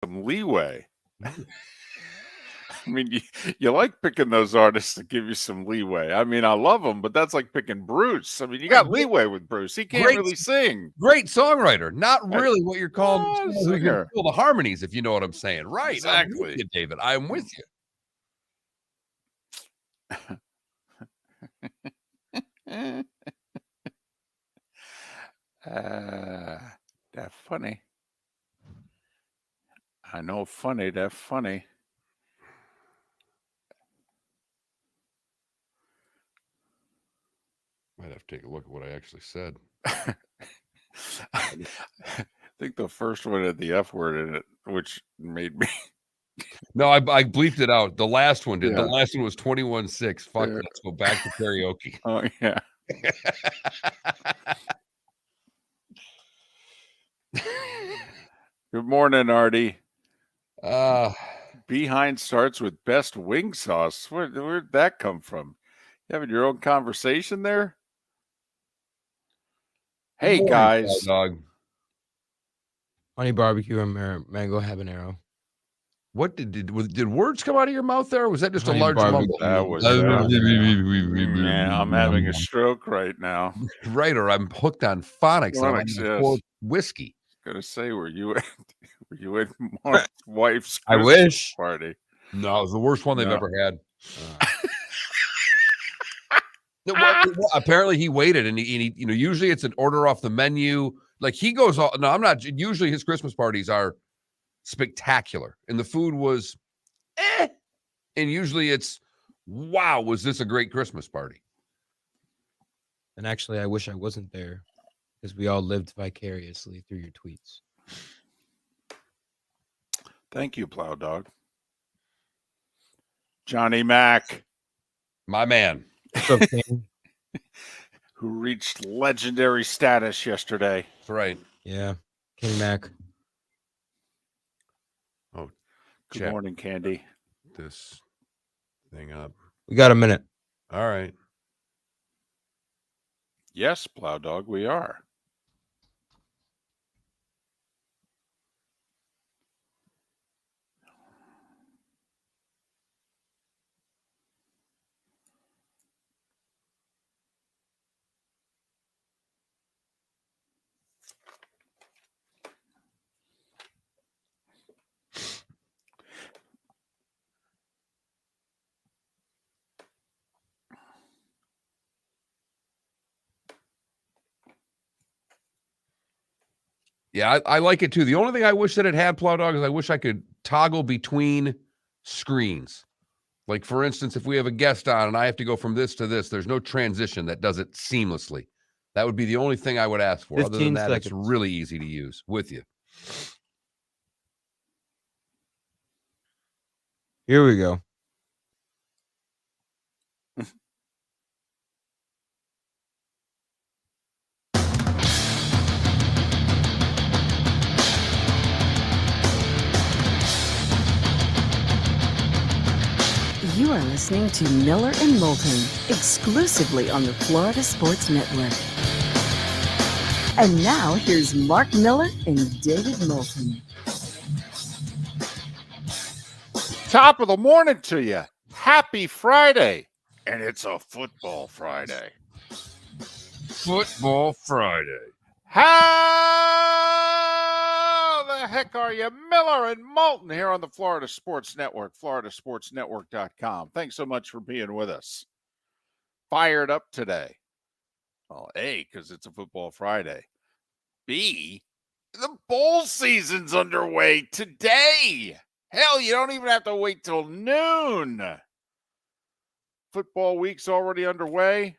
some leeway. I mean, you like picking those artists to give you some leeway. I mean, I love them, but that's like picking Bruce. I mean, you got leeway with Bruce. He can't really sing. Great songwriter. Not really what you're calling Oh, who can feel the harmonies, if you know what I'm saying. Right. Exactly. I'm with you, David. I'm with you. That's funny. I know funny, that's funny. Might have to take a look at what I actually said. I think the first one had the F word in it, which made me. No, I bleeped it out. The last one did. Yeah. The last one was 21-6. Fuck, let's go back to karaoke. Oh, yeah. Good morning, Artie. Behind starts with best wing sauce. Where'd that come from? You having your own conversation there? Hey, morning, guys. Dog. Honey barbecue and mango habanero. What did words come out of your mouth there? Or was that just Honey a large barbecue. mumble? That was. Yeah, I'm having a stroke right now. Right, or I'm hooked on phonics. Yes. Whiskey. Gonna say, were you at Mark's wife's I Christmas wish. party? No, it was the worst one they've ever had. Apparently he waited and he usually it's an order off the menu. Like he goes all, no, I'm not. Usually his Christmas parties are spectacular and the food was and usually it's wow, was this a great Christmas party? And actually, I wish I wasn't there because we all lived vicariously through your tweets. Thank you, Plow Dog. Johnny Mac. My man. What's up, King? Who reached legendary status yesterday. That's right. Yeah. King Mac. Oh, good morning, Candy. This thing up. We got a minute. All right. Yes, Plow Dog, we are. Yeah, I like it too. The only thing I wish that it had, Plow Dog, is I wish I could toggle between screens. Like, for instance, if we have a guest on and I have to go from this to this, there's no transition that does it seamlessly. That would be the only thing I would ask for. Other than that, seconds. It's really easy to use. With you. Here we go. You are listening to Miller and Moulton, exclusively on the Florida Sports Network. And now, here's Mark Miller and David Moulton. Top of the morning to you. Happy Friday. And it's a football Friday. Football Friday. How the heck are you? Miller and Moulton here on the Florida Sports Network, floridasportsnetwork.com. Thanks so much for being with us. Fired up today. Well, A, because it's a football Friday. B, the bowl season's underway today. Hell, you don't even have to wait till noon. Football week's already underway.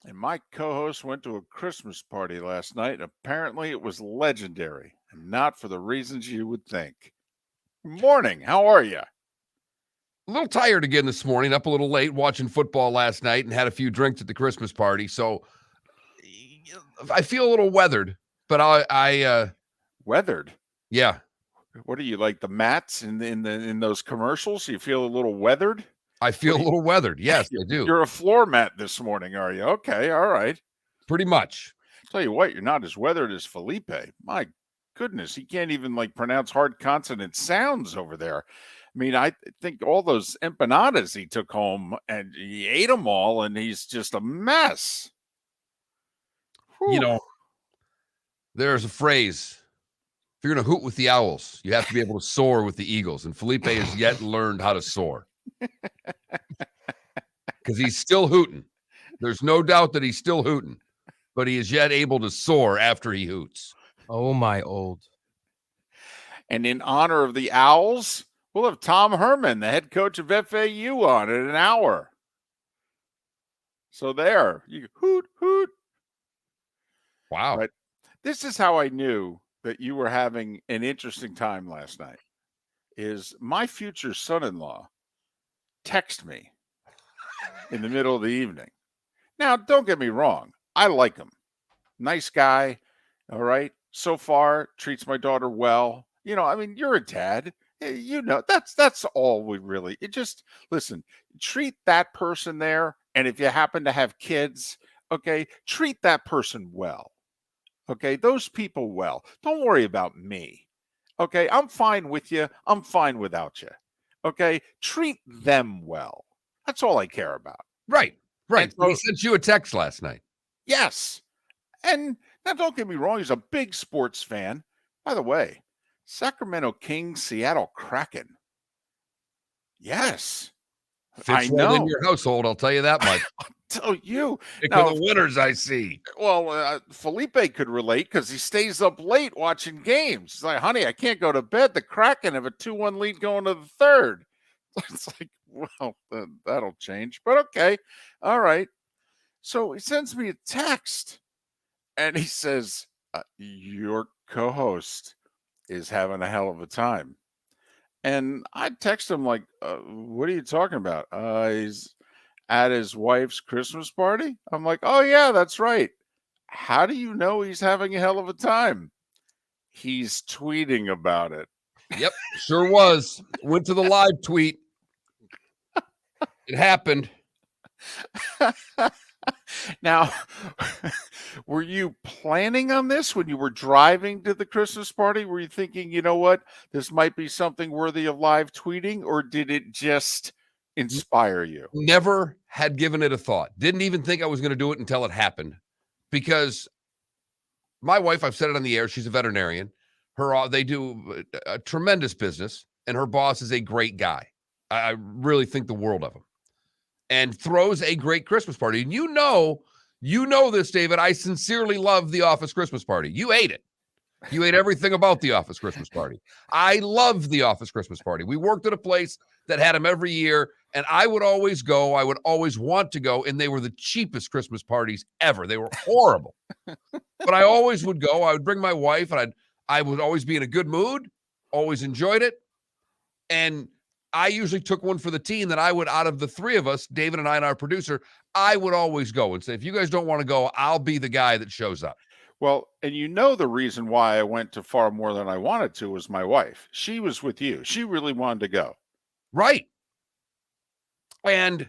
And my co-host went to a Christmas party last night. Apparently, it was legendary, and not for the reasons you would think. Morning. How are you? A little tired again this morning, up a little late, watching football last night, and had a few drinks at the Christmas party. So I feel a little weathered, but I weathered. Yeah. What are you, like the mats in those commercials? You feel a little weathered? I feel a little weathered. Yes, I do. You're a floor mat this morning, are you? Okay, all right. Pretty much. Tell you what, you're not as weathered as Felipe. My goodness, he can't even like pronounce hard consonant sounds over there. I mean, I think all those empanadas he took home and he ate them all, and he's just a mess. You Whew. know, there's a phrase. If you're going to hoot with the Owls, you have to be able to soar with the Eagles. And Felipe has yet learned how to soar. Because he's still hooting. There's no doubt that he's still hooting. But he is yet able to soar after he hoots. Oh, my old. And in honor of the Owls, we'll have Tom Herman, the head coach of FAU, on in an hour. So there, you hoot, hoot. Wow. But this is how I knew that you were having an interesting time last night. Is my future son-in-law text me in the middle of the evening. Now, don't get me wrong. I like him. Nice guy. All right. So far, treats my daughter well. You know, I mean, you're a dad. You know, that's all we really. It just, listen, treat that person there. And if you happen to have kids, okay, treat that person well. Okay, those people well. Don't worry about me. Okay, I'm fine with you. I'm fine without you. Okay, treat them well. That's all I care about. Right. And so- He sent you a text last night. Yes. And now don't get me wrong, he's a big sports fan. By the way, Sacramento Kings, Seattle Kraken. Yes. I Fits right in know. your household, I'll tell you that much. Tell you. Pick Now, of the winners I see. Well, Felipe could relate because he stays up late watching games. He's like, honey, I can't go to bed. The Kraken have a 2-1 lead going to the third. It's like, well, that'll change. But okay. All right. So he sends me a text and he says, your co-host is having a hell of a time. And I text him like, what are you talking about? He's at his wife's Christmas party. I'm like, oh yeah, that's right. How do you know he's having a hell of a time? He's tweeting about it. Yep, sure was. Went to the live tweet. It happened. Now, were you planning on this when you were driving to the Christmas party? Were you thinking, you know what, this might be something worthy of live tweeting, or did it just inspire you? Never had given it a thought. Didn't even think I was going to do it until it happened. Because my wife, I've said it on the air, she's a veterinarian. They do a tremendous business, and her boss is a great guy. I really think the world of him. And throws a great Christmas party. And you know this, David. I sincerely love the office Christmas party. You ate it. You ate everything about the office Christmas party. I love the office Christmas party. We worked at a place that had them every year, and I would always go. I would always want to go, and they were the cheapest Christmas parties ever. They were horrible. But I always would go. I would bring my wife, and I would always be in a good mood, always enjoyed it. And I usually took one for the team that I would, out of the three of us, David and I and our producer, I would always go and say, if you guys don't want to go, I'll be the guy that shows up. Well, and you know the reason why I went to far more than I wanted to was my wife. She was with you. She really wanted to go. Right. And,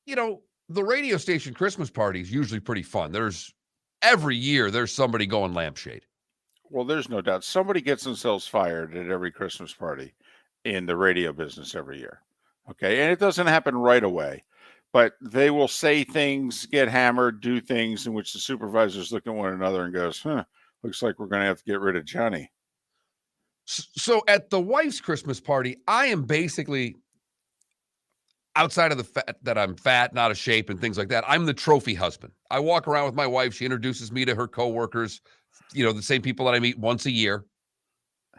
you know, the radio station Christmas party is usually pretty fun. Every year, there's somebody going lampshade. Well, there's no doubt. Somebody gets themselves fired at every Christmas party in the radio business every year. Okay. And it doesn't happen right away, but they will say things, get hammered, do things in which the supervisors look at one another and goes, looks like we're going to have to get rid of Johnny. So at the wife's Christmas party, I am basically, outside of the fact that I'm fat, not out of shape and things like that, I'm the trophy husband. I walk around with my wife. She introduces me to her coworkers, you know, the same people that I meet once a year.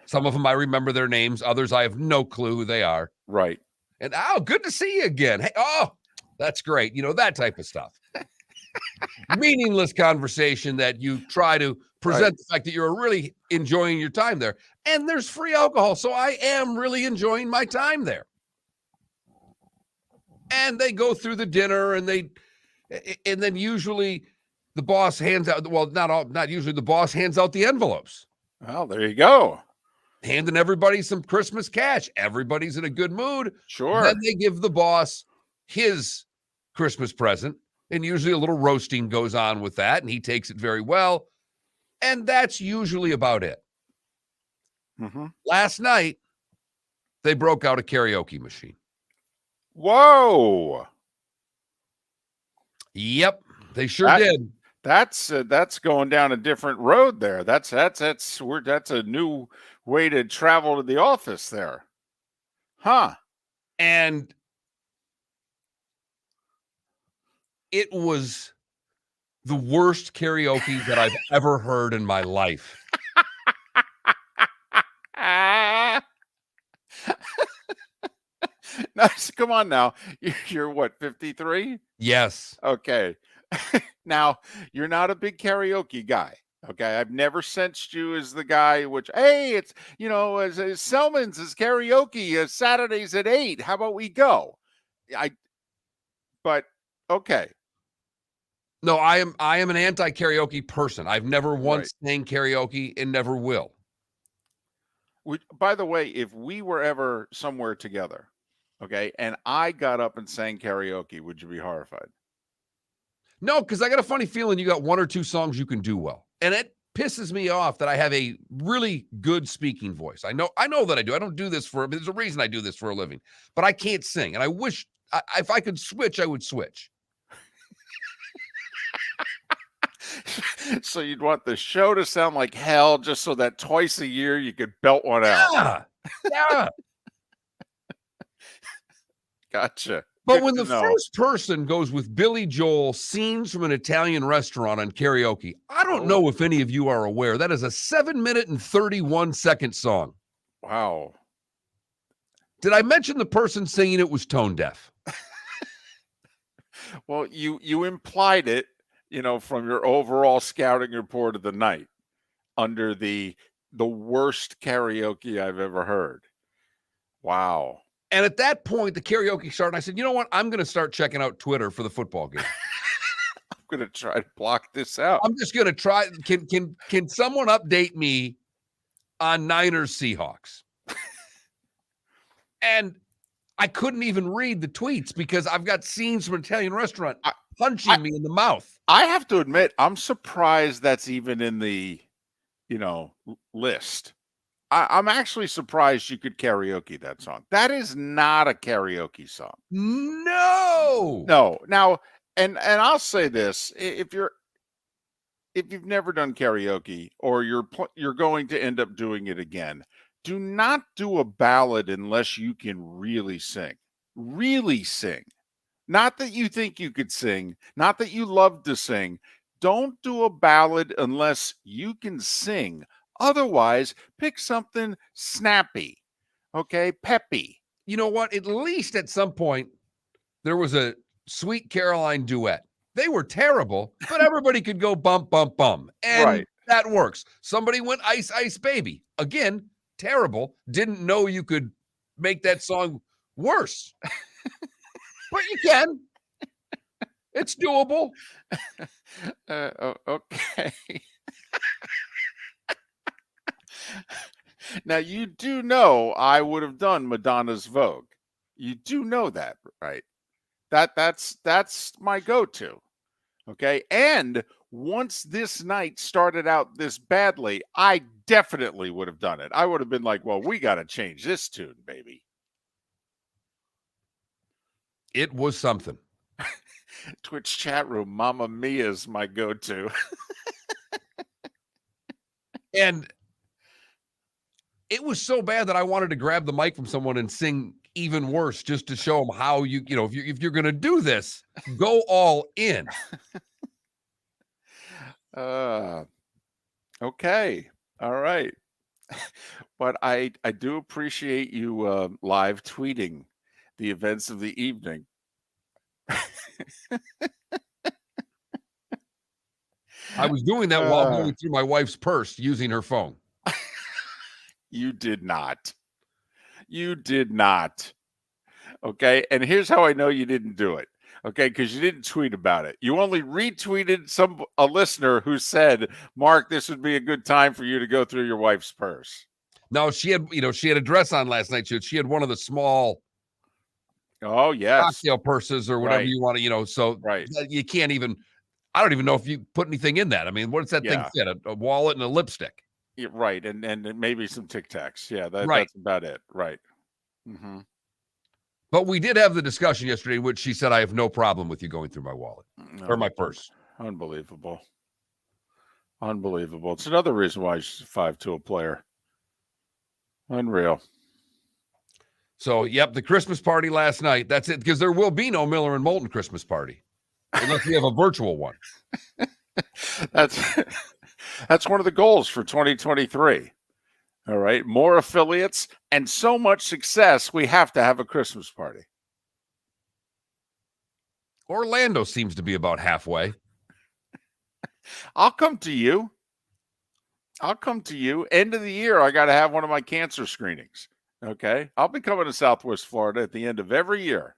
Some of them I remember their names. Others I have no clue who they are. Right. And, oh, good to see you again. Hey, oh, that's great. You know, that type of stuff. Meaningless conversation that you try to present the fact that you're really enjoying your time there. And there's free alcohol. So I am really enjoying my time there. And they go through the dinner and then usually the boss hands out, well, not usually, the boss hands out the envelopes. Well, there you go. Handing everybody some Christmas cash. Everybody's in a good mood. Sure. Then they give the boss his Christmas present, and usually a little roasting goes on with that, and he takes it very well. And that's usually about it. Mm-hmm. Last night, they broke out a karaoke machine. Whoa. Yep, they sure That- did. That's going down a different road there. That's a new way to travel to the office there. Huh. And it was the worst karaoke that I've ever heard in my life. No, come on now. You're what, 53? Yes. Okay. Now, you're not a big karaoke guy. Okay. I've never sensed you as the guy which, hey, it's, as Selman's is karaoke Saturdays at 8. How about we go? But okay. No, I am an anti-karaoke person. I've never once Right. sang karaoke and never will. By the way, if we were ever somewhere together, okay, and I got up and sang karaoke, would you be horrified? No, because I got a funny feeling you got one or two songs you can do well. And it pisses me off that I have a really good speaking voice. I know that I do. I don't do this there's a reason I do this for a living, but I can't sing. And I wish if I could switch, I would switch. So you'd want the show to sound like hell just so that twice a year you could belt one out. Yeah. Yeah. Gotcha. But Good when to the know. first person goes with Billy Joel, Scenes from an Italian Restaurant on karaoke, I don't know if any of you are aware, that is a 7-minute and 31-second song. Wow. Did I mention the person singing it was tone deaf? Well, you implied it, from your overall scouting report of the night under the worst karaoke I've ever heard. Wow. And at that point, the karaoke started. And I said, you know what? I'm going to start checking out Twitter for the football game. I'm going to try to block this out. I'm just going to try. Can someone update me on Niners Seahawks? And I couldn't even read the tweets because I've got Scenes from an Italian Restaurant punching me in the mouth. I have to admit, I'm surprised that's even in the, list. I'm actually surprised you could karaoke that song. That is not a karaoke song. No. Now, and I'll say this: if you've never done karaoke or you're going to end up doing it again, do not do a ballad unless you can really sing. Really sing. Not that you think you could sing, not that you love to sing. Don't do a ballad unless you can sing. Otherwise, pick something snappy, okay? Peppy. You know what? At least at some point, there was a Sweet Caroline duet. They were terrible, but everybody could go bump, bump, bum. And that works. Somebody went Ice, Ice Baby. Again, terrible. Didn't know you could make that song worse. But you can. It's doable. Okay. Now, you do know I would have done Madonna's Vogue. You do know that, right? That's my go-to. Okay. And once this night started out this badly, I definitely would have done it. I would have been like, well, we got to change this tune, baby. It was something. Twitch chat room, Mamma Mia is my go-to. And it was so bad that I wanted to grab the mic from someone and sing even worse, just to show them how if you're going to do this, go all in. Okay. All right. But I do appreciate you live tweeting the events of the evening. I was doing that while going through my wife's purse using her phone. You did not. You did not. Okay. And here's how I know you didn't do it. Okay. Because you didn't tweet about it. You only retweeted a listener who said, Mark, this would be a good time for you to go through your wife's purse. No, she had a dress on last night. She had one of the small cocktail purses or whatever you want to, so you can't even, I don't even know if you put anything in that. I mean, what does that thing Yeah. fit? A wallet and a lipstick. Yeah, right, and maybe some Tic Tacs. Yeah, Right. that's about it. Right. Mm-hmm. But we did have the discussion yesterday in which she said, I have no problem with you going through my wallet or my purse. Unbelievable. Unbelievable. It's another reason why she's a 5-2 player. Unreal. So, yep, the Christmas party last night. That's it, because there will be no Miller and Moulton Christmas party unless we have a virtual one. That's that's one of the goals for 2023. All right, more affiliates and so much success. We have to have a Christmas party. Orlando seems to be about halfway. I'll come to you. I'll come to you. End of the year, I got to have one of my cancer screenings. Okay. I'll be coming to Southwest Florida at the end of every year.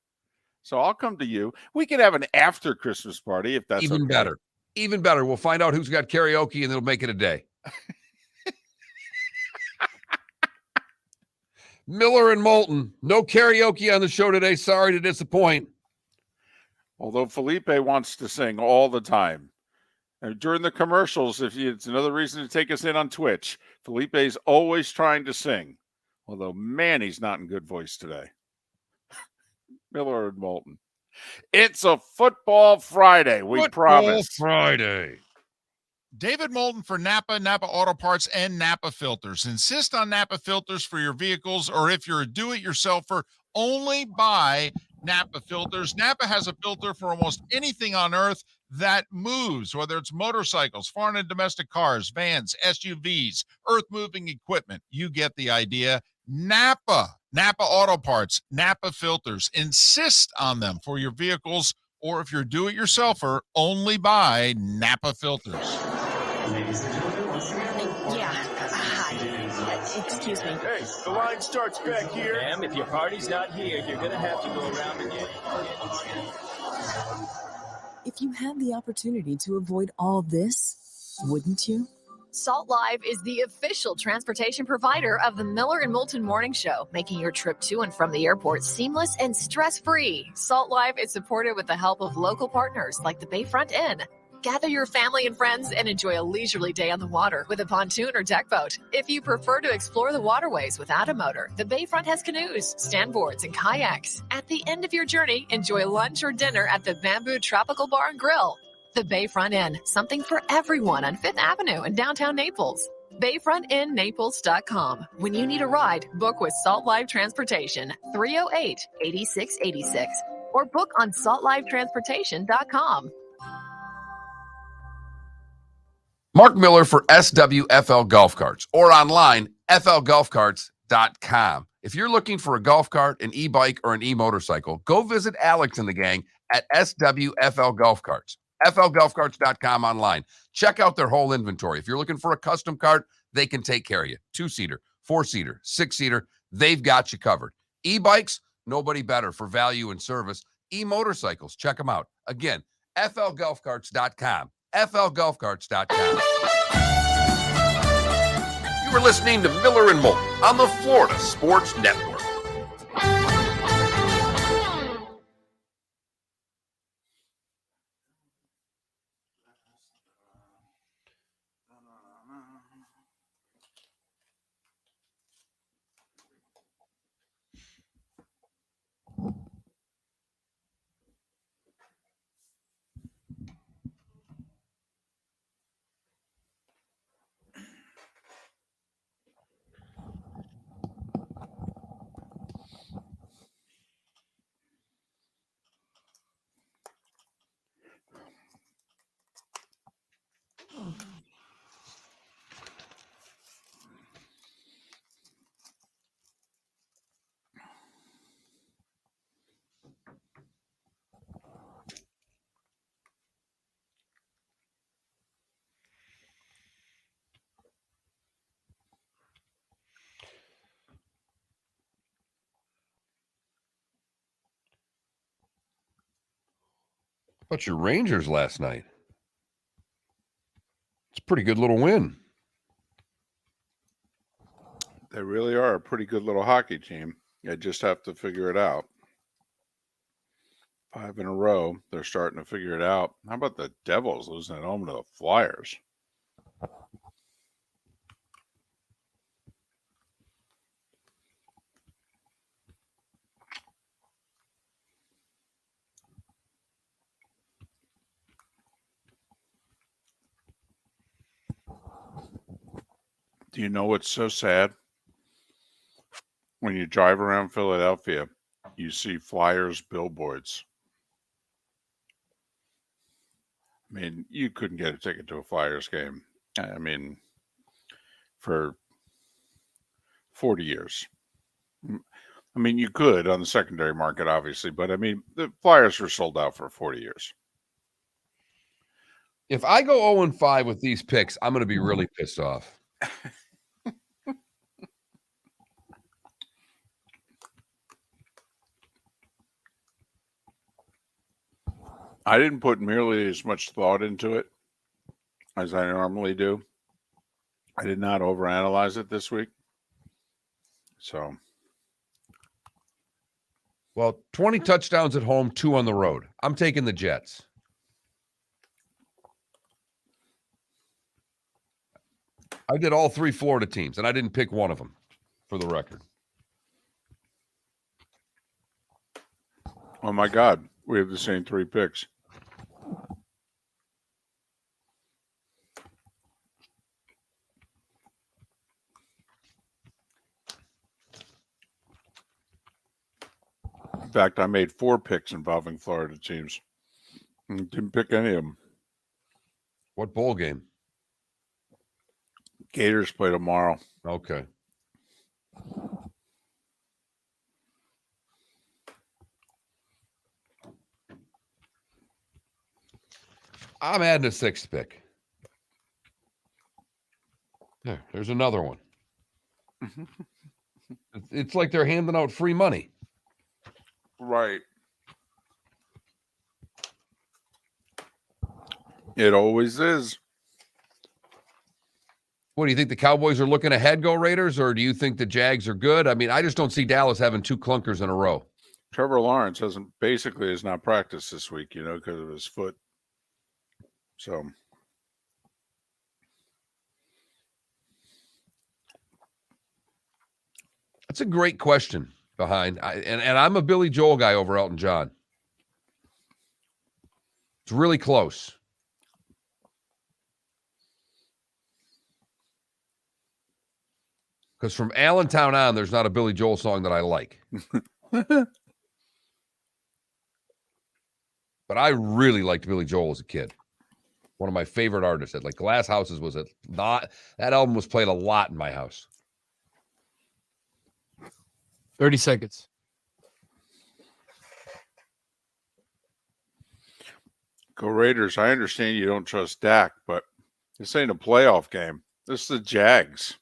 So I'll come to you. We can have an after Christmas party if that's Even okay. better. Even better. We'll find out who's got karaoke and it'll make it a day. Miller and Moulton. No karaoke on the show today. Sorry to disappoint. Although Felipe wants to sing all the time. And during the commercials, it's another reason to take us in on Twitch. Felipe's always trying to sing. Although, man, he's not in good voice today. Miller and Moulton. It's a football Friday, we promise. Friday. David Moulton for Napa Auto Parts, and Napa Filters. Insist on Napa Filters for your vehicles, or if you're a do-it-yourselfer, only buy Napa Filters. Napa has a filter for almost anything on earth that moves, whether it's motorcycles, foreign and domestic cars, vans, SUVs, earth-moving equipment. You get the idea. Napa Auto Parts, Napa Filters. Insist on them for your vehicles, or if you're do-it-yourselfer, only buy Napa Filters. Yeah. Hi. Excuse me. Hey, the line starts back here. Ma'am, if your party's not here, you're gonna have to go around again. If you had the opportunity to avoid all this, wouldn't you? Salt Live is the official transportation provider of the Miller and Moulton Morning Show, making your trip to and from the airport seamless and stress-free. Salt Live is supported with the help of local partners like the Bayfront Inn. Gather your family and friends and enjoy a leisurely day on the water with a pontoon or deck boat. If you prefer to explore the waterways without a motor, the Bayfront has canoes, standboards, and kayaks. At the end of your journey, enjoy lunch or dinner at the Bamboo Tropical Bar and Grill. The Bayfront Inn, something for everyone on 5th Avenue in downtown Naples. BayfrontInNaples.com. When you need a ride, book with Salt Live Transportation, 308-8686, or book on saltlivetransportation.com. Mark Miller for SWFL Golf Carts, or online, flgolfcarts.com. If you're looking for a golf cart, an e-bike, or an e-motorcycle, go visit Alex and the gang at SWFL Golf Carts. flgolfcarts.com online. Check out their whole inventory. If you're looking for a custom cart, they can take care of you. 2-seater, 4-seater, 6-seater, they've got you covered. E-bikes, nobody better for value and service. E-motorcycles, check them out. Again, flgolfcarts.com. flgolfcarts.com. You were listening to Miller and Moulton on the Florida Sports Network. How about your Rangers last night? It's a pretty good little win. They really are a pretty good little hockey team. I just have to figure it out. 5 in a row. They're starting to figure it out. How about the Devils losing at home to the Flyers? Do you know what's so sad? When you drive around Philadelphia, you see Flyers billboards. I mean, you couldn't get a ticket to a Flyers game. I mean, for 40 years. I mean, you could on the secondary market, obviously, but I mean, the Flyers were sold out for 40 years. If I go 0-5 with these picks, I'm going to be really pissed off. I didn't put nearly as much thought into it as I normally do. I did not overanalyze it this week. So, Well, 20 touchdowns at home, 2 on the road. I'm taking the Jets. I did all 3 Florida teams, and I didn't pick one of them, for the record. oh my God, we have the same 3 picks. In fact, I made 4 picks involving Florida teams. Didn't pick any of them. What bowl game? Gators play tomorrow. Okay. I'm adding a 6th pick. There's another one. It's like they're handing out free money. Right. It always is. What do you think, the Cowboys are looking ahead, go Raiders, or do you think the Jags are good? I mean, I just don't see Dallas having 2 clunkers in a row. Trevor Lawrence has not practiced this week, because of his foot. So that's a great question behind. And I'm a Billy Joel guy over Elton John. It's really close. Because from Allentown on, there's not a Billy Joel song that I like. But I really liked Billy Joel as a kid. One of my favorite artists. Like Glass Houses was that album was played a lot in my house. 30 seconds. Go Raiders. I understand you don't trust Dak, but this ain't a playoff game. This is the Jags.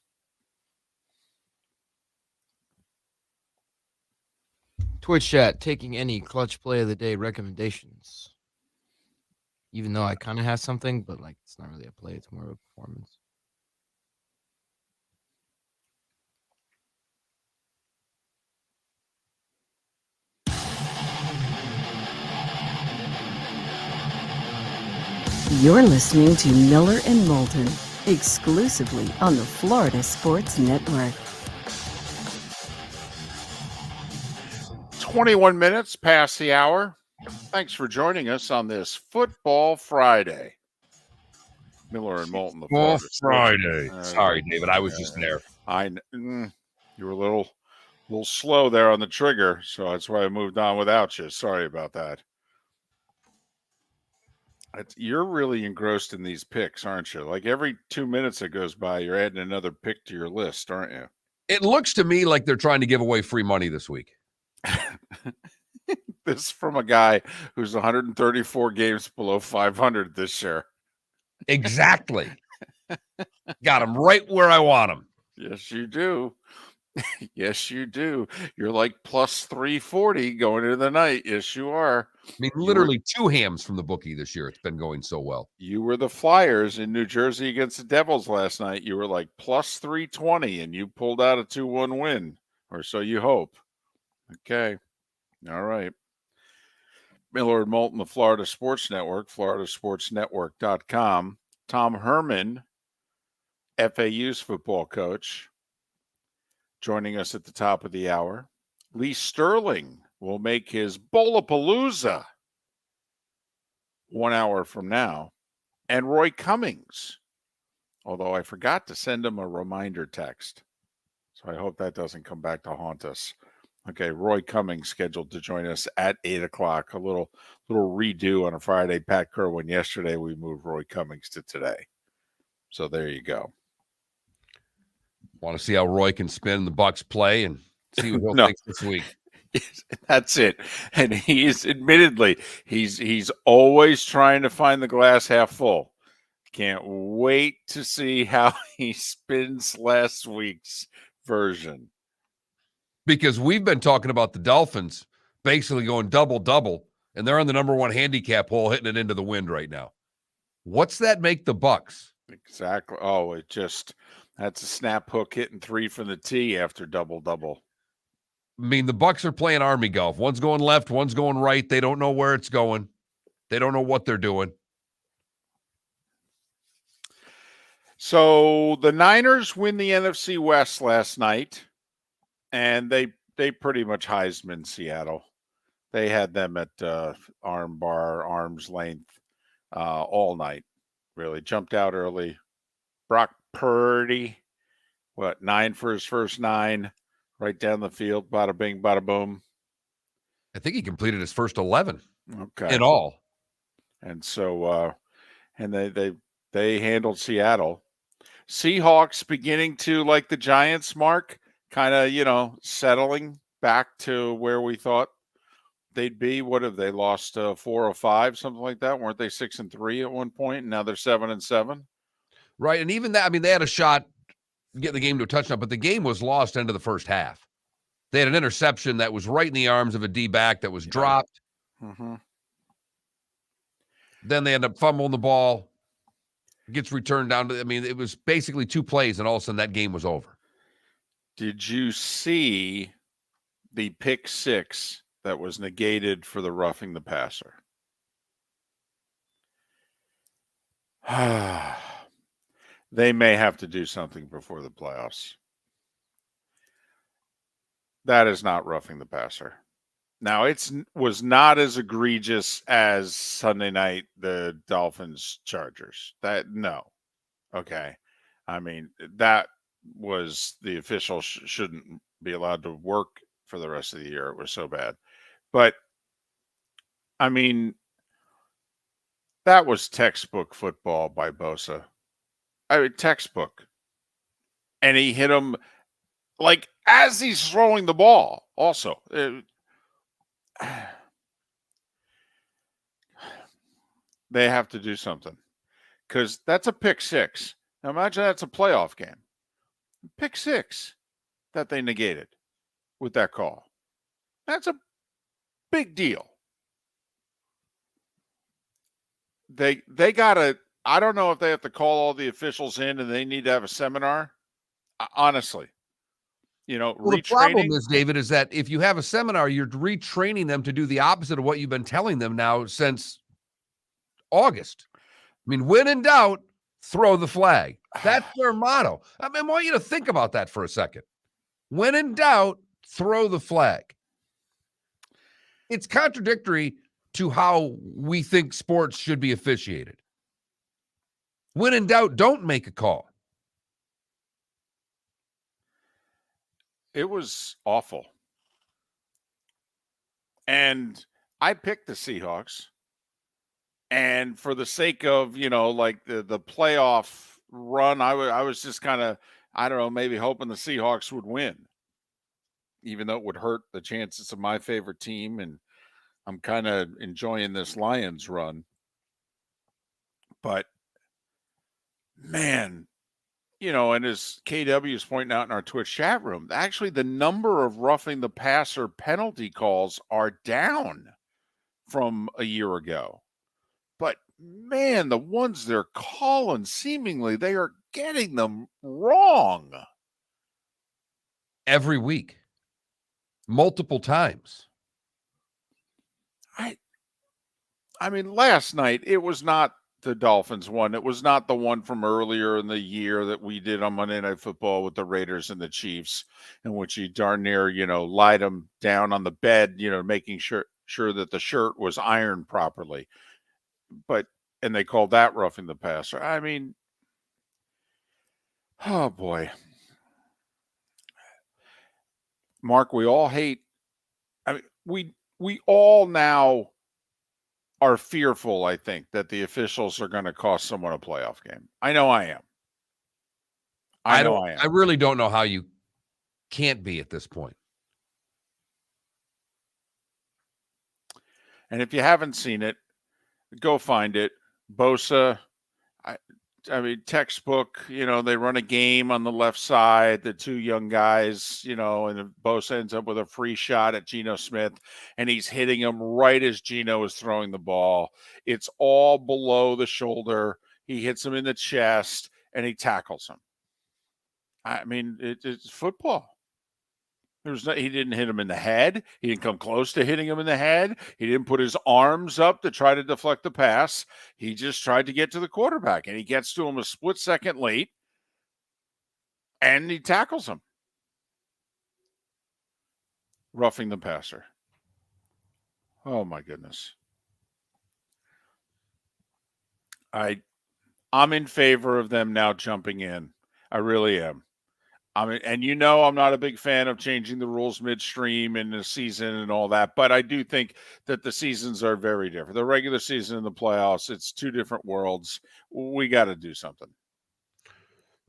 Twitch chat, taking any clutch play of the day recommendations. Even though I kind of have something, but it's not really a play, it's more of a performance. You're listening to Miller and Moulton, exclusively on the Florida Sports Network. 21 minutes past the hour. Thanks for joining us on this Football Friday. Miller and Moulton. Football Friday. Sorry, David. I was just there. You were a little slow there on the trigger, so that's why I moved on without you. Sorry about that. You're really engrossed in these picks, aren't you? Like every 2 minutes that goes by, you're adding another pick to your list, aren't you? It looks to me like they're trying to give away free money this week. This from a guy who's 134 games below 500 this year. Exactly. Got him right where I want him. Yes, you do. Yes, you do. You're like plus 340 going into the night. Yes, you are. I mean, literally 2 hams from the bookie this year. It's been going so well. You were the Flyers in New Jersey against the Devils last night. You were like plus 320, and you pulled out a 2-1 win, or so you hope. Okay. All right. Miller and Moulton, the Florida Sports Network, floridasportsnetwork.com. Tom Herman, FAU's football coach, joining us at the top of the hour. Lee Sterling will make his Bowlapalooza 1 hour from now. And Roy Cummings, although I forgot to send him a reminder text. So I hope that doesn't come back to haunt us. Okay, Roy Cummings scheduled to join us at 8 o'clock. A little redo on a Friday. Pat Kerwin yesterday. We moved Roy Cummings to today. So there you go. Want to see how Roy can spin the Bucs play and see what he'll No. think this week. That's it. And he's admittedly, he's always trying to find the glass half full. Can't wait to see how he spins last week's version. Because we've been talking about the Dolphins basically going double-double, and they're on the number one handicap hole hitting it into the wind right now. What's that make the Bucs? Exactly. Oh, that's a snap hook hitting 3 from the tee after double-double. I mean, the Bucs are playing Army golf. One's going left, one's going right. They don't know where it's going. They don't know what they're doing. So the Niners win the NFC West last night, and they pretty much Heisman Seattle. They had them at arm's length all night, really. Jumped out early. Brock Purdy, 9 for his first 9, right down the field, bada bing, bada boom. I think he completed his first 11 Okay. in all. And so, and they handled Seattle. Seahawks beginning to, like the Giants, Mark, kind of, settling back to where we thought they'd be. What have they lost? 4 or 5, something like that? Weren't they 6-3 at one point? And now they're 7-7. Right. And even that, I mean, they had a shot to get the game to a touchdown, but the game was lost into the first half. They had an interception that was right in the arms of a D-back that was dropped. Mm-hmm. Then they end up fumbling the ball. Gets returned down to, I mean, it was basically 2 plays, and all of a sudden that game was over. Did you see the pick 6 that was negated for the roughing the passer? They may have to do something before the playoffs. That is not roughing the passer. Now, it was not as egregious as Sunday night, the Dolphins-Chargers. No. Okay. I mean, that was the official shouldn't be allowed to work for the rest of the year. It was so bad. But, I mean, that was textbook football by Bosa. I mean, textbook. And he hit him like as he's throwing the ball also. They have to do something because that's a pick 6. Now imagine that's a playoff game. Pick 6 that they negated with that call. That's a big deal. They got to, I don't know if they have to call all the officials in and they need to have a seminar. Honestly. Well, retraining. the problem is, David, is that if you have a seminar, you're retraining them to do the opposite of what you've been telling them now since August. I mean, when in doubt, throw the flag. That's their motto. I mean, I want you to think about that for a second. When in doubt, throw the flag. It's contradictory to how we think sports should be officiated. When in doubt, don't make a call. It was awful. And I picked the Seahawks. And for the sake of, like the playoff run, I was just kind of, I don't know, maybe hoping the Seahawks would win. Even though it would hurt the chances of my favorite team. And I'm kind of enjoying this Lions run. But, man, and as KW is pointing out in our Twitch chat room, actually the number of roughing the passer penalty calls are down from a year ago. But, man, the ones they're calling, seemingly they are getting them wrong. Every week. Multiple times. I mean, last night, it was not the Dolphins one. It was not the one from earlier in the year that we did on Monday Night Football with the Raiders and the Chiefs, in which he darn near, lied him down on the bed, making sure that the shirt was ironed properly. And they called that roughing the passer. I mean, oh boy. Mark, we all hate, I mean, we all now are fearful, I think, that the officials are going to cost someone a playoff game. I know I am. I am. I really don't know how you can't be at this point. And if you haven't seen it, go find it. Bosa, I mean, textbook, they run a game on the left side, the two young guys, and Bosa ends up with a free shot at Geno Smith, and he's hitting him right as Geno is throwing the ball. It's all below the shoulder. He hits him in the chest, and he tackles him. I mean, it's football. He didn't hit him in the head. He didn't come close to hitting him in the head. He didn't put his arms up to try to deflect the pass. He just tried to get to the quarterback, and he gets to him a split second late, and he tackles him. Roughing the passer. Oh, my goodness. I'm in favor of them now jumping in. I really am. I mean, and I'm not a big fan of changing the rules midstream in the season and all that, but I do think that the seasons are very different. The regular season and the playoffs, it's two different worlds. We got to do something.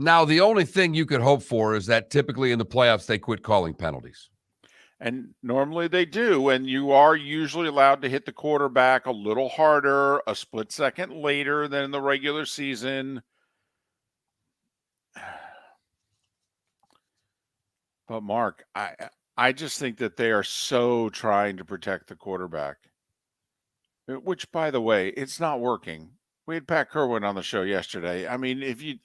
Now, the only thing you could hope for is that typically in the playoffs, they quit calling penalties. And normally they do, and you are usually allowed to hit the quarterback a little harder, a split second later than in the regular season. But Mark, I just think that they are so trying to protect the quarterback, which, by the way, it's not working. We had Pat Kerwin on the show yesterday. I mean, if you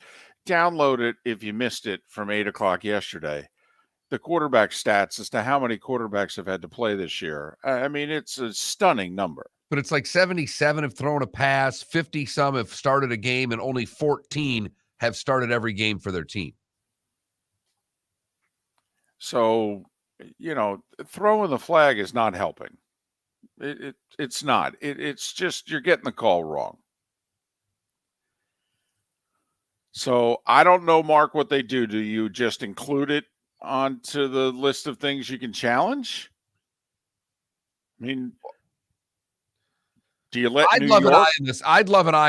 download it, if you missed it from 8:00 yesterday, the quarterback stats as to how many quarterbacks have had to play this year. I mean, it's a stunning number. But it's like 77 have thrown a pass, 50 some have started a game, and only 14 have started every game for their team. So, throwing the flag is not helping. It's not. It's just you're getting the call wrong. So I don't know, Mark, what they do. Do you just include it onto the list of things you can challenge? I mean, do you let I'd love an eye in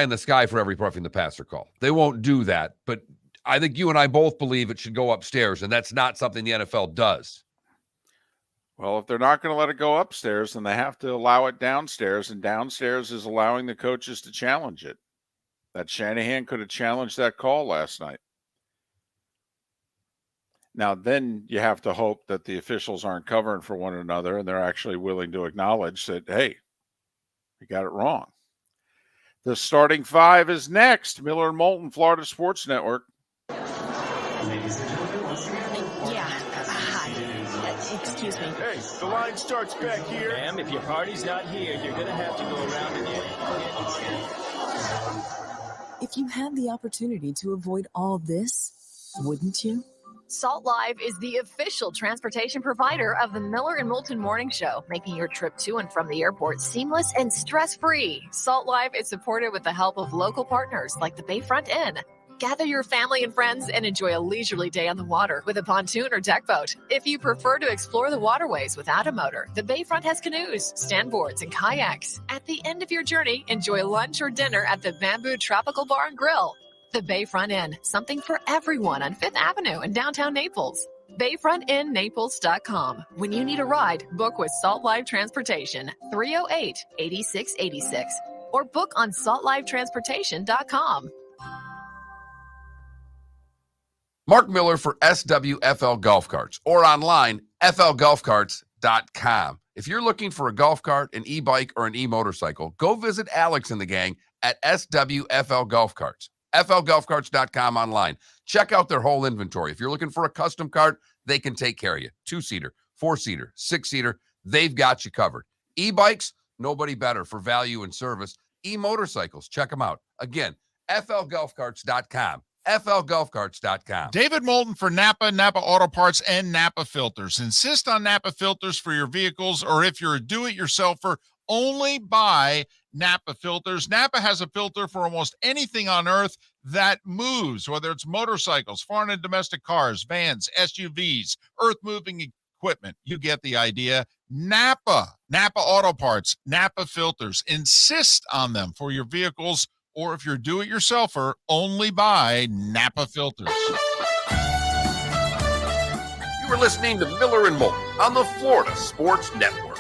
the sky for every roughing the passer call. They won't do that, but I think you and I both believe it should go upstairs, and that's not something the NFL does. Well, if they're not going to let it go upstairs, then they have to allow it downstairs, and downstairs is allowing the coaches to challenge it. That Shanahan could have challenged that call last night. Now, then you have to hope that the officials aren't covering for one another and they're actually willing to acknowledge that, hey, we got it wrong. The starting five is next. Miller and Moulton, Florida Sports Network. Ladies and gentlemen, excuse me. Hey, the line starts back here. Ma'am, if your party's not here, you're going to have to go around and If you had the opportunity to avoid all this, wouldn't you? Salt Live is the official transportation provider of the Miller and Moulton Morning Show, making your trip to and from the airport seamless and stress-free. Salt Live is supported with the help of local partners like the Bayfront Inn. Gather your family and friends and enjoy a leisurely day on the water with a pontoon or deck boat. If you prefer to explore the waterways without a motor, the Bayfront has canoes, standboards, and kayaks. At the end of your journey, enjoy lunch or dinner at the Bamboo Tropical Bar and Grill. The Bayfront Inn, something for everyone on 5th Avenue in downtown Naples. BayfrontInNaples.com. When you need a ride, book with Salt Live Transportation, 308-8686, or book on saltlivetransportation.com. Mark Miller for SWFL Golf Carts, or online, flgolfcarts.com. If you're looking for a golf cart, an e-bike, or an e-motorcycle, go visit Alex and the gang at SWFL Golf Carts. flgolfcarts.com online. Check out their whole inventory. If you're looking for a custom cart, they can take care of you. 2-seater, 4-seater, 6-seater, they've got you covered. E-bikes, Nobody better for value and service. E-Motorcycles. Check them out. Again, flgolfcarts.com. flgolfcarts.com. David Moulton for Napa, Napa Auto Parts, and Napa Filters. Insist on Napa filters for your vehicles, or if you're a do-it-yourselfer, only buy Napa filters. Napa has a filter for almost anything on earth that moves, whether it's motorcycles, foreign and domestic cars, vans, SUVs, earth-moving equipment. You get the idea. Napa Auto Parts, Napa filters. Insist on them for your vehicles, or if you're do-it-yourselfer, only buy Napa filters. You were listening to Miller and Moulton on the Florida Sports Network.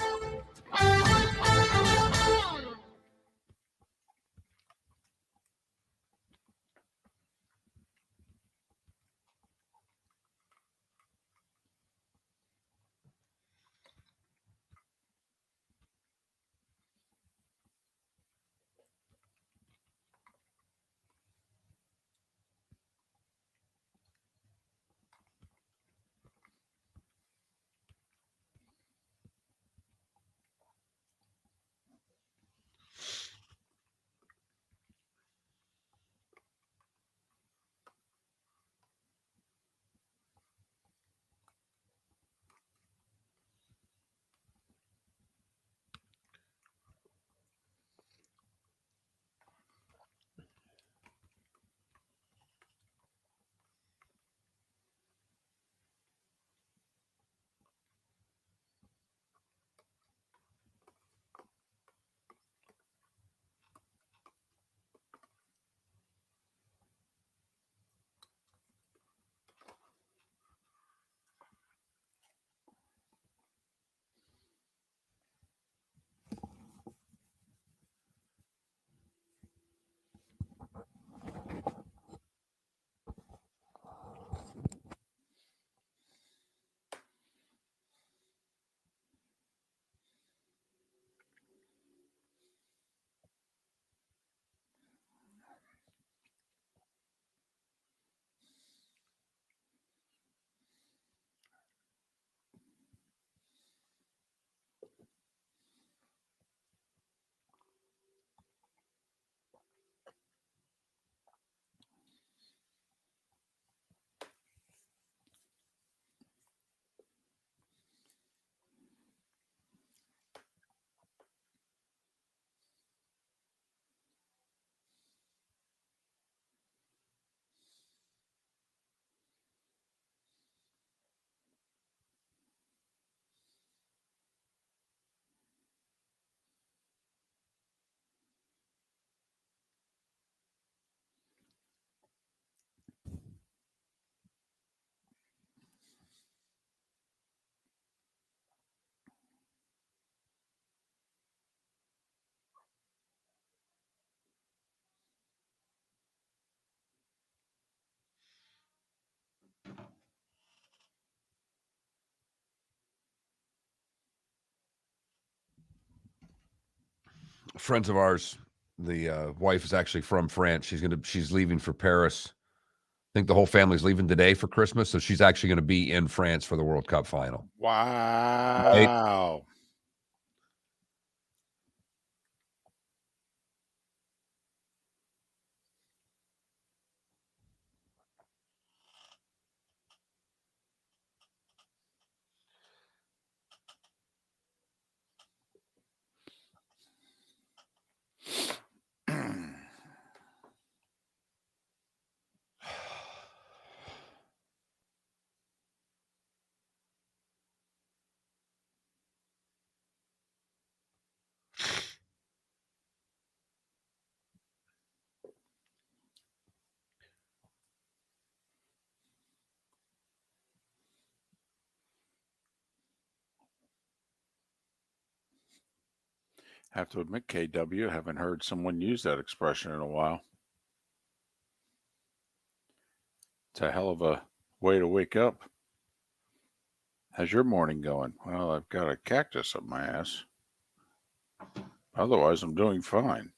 Friends of ours, the wife is actually from France. She's leaving for Paris. I think the whole family's leaving today for Christmas, so she's actually going to be in France for the World Cup final. Wow. Have to admit, KW, haven't heard someone use that expression in a while. It's a hell of a way to wake up. How's your morning going? Well, I've got a cactus up my ass. Otherwise, I'm doing fine.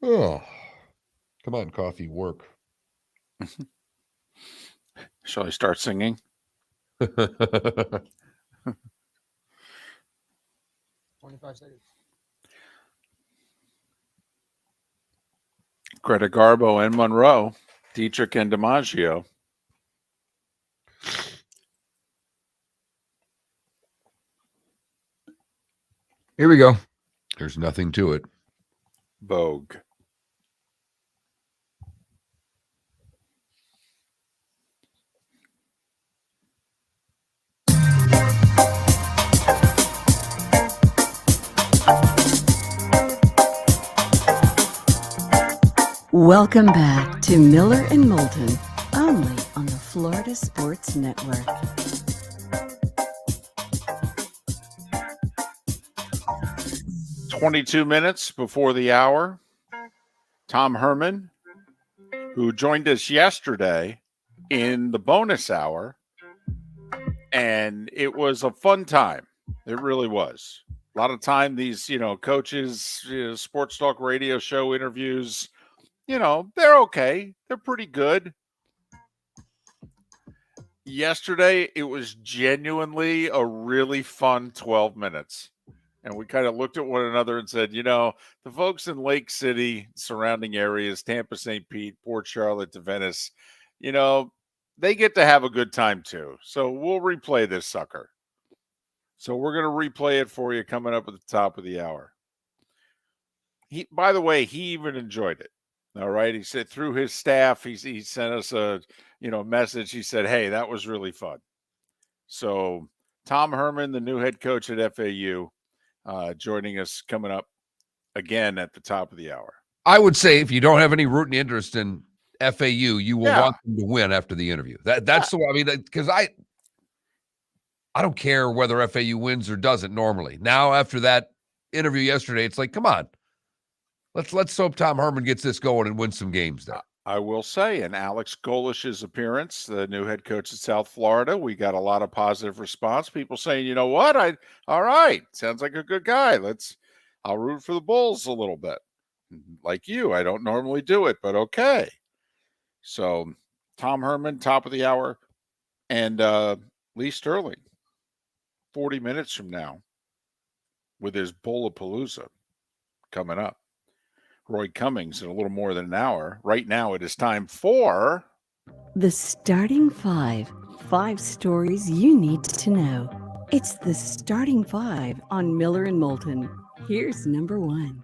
Oh, come on, coffee, work. Shall I start singing? 25 seconds. Greta Garbo and Monroe, Dietrich and DiMaggio. Here we go. There's nothing to it. Vogue. Welcome back to Miller and Moulton, only on the Florida Sports Network. "22 minutes before the hour, Tom Herman, who joined us yesterday in the bonus hour, and it was a fun time. It really was. A lot of time these, coaches, sports talk radio show interviews, they're okay. They're pretty good. Yesterday, it was genuinely a really fun 12 minutes. And we kind of looked at one another and said, the folks in Lake City, surrounding areas, Tampa, St. Pete, Port Charlotte to Venice, they get to have a good time too. So we'll replay this sucker. So we're going to replay it for you coming up at the top of the hour. By the way, he even enjoyed it. All right. He said through his staff, he sent us a, message. He said, hey, that was really fun. So Tom Herman, the new head coach at FAU, joining us coming up again at the top of the hour. I would say if you don't have any rooting interest in FAU, you will Yeah. want them to win after the interview. That's the way. I mean, because I don't care whether FAU wins or doesn't normally. Now, after that interview yesterday, it's like, come on, let's hope Tom Herman gets this going and wins some games there. I will say, in Alex Golish's appearance, the new head coach at South Florida, we got a lot of positive response. People saying, you know what? All right, sounds like a good guy. I'll root for the Bulls a little bit. Like you, I don't normally do it, but okay. So Tom Herman, top of the hour, and Lee Sterling, 40 minutes from now, with his Bullapalooza coming up. Roy Cummings in a little more than an hour. Right now, it is time for The Starting Five. 5 stories you need to know. It's the Starting Five on Miller and Moulton. Here's number 1.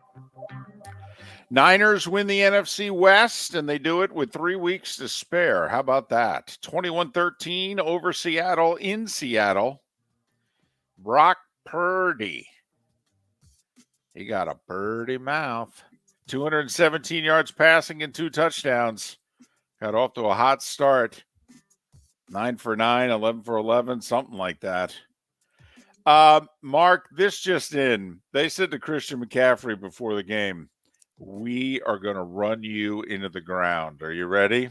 Niners win the NFC West, and they do it with 3 weeks to spare. How about that? 21-13 over Seattle in Seattle. Brock Purdy. He got a birdie mouth. 217 yards passing and 2 touchdowns. Got off to a hot start. 9 for 9, 11 for 11, something like that. Mark, this just in. They said to Christian McCaffrey before the game, we are going to run you into the ground. Are you ready?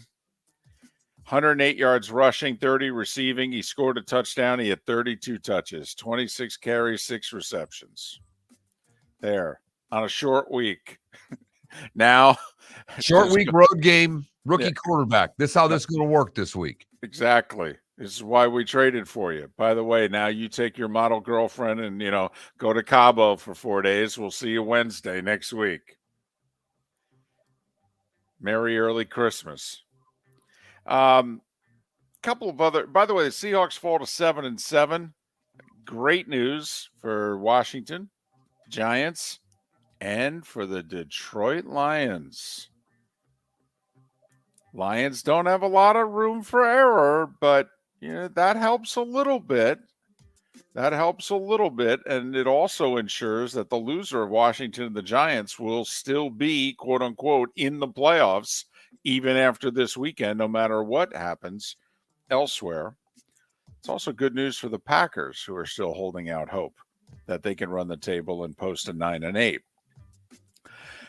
108 yards rushing, 30 receiving. He scored a touchdown. He had 32 touches, 26 carries, 6 receptions. There, on a short week. Now, Short week, road game, rookie Yeah. quarterback. This is how this is going to work this week. Exactly. This is why we traded for you. By the way, now you take your model girlfriend and, go to Cabo for 4 days. We'll see you Wednesday next week. Merry early Christmas. Couple of other, by the way, the Seahawks fall to 7-7. Great news for Washington, Giants, and for the Detroit Lions. Lions don't have a lot of room for error, but that helps a little bit. And it also ensures that the loser of Washington and the Giants will still be, quote unquote, in the playoffs even after this weekend, no matter what happens elsewhere. It's also good news for the Packers, who are still holding out hope that they can run the table and post a 9-8.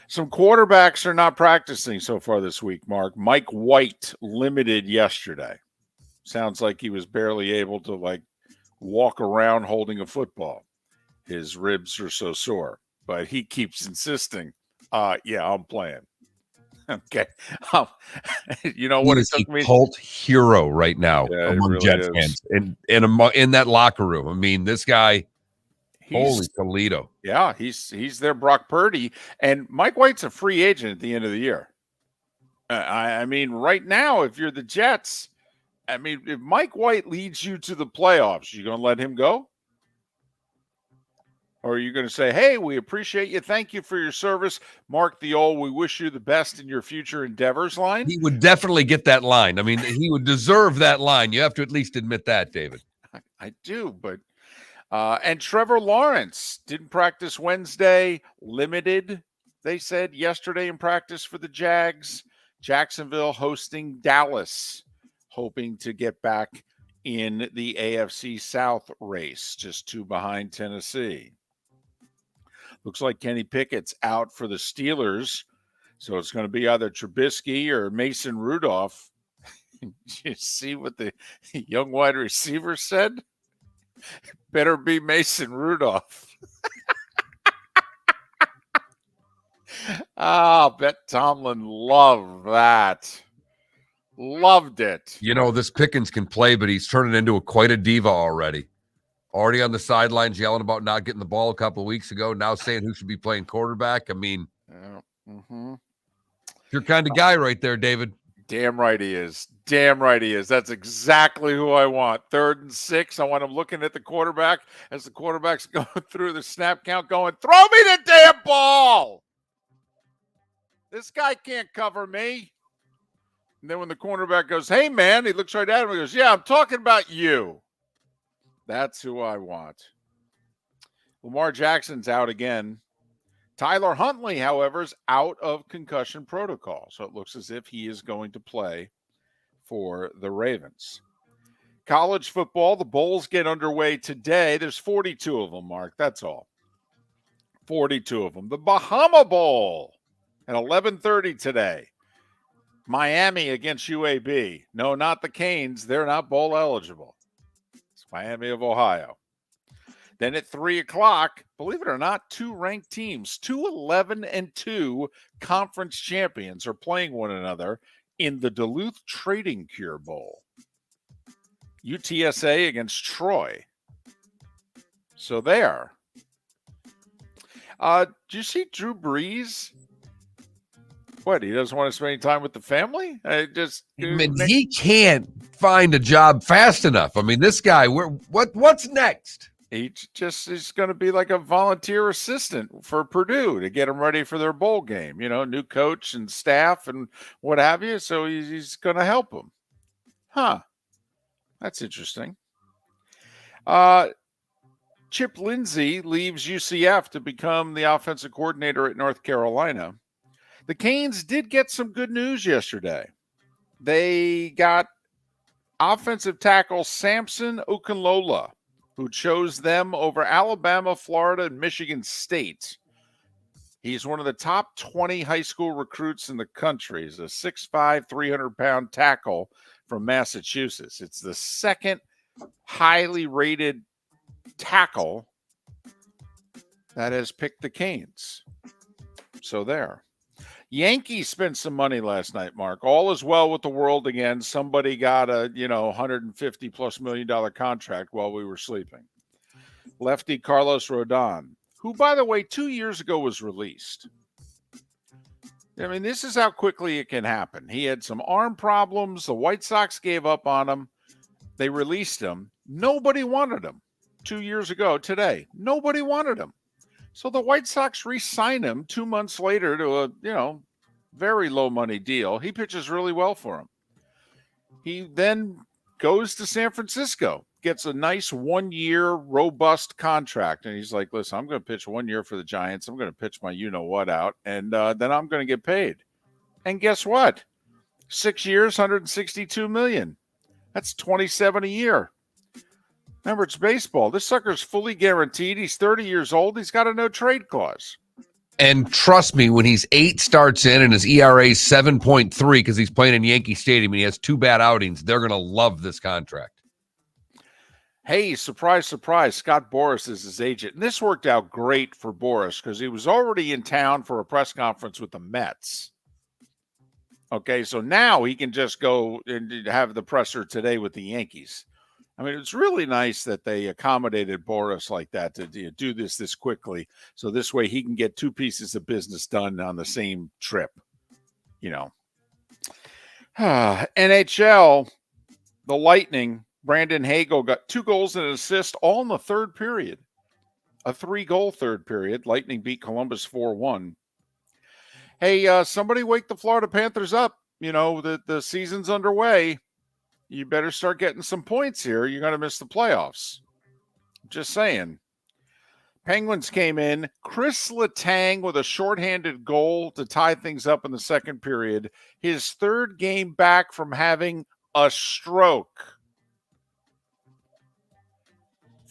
Some quarterbacks are not practicing so far this week, Mark. Mike White limited yesterday. Sounds like he was barely able to walk around holding a football. His ribs are so sore, but he keeps insisting Yeah, I'm playing. Okay. You know He what it is took a me? cult hero right now Yeah, it among really Jets is. fans in that locker room. I mean, this guy, holy Toledo. Yeah, he's their Brock Purdy, and Mike White's a free agent at the end of the year. I mean, right now, if you're the Jets, I mean, if Mike White leads you to the playoffs, you going to let him go? Or are you going to say, hey, we appreciate you. Thank you for your service. Mark the old, we wish you the best in your future endeavors line? He would definitely get that line. I mean, he would deserve that line. You have to at least admit that, David. I do, but and Trevor Lawrence didn't practice Wednesday, limited, they said yesterday in practice for the Jags. Jacksonville hosting Dallas, hoping to get back in the AFC South race, just 2 behind Tennessee. Looks like Kenny Pickett's out for the Steelers, so it's going to be either Trubisky or Mason Rudolph. You see what the young wide receiver said? Better be Mason Rudolph. Bet Tomlin loved that. Loved it. You know, this Pickens can play, but he's turning into quite a diva already. Already on the sidelines yelling about not getting the ball a couple of weeks ago. Now saying who should be playing quarterback. I mean, your kind of guy right there, David. Damn right he is. Damn right he is. That's exactly who I want. 3rd and 6. I want him looking at the quarterback as the quarterback's going through the snap count going, throw me the damn ball. This guy can't cover me. And then when the cornerback goes, hey, man, he looks right at him and goes, yeah, I'm talking about you. That's who I want. Lamar Jackson's out again. Tyler Huntley, however, is out of concussion protocol. So it looks as if he is going to play for the Ravens. College football, the bowls get underway today. There's 42 of them, Mark. That's all. 42 of them. The Bahama Bowl at 11:30 today. Miami against UAB. No, not the Canes. They're not bowl eligible. It's Miami of Ohio. Then at 3 o'clock, believe it or not, 2 ranked teams, 2 11-2 conference champions are playing one another in the Duluth Trading Cure Bowl. UTSA against Troy. So there. Did you see Drew Brees? What, he doesn't want to spend any time with the family? He can't find a job fast enough. I mean, this guy, what's next? He just is going to be like a volunteer assistant for Purdue to get them ready for their bowl game. You know, new coach and staff and what have you. So he's going to help them. Huh. That's interesting. Chip Lindsey leaves UCF to become the offensive coordinator at North Carolina. The Canes did get some good news yesterday. They got offensive tackle Samson Okunlola, who chose them over Alabama, Florida, and Michigan State. He's one of the top 20 high school recruits in the country. He's a 6'5", 300-pound tackle from Massachusetts. It's the second highly rated tackle that has picked the Canes. So there. Yankees spent some money last night, Mark. All is well with the world again. Somebody got a, $150+ million contract while we were sleeping. Lefty Carlos Rodon, who, by the way, 2 years ago was released. I mean, this is how quickly it can happen. He had some arm problems. The White Sox gave up on him. They released him. Nobody wanted him 2 years ago today. Nobody wanted him. So the White Sox re-signed him 2 months later to a, very low money deal. He pitches really well for him. He then goes to San Francisco, gets a nice 1-year robust contract. And he's like, listen, I'm going to pitch 1 year for the Giants. I'm going to pitch my you-know-what out. And then I'm going to get paid. And guess what? 6 years, $162 million. That's $27 a year. Remember, it's baseball. This sucker's fully guaranteed. He's 30 years old. He's got a no-trade clause. And trust me, when he's 8 starts in and his ERA is 7.3 because he's playing in Yankee Stadium and he has 2 bad outings, they're going to love this contract. Hey, surprise, surprise. Scott Boras is his agent. And this worked out great for Boras because he was already in town for a press conference with the Mets. Okay, so now he can just go and have the presser today with the Yankees. I mean, it's really nice that they accommodated Boras like that to do this quickly. So this way he can get two pieces of business done on the same trip, you know. NHL, the Lightning, Brandon Hagel got 2 goals and an assist all in the third period. A 3-goal third period. Lightning beat Columbus 4-1. Hey, somebody wake the Florida Panthers up. You know, the season's underway. You better start getting some points here. You're going to miss the playoffs. Just saying. Penguins came in. Chris Letang with a shorthanded goal to tie things up in the second period. His third game back from having a stroke.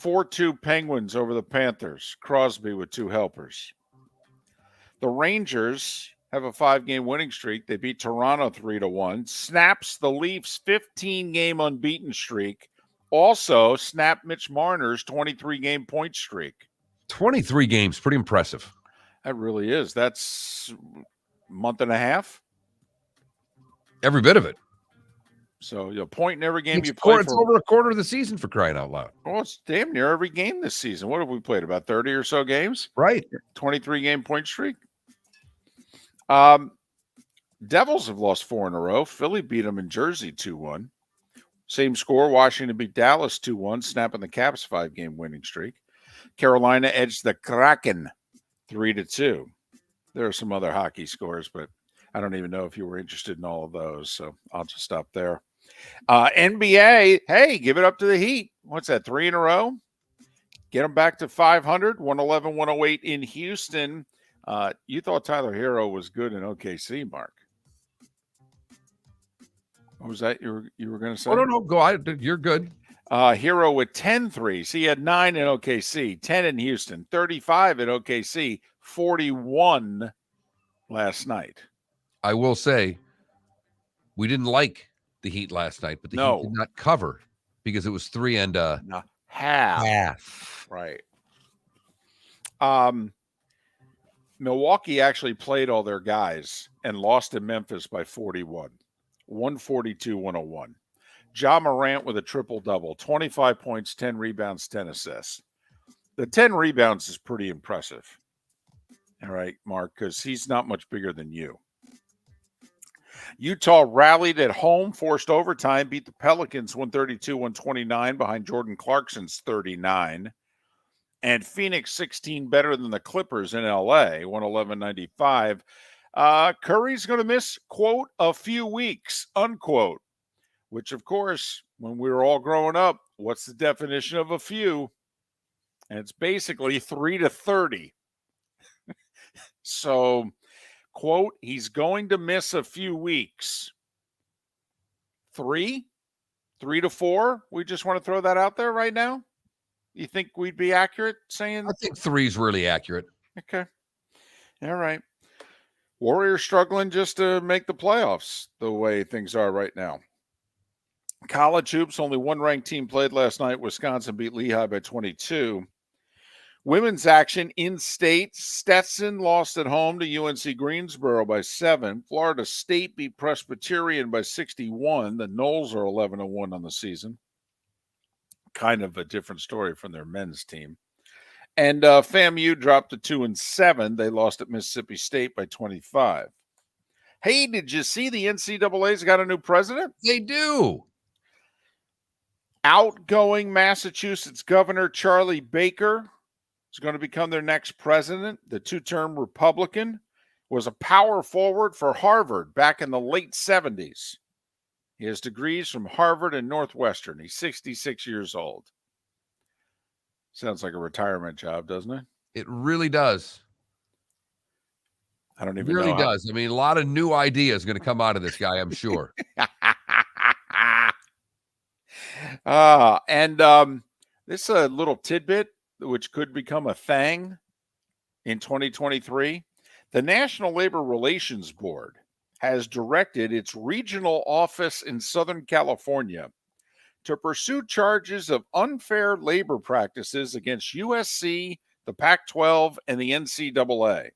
4-2 Penguins over the Panthers. Crosby with 2 helpers. The Rangers have a 5-game winning streak. They beat Toronto 3-1. Snaps the Leafs' 15-game unbeaten streak. Also snapped Mitch Marner's 23-game point streak. 23 games, pretty impressive. That really is. That's a month and a half. Every bit of it. So a point in every game It's you play it's over a quarter of the season, for crying out loud. Well, it's damn near every game this season. What have we played? About 30 or so games? Right. 23-game point streak. Devils have lost 4 in a row. Philly beat them in Jersey 2-1. Same score. Washington beat Dallas 2-1, snapping the Caps' 5-game winning streak. Carolina edged the Kraken 3-2. There are some other hockey scores, but I don't even know if you were interested in all of those, so I'll just stop there. NBA, hey, give it up to the Heat. What's that, 3 in a row? Get them back to 500, 111-108 in Houston. You thought Tyler Hero was good in OKC, Mark. What was that you were going to say? Oh, no, go ahead. You're good. Hero with 10 threes. He had 9 in OKC, 10 in Houston, 35 at OKC, 41 last night. I will say we didn't like the Heat last night, but the Heat did not cover because it was 3 and half. Right. Milwaukee actually played all their guys and lost in Memphis by 41, 142-101. Ja Morant with a triple-double, 25 points, 10 rebounds, 10 assists. The 10 rebounds is pretty impressive. All right, Mark, because he's not much bigger than you. Utah rallied at home, forced overtime, beat the Pelicans 132-129 behind Jordan Clarkson's 39. And Phoenix 16 better than the Clippers in LA, 111-95. Curry's going to miss, quote, a few weeks, unquote, which, of course, when we were all growing up, what's the definition of a few? And it's basically 3 to 30. So, quote, he's going to miss a few weeks. 3 to 4? We just want to throw that out there right now? You think we'd be accurate saying? I think 3 is really accurate. Okay. All right. Warriors struggling just to make the playoffs the way things are right now. College hoops, only one ranked team played last night. Wisconsin beat Lehigh by 22. Women's action in state. Stetson lost at home to UNC Greensboro by 7. Florida State beat Presbyterian by 61. The Noles are 11-1 on the season. Kind of a different story from their men's team. And FAMU dropped to 2-7. They lost at Mississippi State by 25. Hey, did you see the NCAA's got a new president? They do. Outgoing Massachusetts Governor Charlie Baker is going to become their next president. The 2-term Republican was a power forward for Harvard back in the late 70s. He has degrees from Harvard and Northwestern. He's 66 years old. Sounds like a retirement job, doesn't it? It really does. I don't even know. It really does. I mean, a lot of new ideas going to come out of this guy, I'm sure. This is a little tidbit which could become a thing in 2023. The National Labor Relations Board has directed its regional office in Southern California to pursue charges of unfair labor practices against USC, the Pac-12, and the NCAA.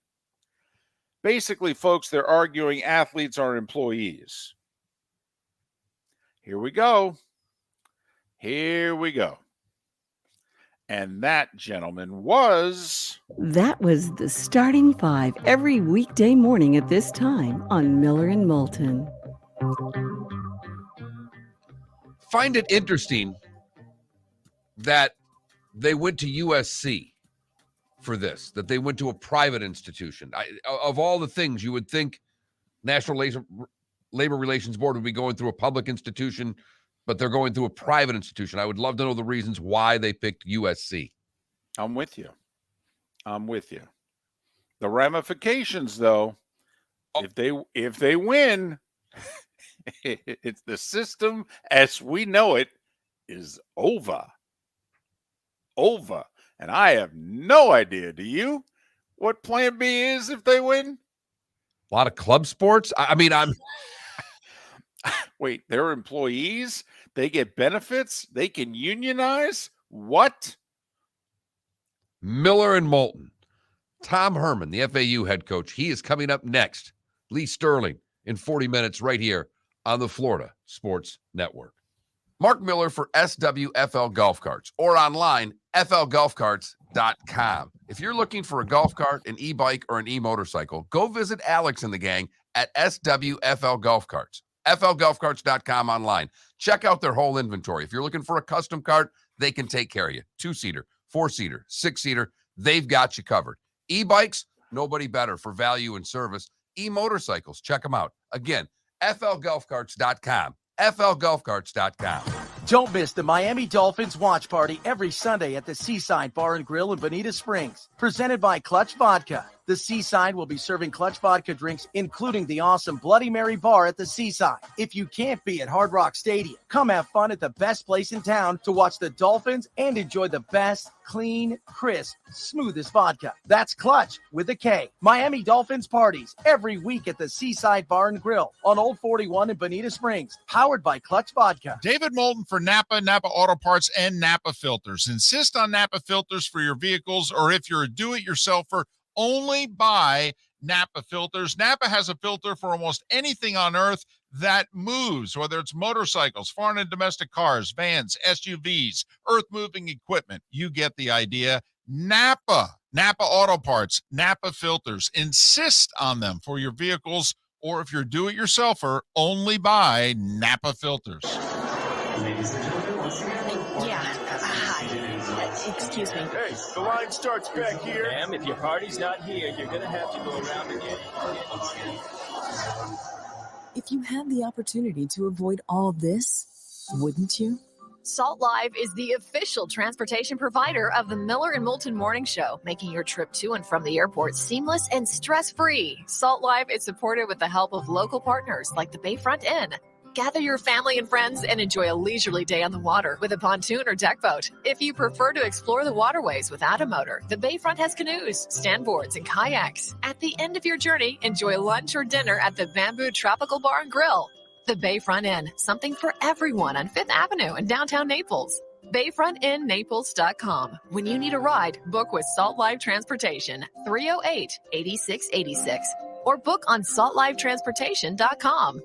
Basically, folks, they're arguing athletes are employees. Here we go. Here we go. And that, gentleman, was... That was the Starting Five every weekday morning at this time on Miller and Moulton. Find it interesting that they went to USC for this, that they went to a private institution. Of all the things you would think National Labor Relations Board would be going through a public institution, but they're going through a private institution. I would love to know the reasons why they picked USC. I'm with you. The ramifications, though, if they win, it's the system as we know it is over. And I have no idea, do you, what plan B is if they win? A lot of club sports. I'm Wait, they're employees? They get benefits? They can unionize? What? Miller and Moulton. Tom Herman, the FAU head coach, he is coming up next. Lee Sterling in 40 minutes right here on the Florida Sports Network. Mark Miller for SWFL Golf Carts or online, flgolfcarts.com. If you're looking for a golf cart, an e-bike, or an e-motorcycle, go visit Alex and the gang at SWFL Golf Carts. flgolfcarts.com online. Check out their whole inventory. If you're looking for a custom cart, they can take care of you. 2-seater, 4-seater, 6-seater, they've got you covered. E-bikes, nobody better for value and service. E-motorcycles, check them out. Again, flgolfcarts.com. flgolfcarts.com. Don't miss the Miami Dolphins watch party every Sunday at the Seaside Bar and Grill in Bonita Springs. Presented by Clutch Vodka. The Seaside will be serving Clutch Vodka drinks, including the awesome Bloody Mary bar at the Seaside. If you can't be at Hard Rock Stadium, come have fun at the best place in town to watch the Dolphins and enjoy the best, clean, crisp, smoothest vodka. That's Clutch with a K. Miami Dolphins parties every week at the Seaside Bar and Grill on Old 41 in Bonita Springs. Powered by Clutch Vodka. David Moulton for Napa Auto Parts, and Napa Filters. Insist on Napa filters for your vehicles, or if you're a do-it-yourselfer, only buy Napa filters. Napa has a filter for almost anything on earth that moves, whether it's motorcycles, foreign and domestic cars, vans, SUVs, earth-moving equipment. You get the idea. Napa Auto Parts, Napa filters. Insist on them for your vehicles, or if you're a do-it-yourselfer, only buy Napa filters. Yeah. Hi. Excuse me. Hey, the line starts back here. Ma'am, if your party's not here, you're going to have to go around again. If you had the opportunity to avoid all this, wouldn't you? Salt Live is the official transportation provider of the Miller and Moulton Morning Show, making your trip to and from the airport seamless and stress-free. Salt Live is supported with the help of local partners like the Bayfront Inn. Gather your family and friends and enjoy a leisurely day on the water with a pontoon or deck boat. If you prefer to explore the waterways without a motor, the Bayfront has canoes, standboards, and kayaks. At the end of your journey, enjoy lunch or dinner at the Bamboo Tropical Bar and Grill. The Bayfront Inn, something for everyone on 5th Avenue in downtown Naples. BayfrontInNaples.com. When you need a ride, book with Salt Live Transportation, 308-8686, or book on saltlivetransportation.com.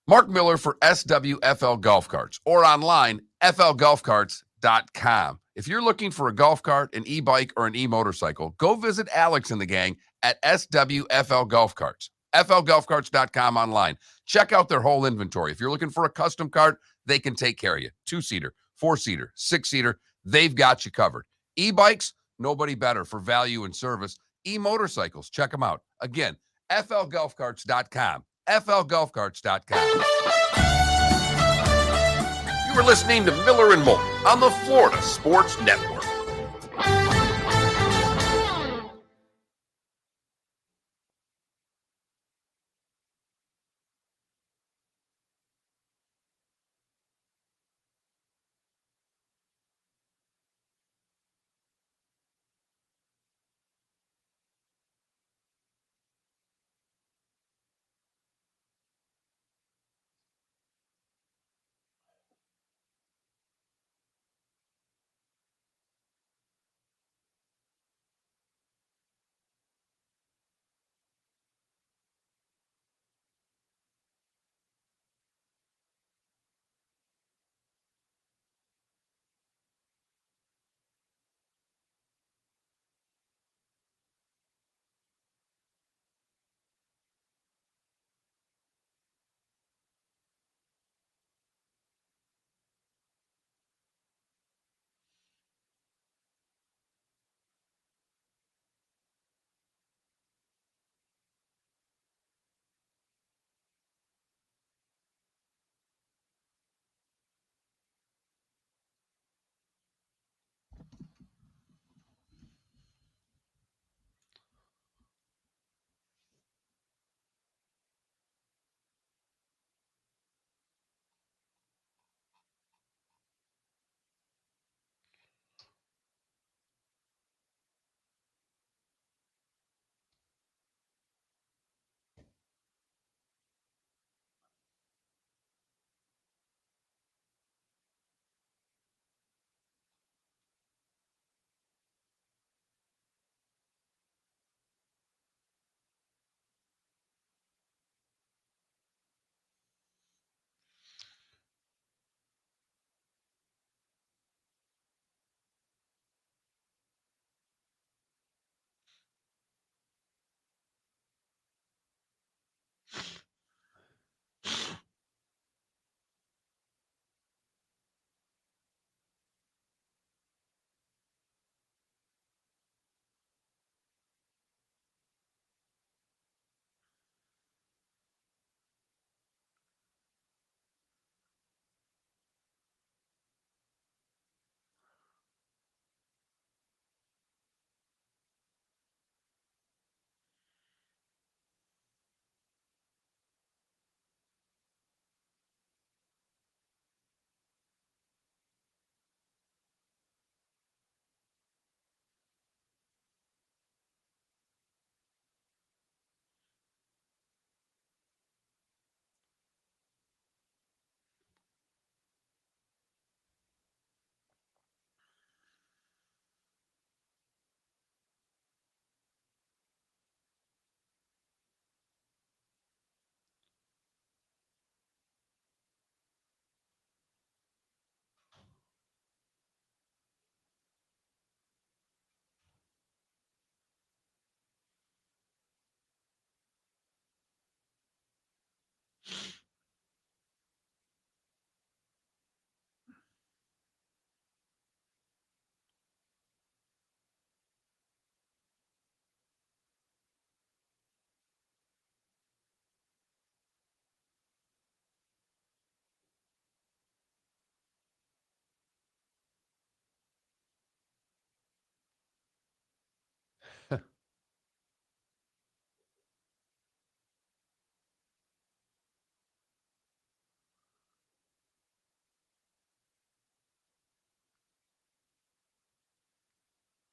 Mark Miller for SWFL Golf Carts or online, flgolfcarts.com. If you're looking for a golf cart, an e-bike, or an e-motorcycle, go visit Alex and the gang at SWFL Golf Carts. flgolfcarts.com online. Check out their whole inventory. If you're looking for a custom cart, they can take care of you. 2-seater, 4-seater, 6-seater, they've got you covered. E-bikes, nobody better for value and service. E-motorcycles, check them out. Again, flgolfcarts.com. flgolfcarts.com. You were listening to Miller and Moulton on the Florida Sports Network.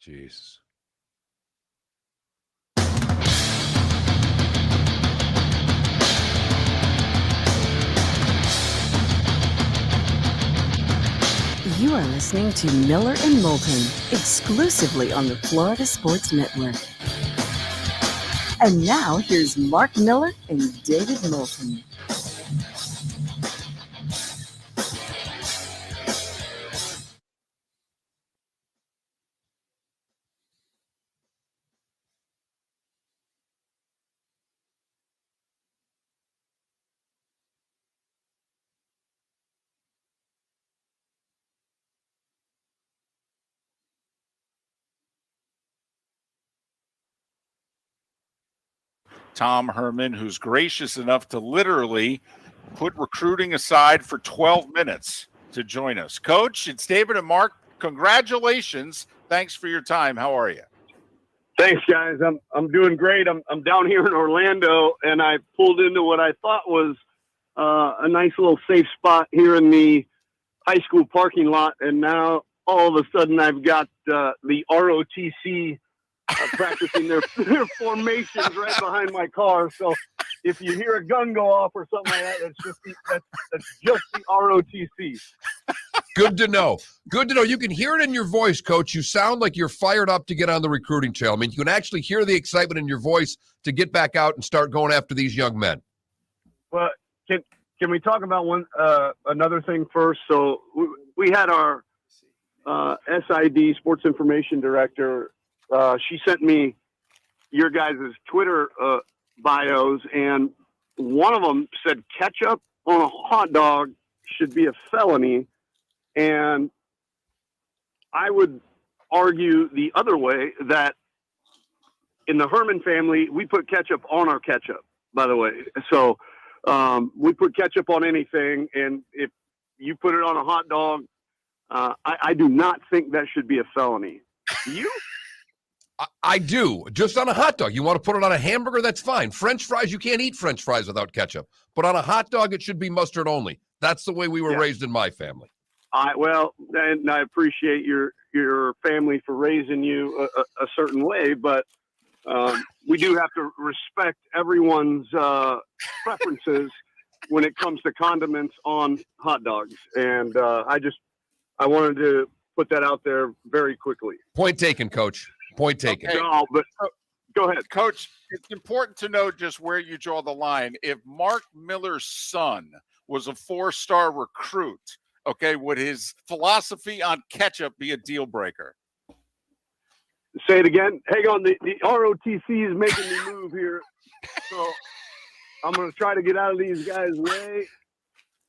Jeez. You are listening to Miller and Moulton, exclusively on the Florida Sports Network. And now, here's Mark Miller and David Moulton. Tom Herman, who's gracious enough to literally put recruiting aside for 12 minutes to join us. Coach, it's David and Mark. Congratulations. Thanks for your time. How are you? Thanks, guys. I'm doing great. I'm down here in Orlando, and I pulled into what I thought was a nice little safe spot here in the high school parking lot, and now all of a sudden I've got the ROTC practicing their formations right behind my car. So if you hear a gun go off or something like that, that's just the ROTC. Good to know. Good to know. You can hear it in your voice, Coach. You sound like you're fired up to get on the recruiting trail. I mean, you can actually hear the excitement in your voice to get back out and start going after these young men. Well, can we talk about another thing first? So we had our SID, Sports Information Director. She sent me your guys' Twitter bios, and one of them said ketchup on a hot dog should be a felony. And I would argue the other way, that in the Herman family, we put ketchup on our ketchup, by the way. So we put ketchup on anything, and if you put it on a hot dog, I do not think that should be a felony. Do you? I do. Just on a hot dog. You want to put it on a hamburger, that's fine. French fries, you can't eat French fries without ketchup. But on a hot dog, it should be mustard only. That's the way we were raised in my family. Well, and I appreciate your family for raising you a certain way, but we do have to respect everyone's preferences when it comes to condiments on hot dogs. And I wanted to put that out there very quickly. Point taken, Coach. Point taken. Okay. No, but go ahead. Coach, it's important to know just where you draw the line. If Mark Miller's son was a 4-star recruit, okay, would his philosophy on ketchup be a deal breaker? Say it again. Hang on. The ROTC is making me move here. So I'm going to try to get out of these guys' way.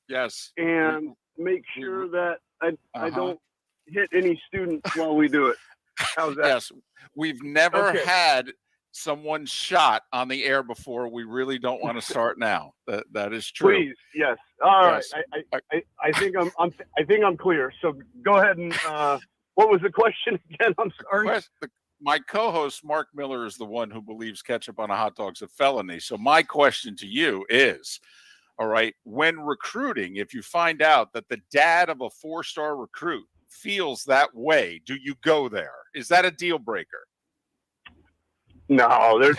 Yes. And make sure that I don't hit any students while we do it. How's that? Yes. We've never had someone shot on the air before. We really don't want to start now. That is true. Please, yes. All Yes. right. I think I'm clear. So go ahead and what was the question again? I'm sorry. My co-host Mark Miller is the one who believes ketchup on a hot dog is a felony. So my question to you is, all right, when recruiting, if you find out that the dad of a 4-star recruit feels that way, do you go there? Is that a deal breaker? No, there's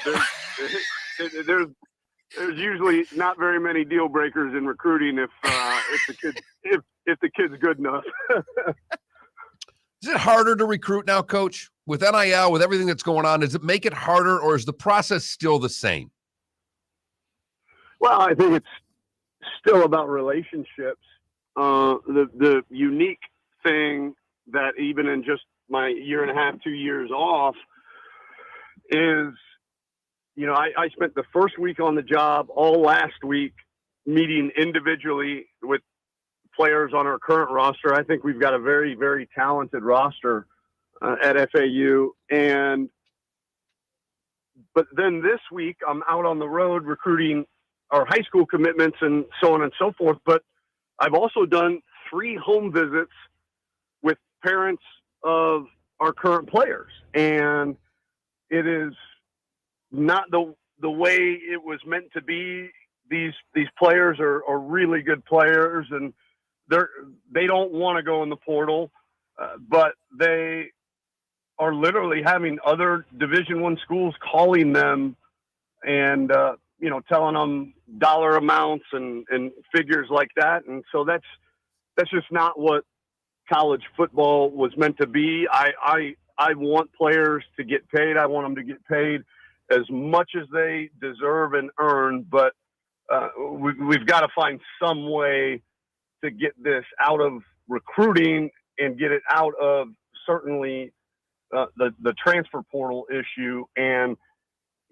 usually not very many deal breakers in recruiting if the kid's good enough. Is it harder to recruit now, Coach? With NIL, with everything that's going on, does it make it harder, or is the process still the same? Well, I think it's still about relationships. The unique thing that even in just my year and a half, 2 years off is, I spent the first week on the job, all last week, meeting individually with players on our current roster. I think we've got a very, very talented roster at FAU. But then this week I'm out on the road recruiting our high school commitments and so on and so forth. But I've also done 3 home visits with parents of our current players. And it is not the way it was meant to be. These players are really good players, and they don't want to go in the portal, but they are literally having other Division I schools calling them and, telling them dollar amounts and figures like that. And so that's just not what college football was meant to be. I want players to get paid. I want them to get paid as much as they deserve and earn, but we've got to find some way to get this out of recruiting and get it out of certainly the transfer portal issue. And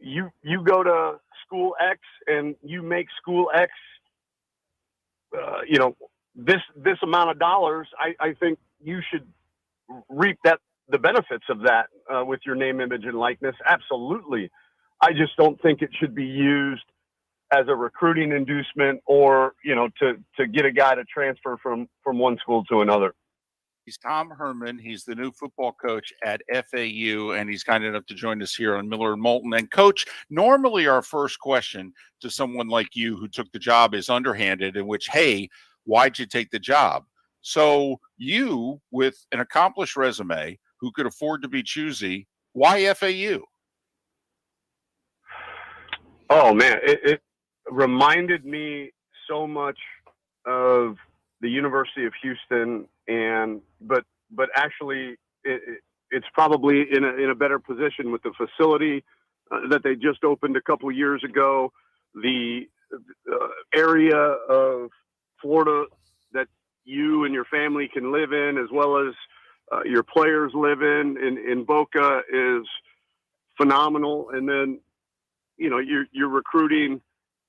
you go to school X and you make school X, this amount of dollars. I think you should reap the benefits of that with your name, image, and likeness. Absolutely. I just don't think it should be used as a recruiting inducement or, to get a guy to transfer from one school to another. He's Tom Herman. He's the new football coach at FAU, and he's kind enough to join us here on Miller and Moulton. And Coach, normally our first question to someone like you who took the job is underhanded, in which, hey, why'd you take the job? So you, with an accomplished resume, who could afford to be choosy, why FAU? Oh man, it reminded me so much of the University of Houston, but actually it's probably in a better position with the facility that they just opened a couple years ago, the area of Florida that you and your family can live in, as well as your players live in Boca, is phenomenal. And then, you're recruiting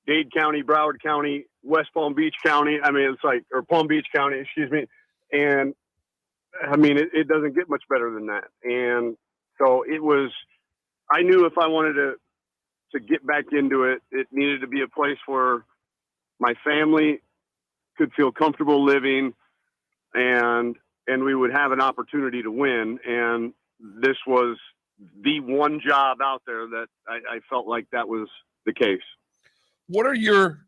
Dade County, Broward County, West Palm Beach County. I mean, or Palm Beach County, excuse me. And I mean, it doesn't get much better than that. And so I knew if I wanted to get back into it, it needed to be a place where my family could feel comfortable living and we would have an opportunity to win. And this was the one job out there that I felt like that was the case. What are your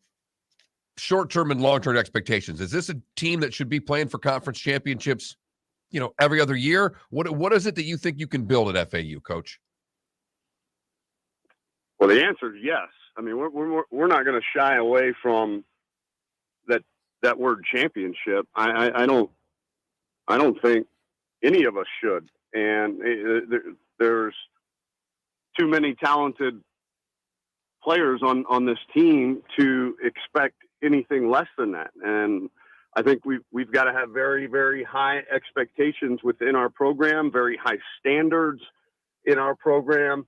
short-term and long-term expectations? Is this a team that should be playing for conference championships, every other year? What is it that you think you can build at FAU, Coach? Well, the answer is yes. I mean, we're not going to shy away from that word championship. I don't think any of us should. And there's too many talented players on this team to expect anything less than that. And I think we've got to have very, very high expectations within our program, very high standards in our program.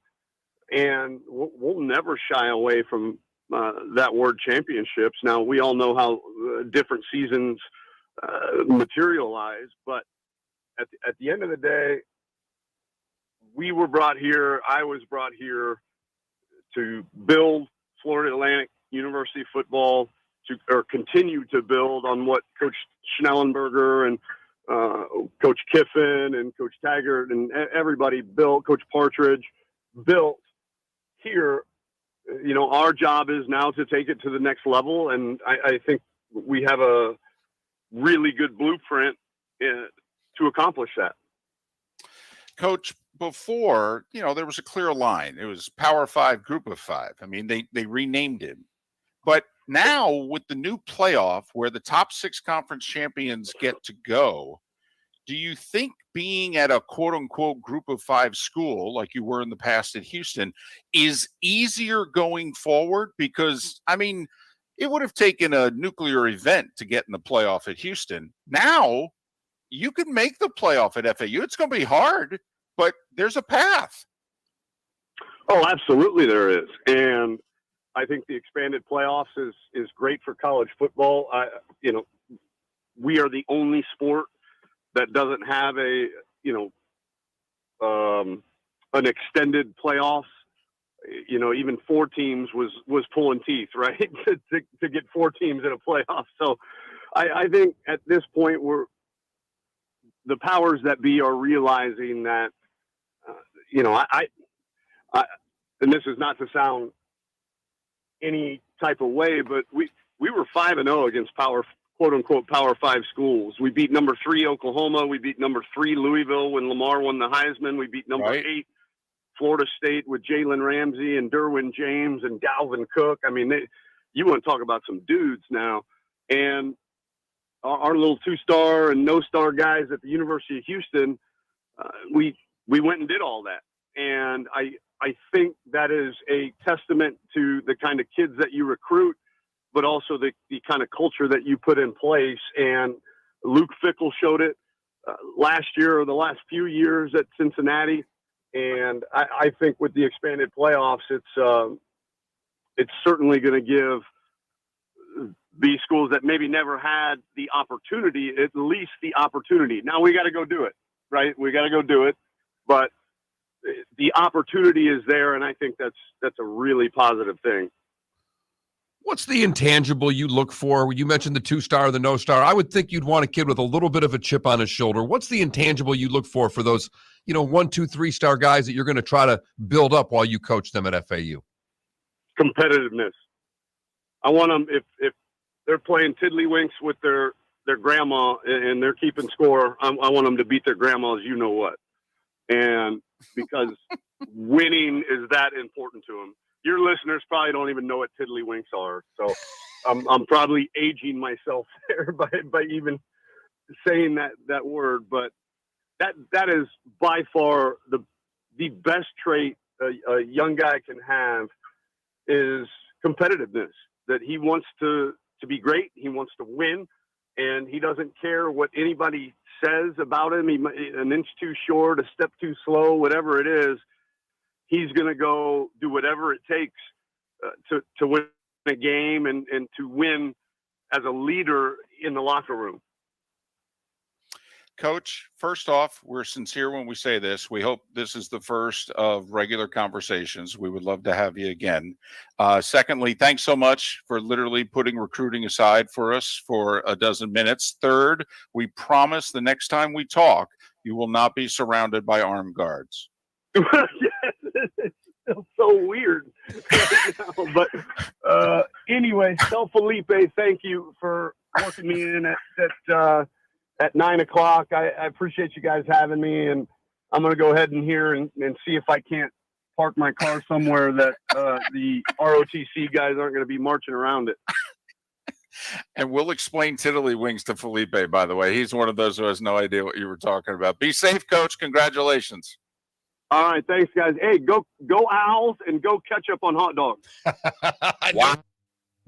And we'll never shy away from that word championships. Now, we all know how different seasons materialize, but at the end of the day, I was brought here to build Florida Atlantic University football, or continue to build on what Coach Schnellenberger and Coach Kiffin and Coach Taggart and everybody built, Coach Partridge built here. Our job is now to take it to the next level, and I think we have a really good blueprint to accomplish that. Coach, before, there was a clear line. It was Power 5, Group of 5. I mean, they renamed it. But now with the new playoff where the top 6 conference champions get to go, do you think being at a quote unquote Group of 5 school like you were in the past at Houston is easier going forward? Because, I mean, it would have taken a nuclear event to get in the playoff at Houston. Now you can make the playoff at FAU. It's going to be hard, but there's a path. Oh, absolutely there is. And I think the expanded playoffs is great for college football. We are the only sport that doesn't have an extended playoffs. Even 4 teams was pulling teeth, right? to get 4 teams in a playoff. So I think at this point the powers that be are realizing that, and this is not to sound any type of way, but we were 5-0 against Power quote unquote Power 5 schools. We beat number 3 Oklahoma. We beat number 3 Louisville when Lamar won the Heisman. We beat number 8 Florida State with Jalen Ramsey and Derwin James and Dalvin Cook. I mean, you want to talk about some dudes now. And our little 2-star and no-star guys at the University of Houston, we went and did all that. And I think that is a testament to the kind of kids that you recruit, but also the kind of culture that you put in place. And Luke Fickell showed it last year or the last few years at Cincinnati. And I think with the expanded playoffs, it's certainly going to give these schools that maybe never had the opportunity, at least the opportunity. Now we got to go do it, right? We got to go do it. But the opportunity is there, and I think that's a really positive thing. What's the intangible you look for? You mentioned the 2-star, the no-star. I would think you'd want a kid with a little bit of a chip on his shoulder. What's the intangible you look for those, 1, 2, 3-star guys that you're going to try to build up while you coach them at FAU? Competitiveness. I want them, if they're playing tiddlywinks with their grandma and they're keeping score, I want them to beat their grandmas, you know what. And because winning is that important to them. Your listeners probably don't even know what tiddlywinks are. So I'm probably aging myself there by even saying that word. But that is by far the best trait a young guy can have is competitiveness, that he wants to be great. He wants to win, and he doesn't care what anybody says about him. An inch too short, a step too slow, whatever it is, he's going to go do whatever it takes to win a game and to win as a leader in the locker room. Coach, first off, we're sincere when we say this. We hope this is the first of regular conversations. We would love to have you again. Secondly, thanks so much for literally putting recruiting aside for us for a dozen minutes. Third, we promise the next time we talk, you will not be surrounded by armed guards. It's still so weird right now. But anyway, Felipe, thank you for working me in at 9 o'clock. I appreciate you guys having me, and I'm going to go ahead in here and see if I can't park my car somewhere that the ROTC guys aren't going to be marching around it. And we'll explain tiddlywinks to Felipe, by the way. He's one of those who has no idea what you were talking about. Be safe, Coach. Congratulations. All right. Thanks, guys. Hey, go Owls and go catch up on hot dogs. Wow.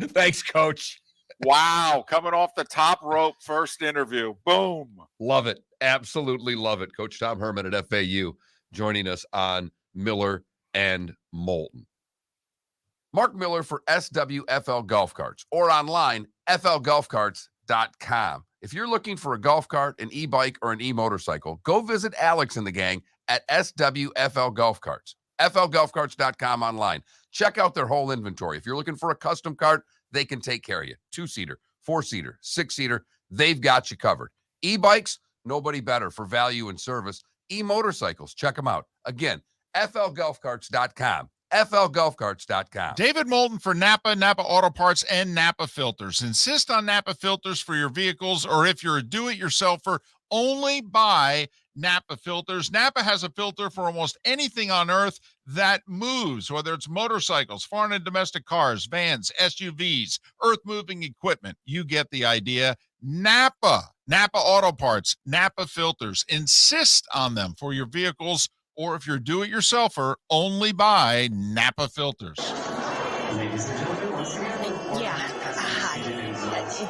Thanks, Coach. Wow. Coming off the top rope, first interview. Boom. Love it. Absolutely love it. Coach Tom Herman at FAU joining us on Miller and Moulton. Mark Miller for SWFL Golf Carts or online, flgolfcarts.com. If you're looking for a golf cart, an e-bike, or an e-motorcycle, go visit Alex and the gang at SWFL Golf Carts. flgolfcarts.com online. Check out their whole inventory. If you're looking for a custom cart, they can take care of you. 2-seater, 4-seater, 6-seater, they've got you covered. E-bikes, nobody better for value and service. E-motorcycles, check them out. Again, flgolfcarts.com. flgolfcarts.com. David Moulton for Napa Auto Parts, and Napa Filters. Insist on Napa filters for your vehicles, or if you're a do-it-yourselfer, only buy Napa filters. Napa has a filter for almost anything on earth that moves, whether it's motorcycles, foreign and domestic cars, vans, SUVs, earth-moving equipment. You get the idea. Napa Auto Parts, Napa filters. Insist on them for your vehicles, or if you're do-it-yourselfer, only buy Napa filters. Ladies and gentlemen,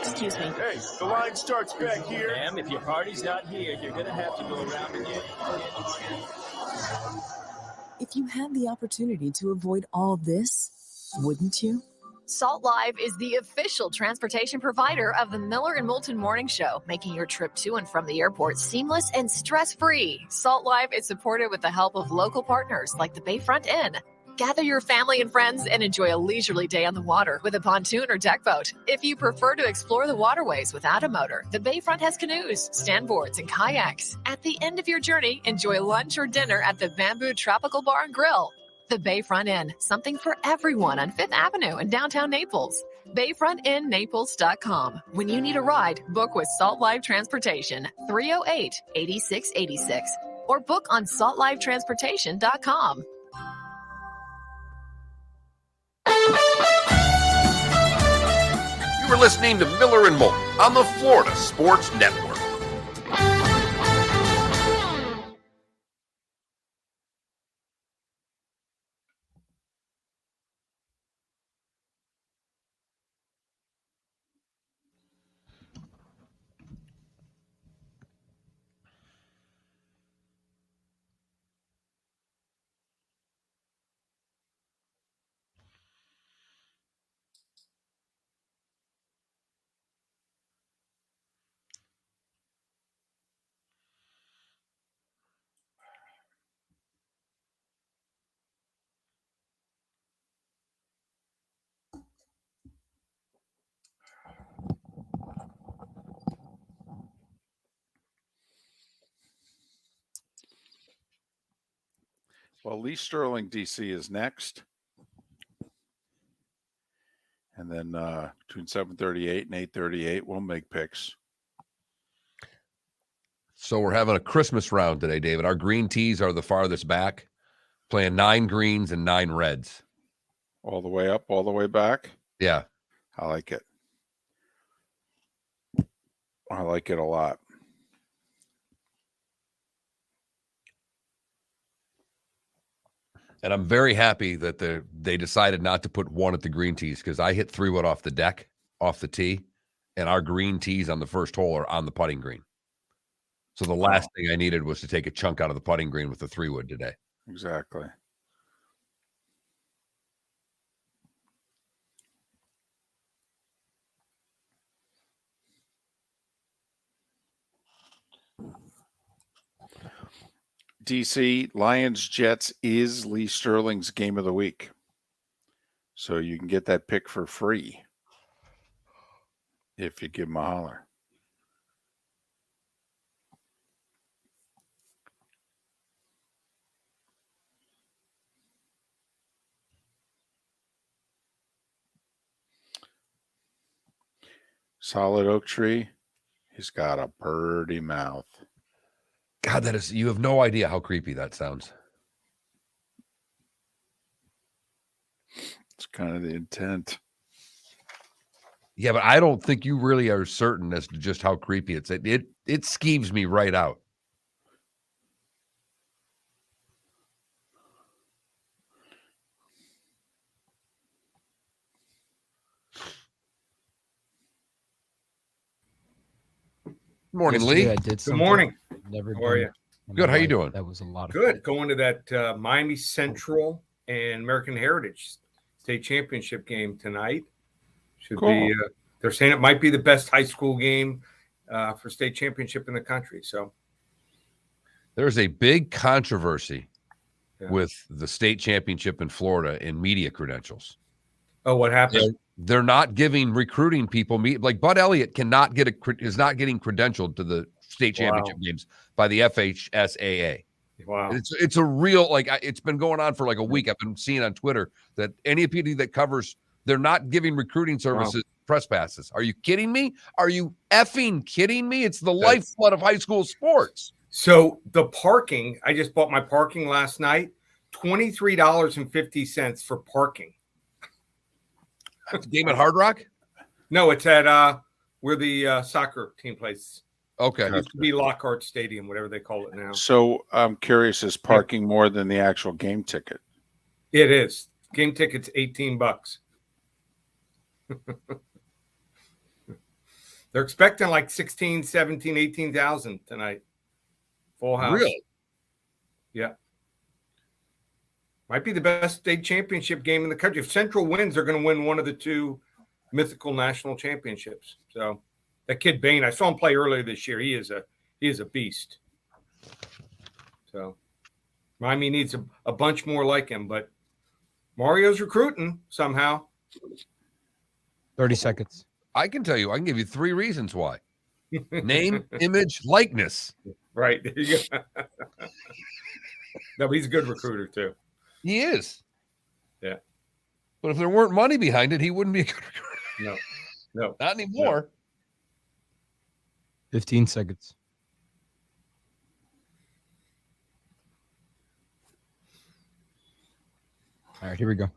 Excuse me. Hey, the line starts back here. Ma'am, if your party's not here, you're going to have to go around again. If you had the opportunity to avoid all this, wouldn't you? Salt Live is the official transportation provider of the Miller and Moulton Morning Show, making your trip to and from the airport seamless and stress-free. Salt Live is supported with the help of local partners like the Bayfront Inn. Gather your family and friends and enjoy a leisurely day on the water with a pontoon or deck boat. If you prefer to explore the waterways without a motor, the Bayfront has canoes, standboards, and kayaks. At the end of your journey, enjoy lunch or dinner at the Bamboo Tropical Bar and Grill. The Bayfront Inn, something for everyone on 5th Avenue in downtown Naples. BayfrontInNaples.com. When you need a ride, book with Salt Life Transportation, 308-8686, or book on saltlifetransportation.com. You were listening to Miller and Moulton on the Florida Sports Network. Well, Lee Sterling, DC is next. And then between 7:38 and 8:38, we'll make picks. So we're having a Christmas round today, David. Our green tees are the farthest back, playing 9 greens and 9 reds. All the way up, all the way back? Yeah. I like it. I like it a lot. And I'm very happy that they decided not to put one at the green tees because I hit 3-wood off the deck, off the tee, and our green tees on the first hole are on the putting green. So the last thing I needed was to take a chunk out of the putting green with the 3-wood today. Exactly. DC, Lions Jets is Lee Sterling's game of the week. So you can get that pick for free if you give him a holler. Solid oak tree. He's got a birdie mouth. God, you have no idea how creepy that sounds. It's kind of the intent. Yeah, but I don't think you really are certain as to just how creepy it's. It skeeves me right out. Morning, Lee. I did Good morning. Never How are you? Good. How you doing? That was a lot of Good. Going to that Miami Central and American Heritage State Championship game tonight. Should be. They're saying it might be the best high school game for state championship in the country. So there's a big controversy with the state championship in Florida in media credentials. Oh, what happened? They're not giving recruiting people like Bud Elliott is not getting credentialed to the state championship games by the FHSAA. Wow. It's a real, it's been going on for like a week. I've been seeing on Twitter that anybody that covers, they're not giving recruiting services press passes. Are you kidding me? Are you effing kidding me? It's the lifeblood of high school sports. So the parking, I just bought my parking last night, $23.50 for parking. That's a game at Hard Rock? No, it's at where the soccer team plays. Okay. It used to be Lockhart Stadium, whatever they call it now. So I'm curious, is parking more than the actual game ticket? It is. Game ticket's $18. They're expecting like 16, 17, 18,000 tonight. Full house. Really? Yeah. Might be the best state championship game in the country. If Central wins, they're going to win one of the 2 mythical national championships. So that kid Bain, I saw him play earlier this year. He is a beast. So Miami needs a bunch more like him, but Mario's recruiting somehow. 30 seconds. I can tell you, I can give you 3 reasons why. Name, image, likeness. Right. There you go. No, he's a good recruiter too. He is. Yeah. But if there weren't money behind it, he wouldn't be a good recruiter. No. Not anymore. 15 seconds. All right, here we go.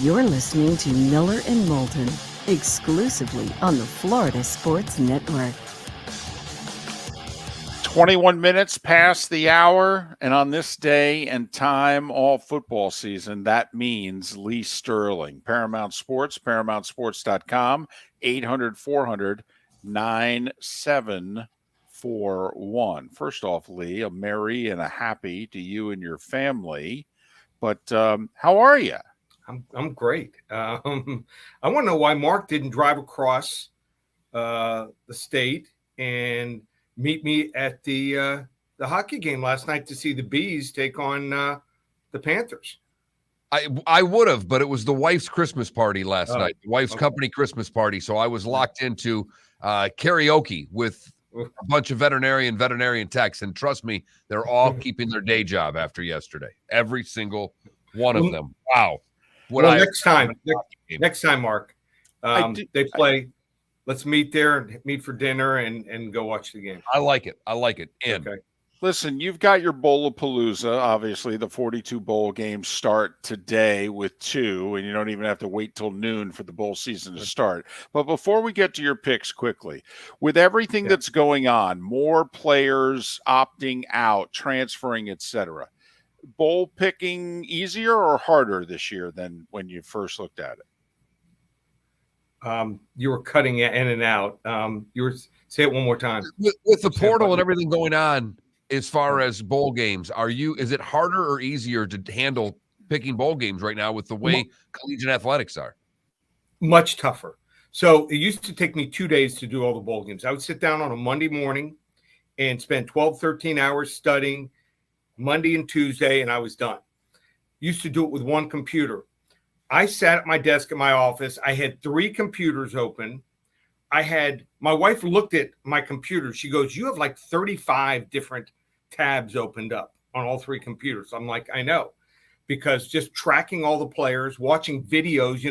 You're listening to Miller and Moulton, exclusively on the Florida Sports Network. 21 minutes past the hour, and on this day and time all football season, that means Lee Sterling. Paramount Sports, ParamountSports.com, 800-400-9741. First off, Lee, a merry and a happy to you and your family. But how are you? I'm great. I want to know why Mark didn't drive across the state and meet me at the hockey game last night to see the Bees take on the Panthers. I would have, but it was the wife's Christmas party last night, the wife's okay. company Christmas party. So I was locked into karaoke with a bunch of veterinarian techs. And trust me, they're all keeping their day job after yesterday. Every single one of them. Wow. Next time, Mark, they play. Let's meet there and meet for dinner and go watch the game. I like it. In. Okay. Listen, you've got your Bowl-a-Palooza. Obviously, the 42 bowl games start today with 2, and you don't even have to wait till noon for the bowl season to start. But before we get to your picks quickly, with everything that's going on, more players opting out, transferring, etc., bowl picking easier or harder this year than when you first looked at it? You were cutting in and out. Say it one more time. With the portal and everything going on, as far as bowl games, is it harder or easier to handle picking bowl games right now with the way collegiate athletics are? Much tougher. So it used to take me 2 days to do all the bowl games. I would sit down on a Monday morning and spend 12, 13 hours studying Monday and Tuesday, and I was done. Used to do it with one computer. I sat at my desk at my office. I had 3 computers open. My wife looked at my computer. She goes, "You have like 35 different tabs opened up on all 3 computers." I'm like, "I know," because just tracking all the players, watching videos,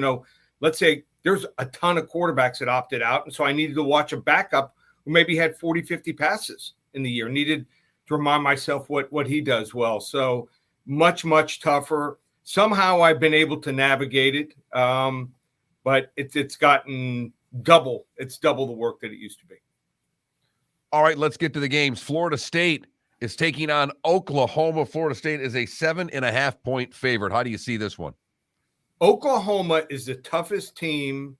let's say there's a ton of quarterbacks that opted out. And so I needed to watch a backup who maybe had 40, 50 passes in the year, needed to remind myself what he does well. So much, much tougher. Somehow I've been able to navigate it, but it's gotten double. It's double the work that it used to be. All right, let's get to the games. Florida State is taking on Oklahoma. Florida State is a 7.5-point favorite. How do you see this one? Oklahoma is the toughest team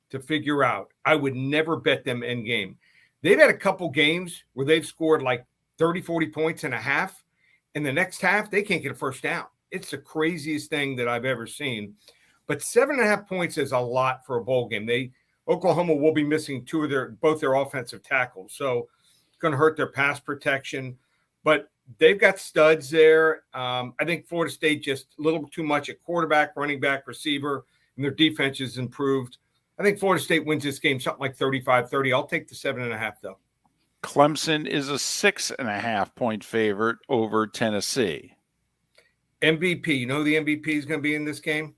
to figure out. I would never bet them end game. They've had a couple games where they've scored like 30, 40 points in a half. In the next half, they can't get a first down. It's the craziest thing that I've ever seen. But 7.5 points is a lot for a bowl game. Oklahoma will be missing both their offensive tackles. So it's going to hurt their pass protection. But they've got studs there. I think Florida State just a little too much at quarterback, running back, receiver, and their defense has improved. I think Florida State wins this game something like 35-30. I'll take the 7.5, though. Clemson is a 6.5-point favorite over Tennessee. MVP. You know who the MVP is going to be in this game?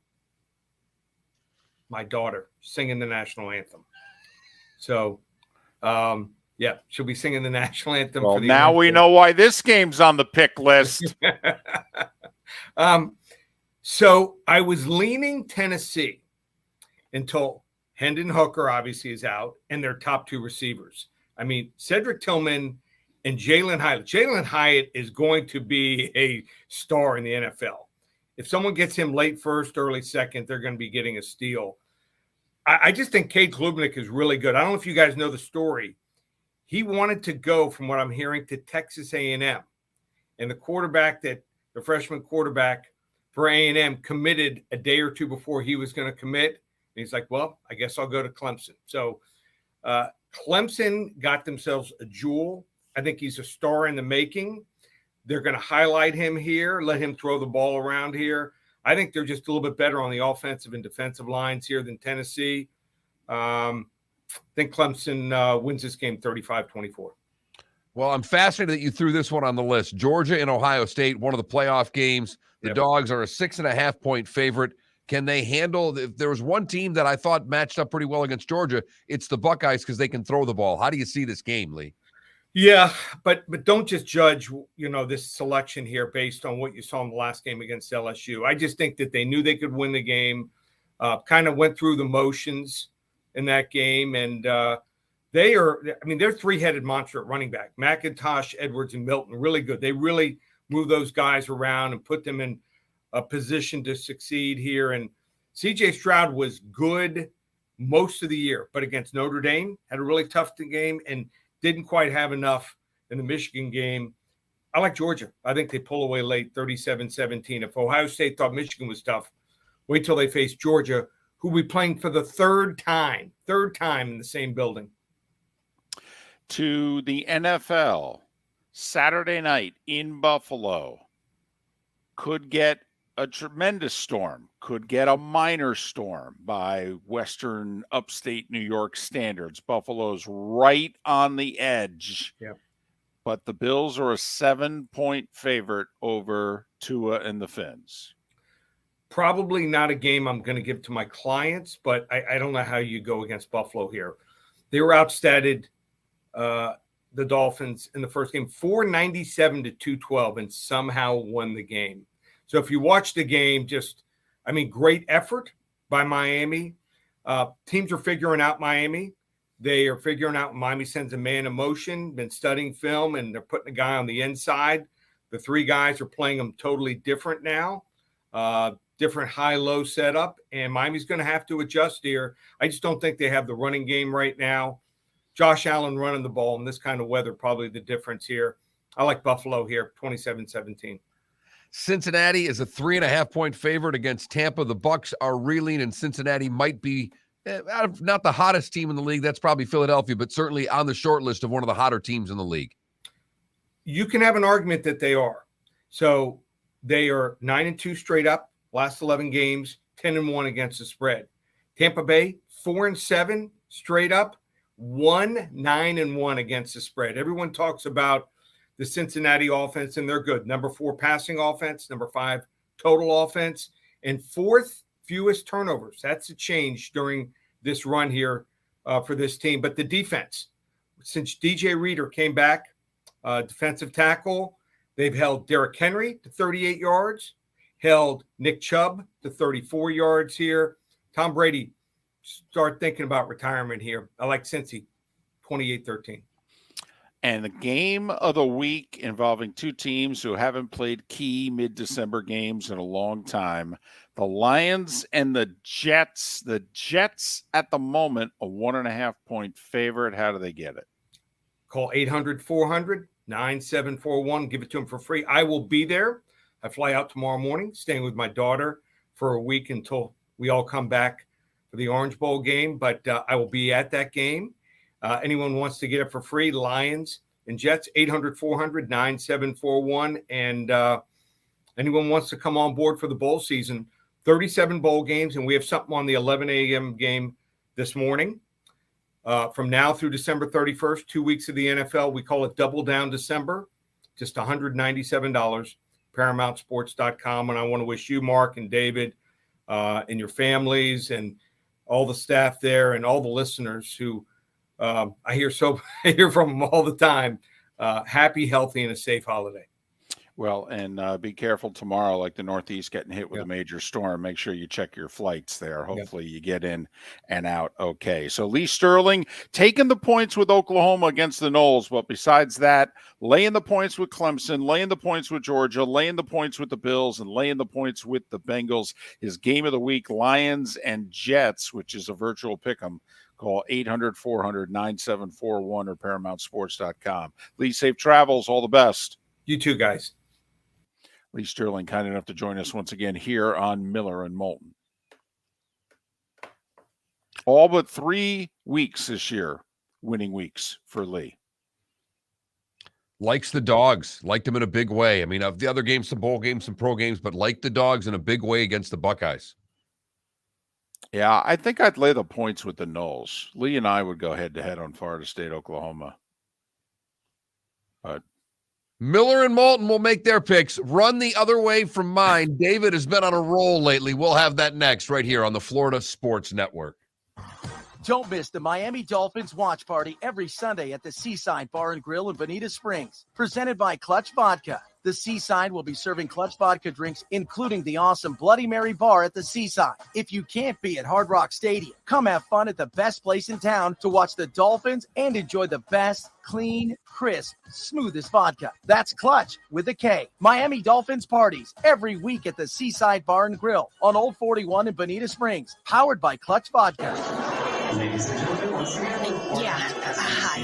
My daughter singing the national anthem. So, she'll be singing the national anthem. Well, now we know why this game's on the pick list. So I was leaning Tennessee until Hendon Hooker obviously is out and their top 2 receivers. I mean, Cedric Tillman and Jalen Hyatt. Jalen Hyatt is going to be a star in the NFL. If someone gets him late first, early second, they're going to be getting a steal. I just think Cade Klubnik is really good. I don't know if you guys know the story. He wanted to go, from what I'm hearing, to Texas A&M. And the freshman quarterback for A&M committed a day or 2 before he was going to commit. And he's like, well, I guess I'll go to Clemson. So Clemson got themselves a jewel. I think he's a star in the making. They're going to highlight him here, let him throw the ball around here. I think they're just a little bit better on the offensive and defensive lines here than Tennessee. think Clemson wins this game 35-24. Well, I'm fascinated that you threw this one on the list. Georgia and Ohio State, one of the playoff games. The Dogs are a 6.5-point favorite. Can they handle, if there was one team that I thought matched up pretty well against Georgia, it's the Buckeyes because they can throw the ball. How do you see this game, Lee? Yeah, but don't just judge, this selection here based on what you saw in the last game against LSU. I just think that they knew they could win the game, kind of went through the motions in that game, and they're three-headed monster at running back. McIntosh, Edwards, and Moulton, really good. They really move those guys around and put them in a position to succeed here. And C.J. Stroud was good most of the year, but against Notre Dame, had a really tough game and didn't quite have enough in the Michigan game. I like Georgia. I think they pull away late, 37-17. If Ohio State thought Michigan was tough, wait till they face Georgia, who will be playing for the third time in the same building. To the NFL, Saturday night in Buffalo, could get a tremendous storm, could get a minor storm by Western upstate New York standards. Buffalo's right on the edge. Yep. But the Bills are a 7-point favorite over Tua and the Fins. Probably not a game I'm going to give to my clients, but I don't know how you go against Buffalo here. They were outstatted, the Dolphins in the first game, 497-212, and somehow won the game. So if you watch the game, great effort by Miami. Teams are figuring out Miami. They are figuring out Miami sends a man in motion, been studying film, and they're putting a guy on the inside. The three guys are playing them totally different now, different high-low setup, and Miami's going to have to adjust here. I just don't think they have the running game right now. Josh Allen running the ball in this kind of weather, probably the difference here. I like Buffalo here, 27-17. Cincinnati is a 3.5-point favorite against Tampa. The Bucs are reeling, and Cincinnati might be not the hottest team in the league. That's probably Philadelphia, but certainly on the short list of one of the hotter teams in the league. You can have an argument that they are. So they are 9-2 straight up, last 11 games, 10-1 against the spread. Tampa Bay, 4-7 straight up, 9-1 against the spread. Everyone talks about the Cincinnati offense, and they're good. Number 4 passing offense, number 5 total offense, and 4th fewest turnovers. That's a change during this run here for this team. But the defense, since DJ Reader came back, defensive tackle, they've held Derrick Henry to 38 yards, held Nick Chubb to 34 yards here. Tom Brady, start thinking about retirement here. I like Cincy, 28-13. And the game of the week involving two teams who haven't played key mid-December games in a long time, the Lions and the Jets. The Jets at the moment, a 1.5-point favorite. How do they get it? Call 800-400-9741. Give it to them for free. I will be there. I fly out tomorrow morning, staying with my daughter for a week until we all come back for the Orange Bowl game. But I will be at that game. Anyone wants to get it for free, Lions and Jets, 800-400-9741. And anyone wants to come on board for the bowl season, 37 bowl games, and we have something on the 11 a.m. game this morning. From now through December 31st, 2 weeks of the NFL. We call it Double Down December, just $197, ParamountSports.com. And I want to wish you, Mark and David, and your families and all the staff there and all the listeners who I hear from them all the time. Happy, healthy, and a safe holiday. Well, and be careful tomorrow, like the Northeast getting hit with a major storm. Make sure you check your flights there. Hopefully you get in and out okay. So Lee Sterling taking the points with Oklahoma against the Noles. But besides that, laying the points with Clemson, laying the points with Georgia, laying the points with the Bills, and laying the points with the Bengals. His game of the week, Lions and Jets, which is a virtual pick'em. Call 800-400-9741 or ParamountSports.com. Lee, safe travels. All the best. You too, guys. Lee Sterling, kind enough to join us once again here on Miller and Moulton. All but 3 weeks this year, winning weeks for Lee. Likes the Dogs. Liked them in a big way. I mean, of the other games, some bowl games, some pro games, but liked the Dogs in a big way against the Buckeyes. Yeah, I think I'd lay the points with the Knolls. Lee and I would go head to head on Florida State, Oklahoma. But Miller and Moulton will make their picks. Run the other way from mine. David has been on a roll lately. We'll have that next right here on the Florida Sports Network. Don't miss the Miami Dolphins watch party every Sunday at the Seaside Bar and Grill in Bonita Springs, presented by Clutch Vodka. The Seaside will be serving Clutch Vodka drinks, including the awesome Bloody Mary bar at the Seaside. If you can't be at Hard Rock Stadium, come have fun at the best place in town to watch the Dolphins and enjoy the best, clean, crisp, smoothest vodka. That's Clutch with a K. Miami Dolphins parties every week at the Seaside Bar and Grill on Old 41 in Bonita Springs, powered by Clutch Vodka. Yeah. Hi.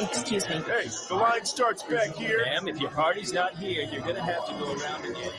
Excuse me. Hey, the line starts back here. Ma'am, if your party's not here, you're going to have to go around and get it.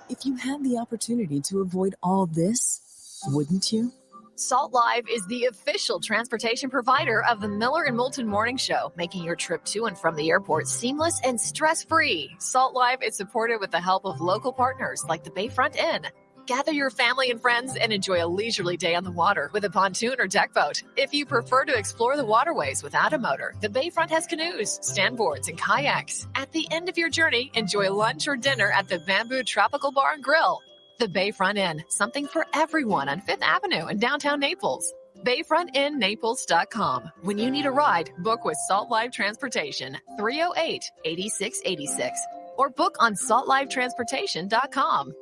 If you had the opportunity to avoid all this, wouldn't you? Salt Live is the official transportation provider of the Miller and Moulton Morning Show, making your trip to and from the airport seamless and stress-free. Salt Live is supported with the help of local partners like the Bayfront Inn. Gather your family and friends and enjoy a leisurely day on the water with a pontoon or deck boat. If you prefer to explore the waterways without a motor, the Bayfront has canoes, standboards, and kayaks. At the end of your journey, enjoy lunch or dinner at the Bamboo Tropical Bar and Grill. The Bayfront Inn, something for everyone on 5th Avenue in downtown Naples. BayfrontInNaples.com. When you need a ride, book with Salt Live Transportation, 308-8686, or book on saltlivetransportation.com.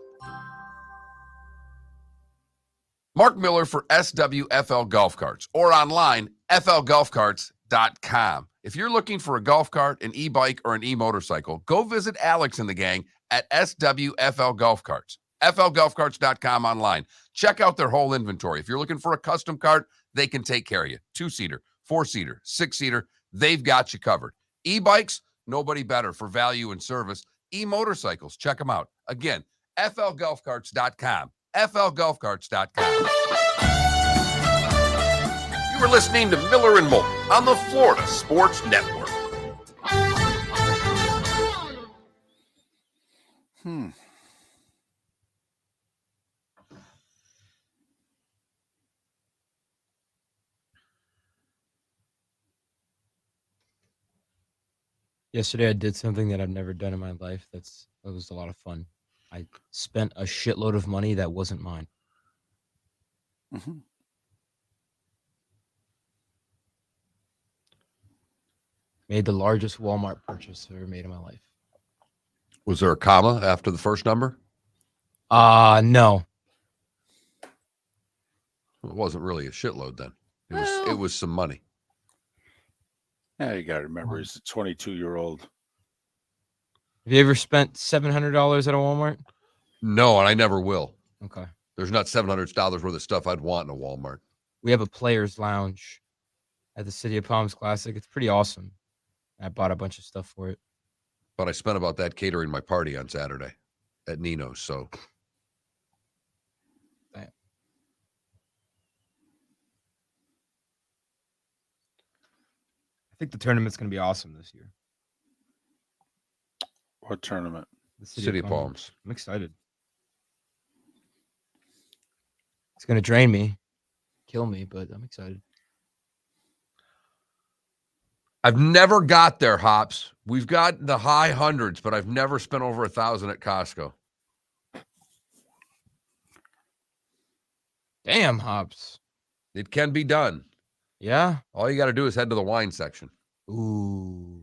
Mark Miller for SWFL Golf Carts or online, flgolfcarts.com. If you're looking for a golf cart, an e-bike, or an e-motorcycle, go visit Alex and the gang at SWFL Golf Carts. flgolfcarts.com online. Check out their whole inventory. If you're looking for a custom cart, they can take care of you. 2-seater, 4-seater, 6-seater, they've got you covered. E-bikes, nobody better for value and service. E-motorcycles, check them out. Again, flgolfcarts.com. flgolfcarts.com. You were listening to Miller and Moulton on the Florida Sports Network. Yesterday, I did something that I've never done in my life. That was a lot of fun. I spent a shitload of money that wasn't mine. Mm-hmm. Made the largest Walmart purchase I've ever made in my life. Was there a comma after the first number? No. It wasn't really a shitload then. It was some money. Yeah, you got to remember, he's a 22-year-old. Have you ever spent $700 at a Walmart? No, and I never will. Okay. There's not $700 worth of stuff I'd want in a Walmart. We have a players lounge at the City of Palms Classic. It's pretty awesome. I bought a bunch of stuff for it. But I spent about that catering my party on Saturday at Nino's, so. Damn. I think the tournament's going to be awesome this year. What tournament? The City of Palms. I'm excited. It's going to drain me, kill me, but I'm excited. I've never got there, Hops. We've got the high hundreds, but I've never spent over 1,000 at Costco. Damn, Hops. It can be done. Yeah? All you got to do is head to the wine section. Ooh.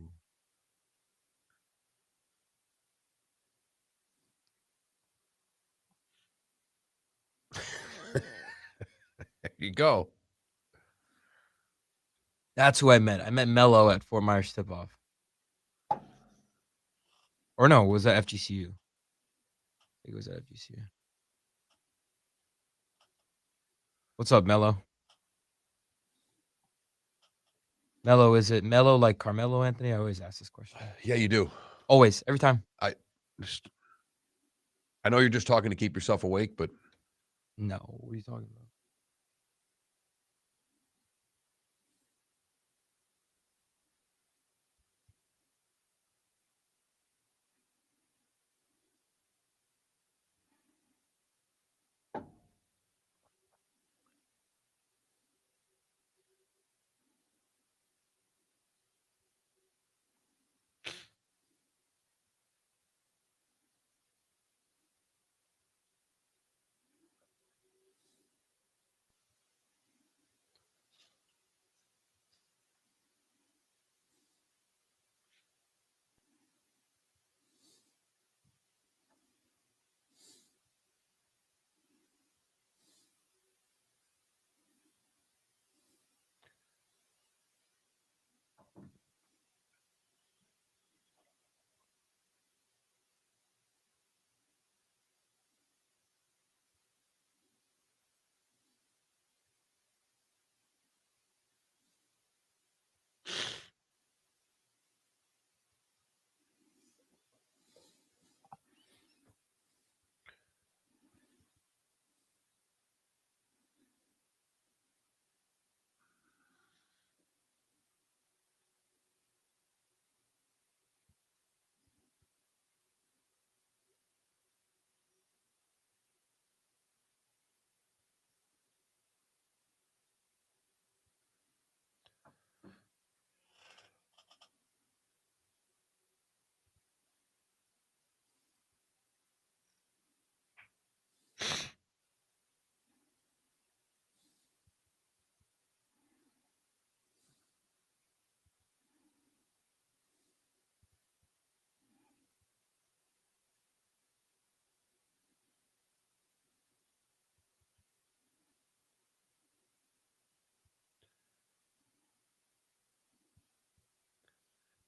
There you go. That's who I met. I met Mello at Fort Myers Tip-Off. Or no, was that FGCU? I think it was at FGCU. What's up, Mello? Mello, is it Mello like Carmelo Anthony? I always ask this question. Yeah, you do. Always, every time. I know you're just talking to keep yourself awake, but. No, what are you talking about?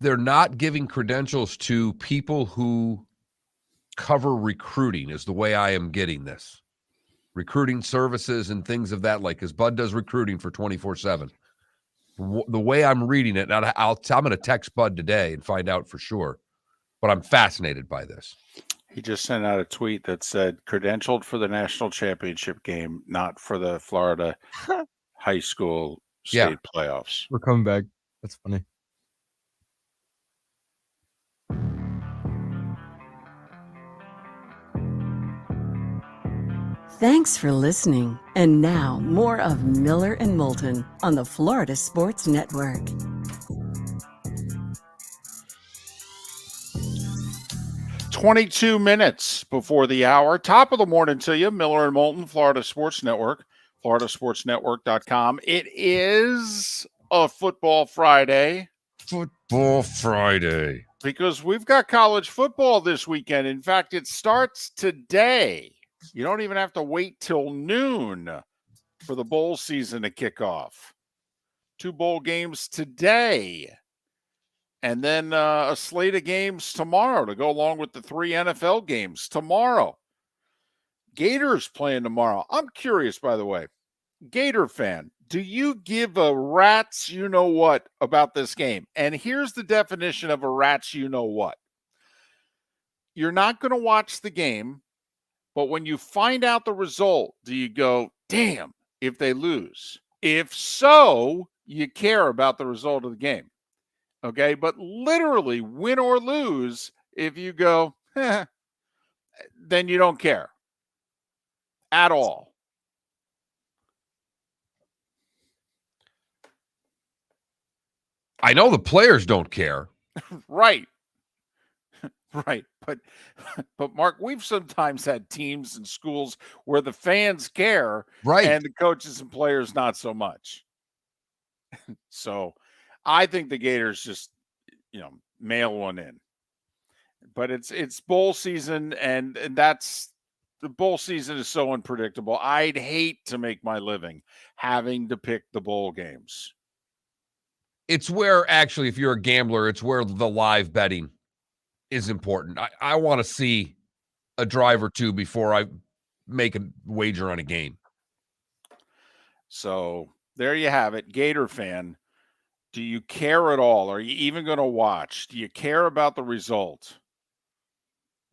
they're not giving credentials to people who cover recruiting is the way I am getting this. Recruiting services and things of that, like, because Bud does recruiting for 24/7. The way I'm reading it, and I'm going to text Bud today and find out for sure, but I'm fascinated by this. He just sent out a tweet that said, credentialed for the national championship game, not for the Florida high school state playoffs. We're coming back. That's funny. Thanks for listening. And now, more of Miller and Moulton on the Florida Sports Network. "22 before the hour. Top of the morning to you. Miller and Moulton, Florida Sports Network, floridasportsnetwork.com. It is a football Friday. Football Friday. Because we've got college football this weekend. In fact, it starts today. You don't even have to wait till noon for the bowl season to kick off. 2 bowl games today. And then a slate of games tomorrow to go along with the 3 NFL games tomorrow. Gators playing tomorrow. I'm curious, by the way, Gator fan, do you give a rat's you-know-what about this game? And here's the definition of a rat's you-know-what. You're not going to watch the game, but when you find out the result, do you go, damn, if they lose? If so, you care about the result of the game. Okay, but literally win or lose, if you go, then you don't care at all. I know the players don't care. Right. Right. But Mark, we've sometimes had teams and schools where the fans care, right, and the coaches and players not so much. So I think the Gators just, mail one in. But it's bowl season, and that's the bowl season is so unpredictable. I'd hate to make my living having to pick the bowl games. It's where, actually, if you're a gambler, it's where the live betting is important. I want to see a drive or two before I make a wager on a game. So there you have it. Gator fan, do you care at all? Are you even going to watch? Do you care about the result?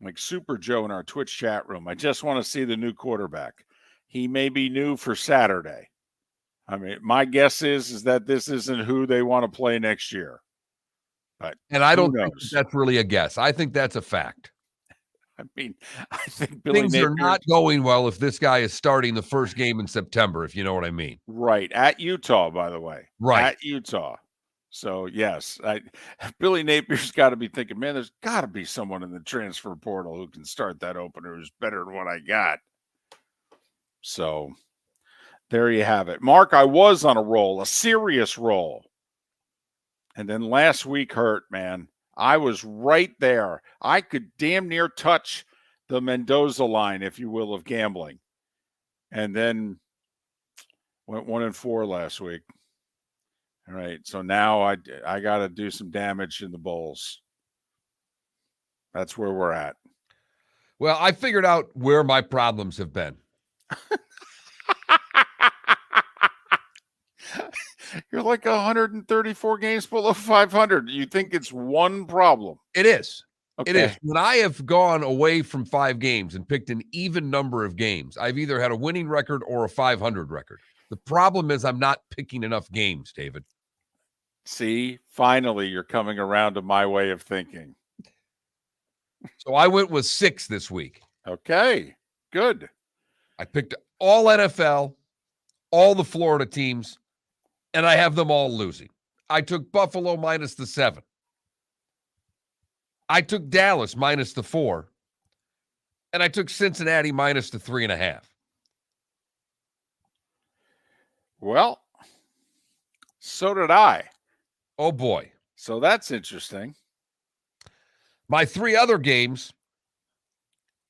Like Super Joe in our Twitch chat room, I just want to see the new quarterback. He may be new for Saturday. I mean, my guess is that this isn't who they want to play next year. And I don't think that's really a guess. I think that's a fact. I mean, I think Billy things Napier, are not going well if this guy is starting the first game in September, if you know what I mean. Right. At Utah, by the way. Right. At Utah. So, yes, Billy Napier's got to be thinking, man, there's got to be someone in the transfer portal who can start that opener who's better than what I got. So, there you have it. Mark, I was on a roll, a serious roll. And then last week hurt, man. I was right there. I could damn near touch the Mendoza line, if you will, of gambling. And then went 1-4 last week. All right. So now I got to do some damage in the bowls. That's where we're at. Well, I figured out where my problems have been. You're like 134 games below 500. You think it's one problem? It is. Okay. It is. When I have gone away from 5 games and picked an even number of games, I've either had a winning record or a 500 record. The problem is I'm not picking enough games, David. See, finally, you're coming around to my way of thinking. So I went with 6 this week. Okay, good. I picked all NFL, all the Florida teams, and I have them all losing. I took Buffalo minus the 7. I took Dallas minus the 4. And I took Cincinnati minus the 3.5. Well, so did I. Oh, boy. So that's interesting. My 3 other games,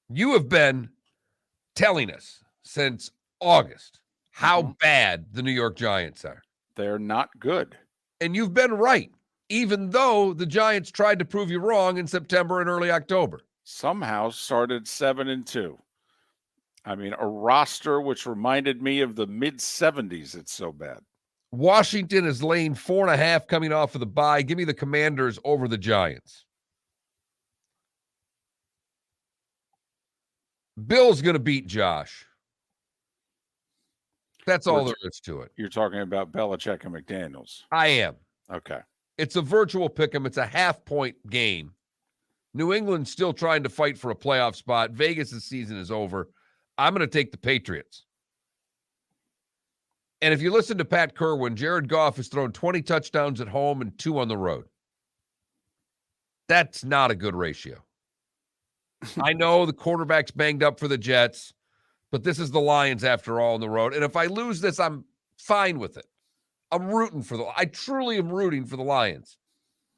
you have been telling us since August how bad the New York Giants are. They're not good. And you've been right. even though the Giants tried to prove you wrong in September and early October. Somehow started 7-2. I mean, a roster which reminded me of the mid-70s. It's so bad. Washington is laying 4.5 coming off of the bye. Give me the Commanders over the Giants. Bill's going to beat Josh. That's all there is to it. You're talking about Belichick and McDaniels. I am. Okay. It's a virtual pick'em. It's a half-point game. New England's still trying to fight for a playoff spot. Vegas' season is over. I'm going to take the Patriots. And if you listen to Pat Kerwin, Jared Goff has thrown 20 touchdowns at home and 2 on the road. That's not a good ratio. I know the quarterback's banged up for the Jets, but this is the Lions after all on the road. And if I lose this, I'm fine with it. I truly am rooting for the Lions.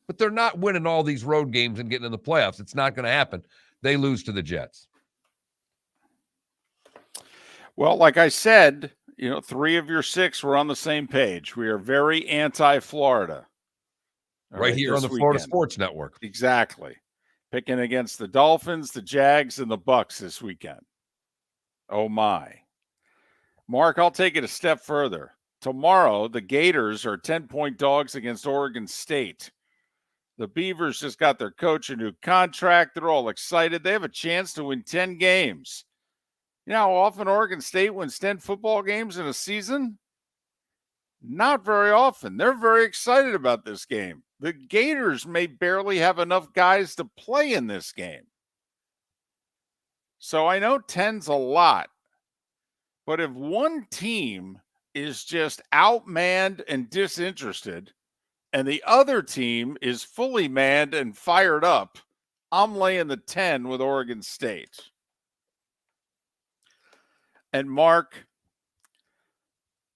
But they're not winning all these road games and getting in the playoffs. It's not going to happen. They lose to the Jets. Well, like I said, 3 of your 6 were on the same page. We are very anti-Florida. Right here on the Florida Sports Network. Exactly. Picking against the Dolphins, the Jags, and the Bucs this weekend. Oh, my. Mark, I'll take it a step further. Tomorrow, the Gators are 10-point dogs against Oregon State. The Beavers just got their coach a new contract. They're all excited. They have a chance to win 10 games. You know how often Oregon State wins 10 football games in a season? Not very often. They're very excited about this game. The Gators may barely have enough guys to play in this game. So I know 10's a lot. But if one team is just outmanned and disinterested, and the other team is fully manned and fired up, I'm laying the 10 with Oregon State. And Mark,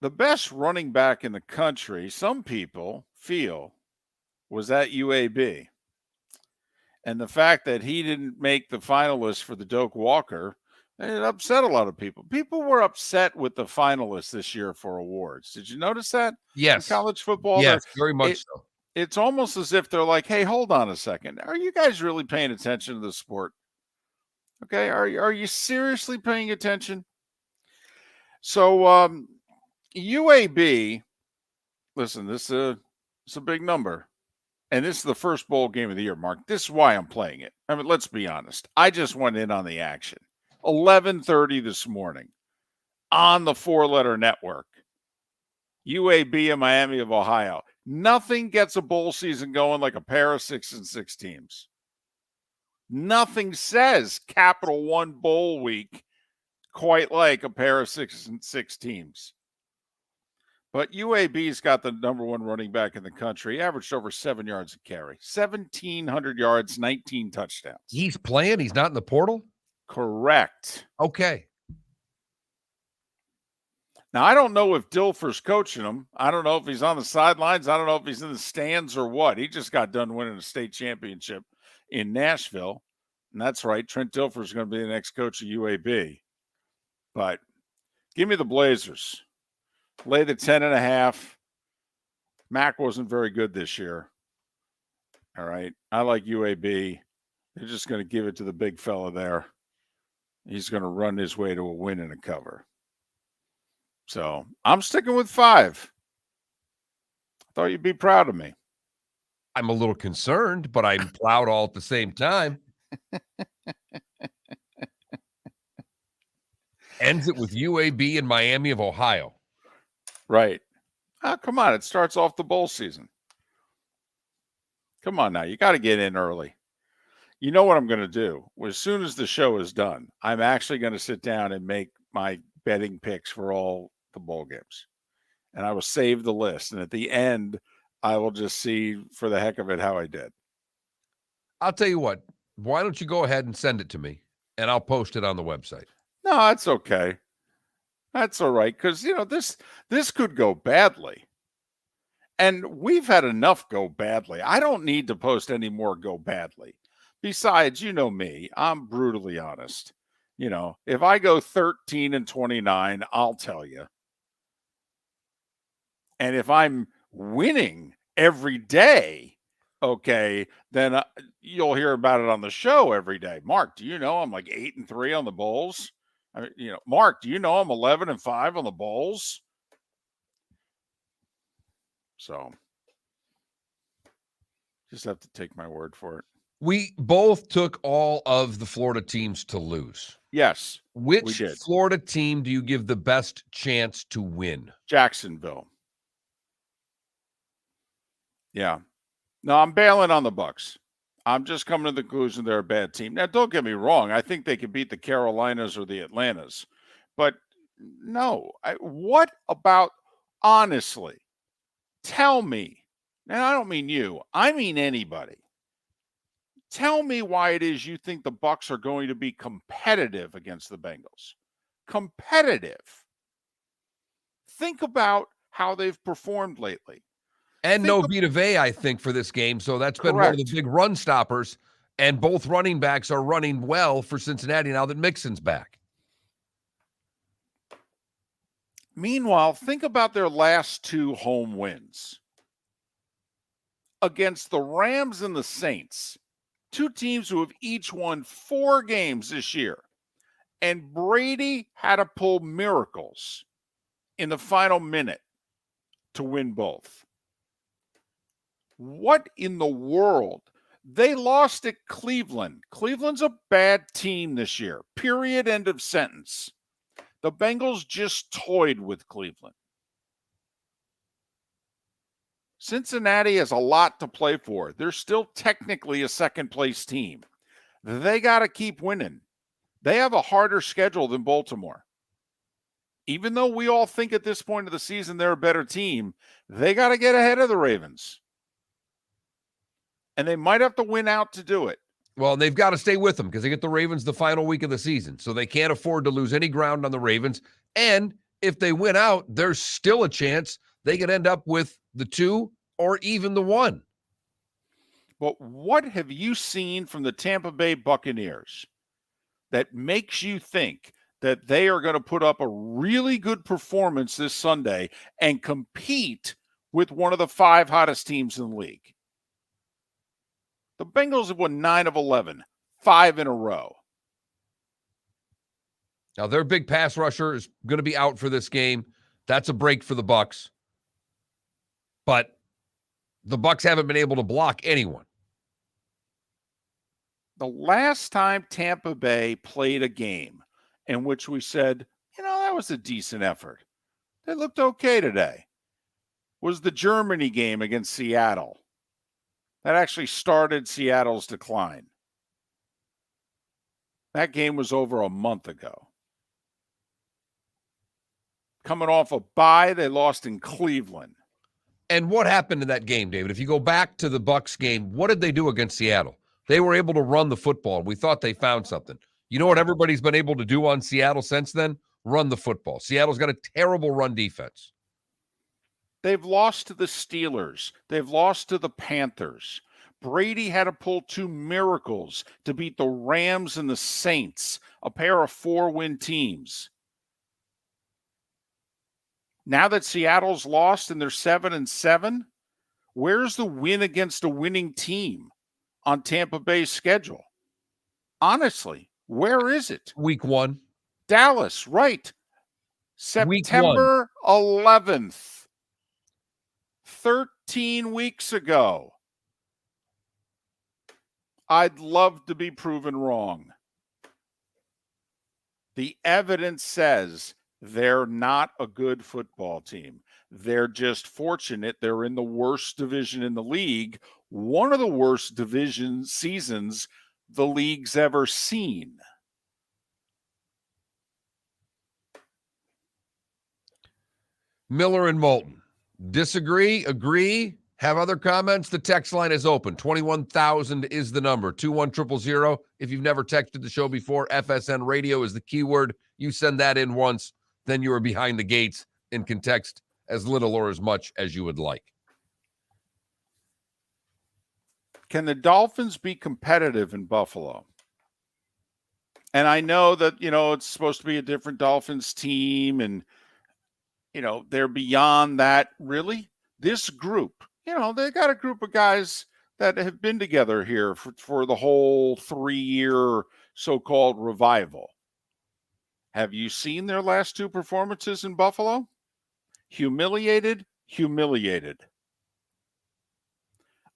the best running back in the country, some people feel, was at UAB. And the fact that he didn't make the finalists for the Doak Walker, it upset a lot of people. People were upset with the finalists this year for awards. Did you notice that? Yes. In college football? Yes, very much so. It's almost as if they're like, hey, hold on a second. Are you guys really paying attention to the sport? Okay, are you seriously paying attention? So UAB, listen, this is a big number. And this is the first bowl game of the year, Mark. This is why I'm playing it. I mean, let's be honest. I just went in on the action. 11:30 this morning on the 4-letter network. UAB and Miami of Ohio. Nothing gets a bowl season going like a pair of 6-6 teams. Nothing says Capital One Bowl week quite like a pair of 6-6 teams. But UAB's got the number 1 running back in the country, averaged over 7 yards a carry, 1,700 yards, 19 touchdowns. He's playing? He's not in the portal? Correct. Okay. Now, I don't know if Dilfer's coaching him. I don't know if he's on the sidelines. I don't know if he's in the stands or what. He just got done winning a state championship in Nashville. And that's right. Trent Dilfer's going to be the next coach of UAB. But give me the Blazers. Lay the 10.5. Mac wasn't very good this year. All right. I like UAB. They're just going to give it to the big fella there. He's going to run his way to a win and a cover. So I'm sticking with 5. I thought you'd be proud of me. I'm a little concerned, but I'm proud all at the same time. Ends it with UAB and Miami of Ohio. Right. Oh, come on. It starts off the bowl season. Come on now. You got to get in early. You know what I'm going to do? As soon as the show is done, I'm actually going to sit down and make my betting picks for all the bowl games. And I will save the list. And at the end, I will just see for the heck of it how I did. I'll tell you what. Why don't you go ahead and send it to me, and I'll post it on the website. No, that's okay. That's all right. Because, this could go badly. And we've had enough go badly. I don't need to post any more go badly. Besides, you know me, I'm brutally honest. If I go 13-29, I'll tell you. And if I'm winning every day, okay, then you'll hear about it on the show every day. Mark, do you know I'm like 8-3 on the bowls? I mean, Mark, do you know I'm 11-5 on the bowls? So just have to take my word for it. We both took all of the Florida teams to lose. Yes, Which we did. Florida team do you give the best chance to win? Jacksonville. Yeah. No, I'm bailing on the Bucks. I'm just coming to the conclusion they're a bad team. Now, don't get me wrong. I think they could beat the Carolinas or the Atlantas. But no, what about, honestly, tell me, and I don't mean you, I mean anybody. Tell me why it is you think the Bucks are going to be competitive against the Bengals. Competitive. Think about how they've performed lately. And no Vita Vea, I think, for this game. So that's been one of the Correct. big run stoppers. And both running backs are running well for Cincinnati now that Mixon's back. Meanwhile, think about their last two home wins against the Rams and the Saints, two teams who have each won 4 games this year. And Brady had to pull miracles in the final minute to win both. What in the world? They lost at Cleveland. Cleveland's a bad team this year. Period. End of sentence. The Bengals just toyed with Cleveland. Cincinnati has a lot to play for. They're still technically a second-place team. They got to keep winning. They have a harder schedule than Baltimore. Even though we all think at this point of the season they're a better team, they got to get ahead of the Ravens. And they might have to win out to do it. Well, they've got to stay with them because they get the Ravens the final week of the season. So they can't afford to lose any ground on the Ravens. And if they win out, there's still a chance they could end up with the 2 or even the 1. But what have you seen from the Tampa Bay Buccaneers that makes you think that they are going to put up a really good performance this Sunday and compete with one of the 5 hottest teams in the league? The Bengals have won 9 of 11, 5 in a row. Now, their big pass rusher is going to be out for this game. That's a break for the Bucs. But the Bucs haven't been able to block anyone. The last time Tampa Bay played a game in which we said, that was a decent effort, they looked okay today, was the Germany game against Seattle. That actually started Seattle's decline. That game was over a month ago. Coming off a bye, they lost in Cleveland. And what happened in that game, David? If you go back to the Bucs game, what did they do against Seattle? They were able to run the football. We thought they found something. You know what everybody's been able to do on Seattle since then? Run the football. Seattle's got a terrible run defense. They've lost to the Steelers. They've lost to the Panthers. Brady had to pull 2 miracles to beat the Rams and the Saints, a pair of 4-win teams. Now that Seattle's lost and they're 7-7, where's the win against a winning team on Tampa Bay's schedule? Honestly, where is it? Week 1. Dallas, right. September 11th. 13 weeks ago. I'd love to be proven wrong. The evidence says they're not a good football team. They're just fortunate they're in the worst division in the league, one of the worst division seasons the league's ever seen. Miller and Moulton. Disagree? Agree? Have other comments? The text line is open. 21,000 is the number. 21-000. If you've never texted the show before, FSN radio is the keyword. You send that in once, then you are behind the gates and can text as little or as much as you would like. Can the Dolphins be competitive in Buffalo? And I know that, it's supposed to be a different Dolphins team and, they're beyond that. Really? This group, they got a group of guys that have been together here for the whole 3-year so-called revival. Have you seen their last 2 performances in Buffalo? Humiliated.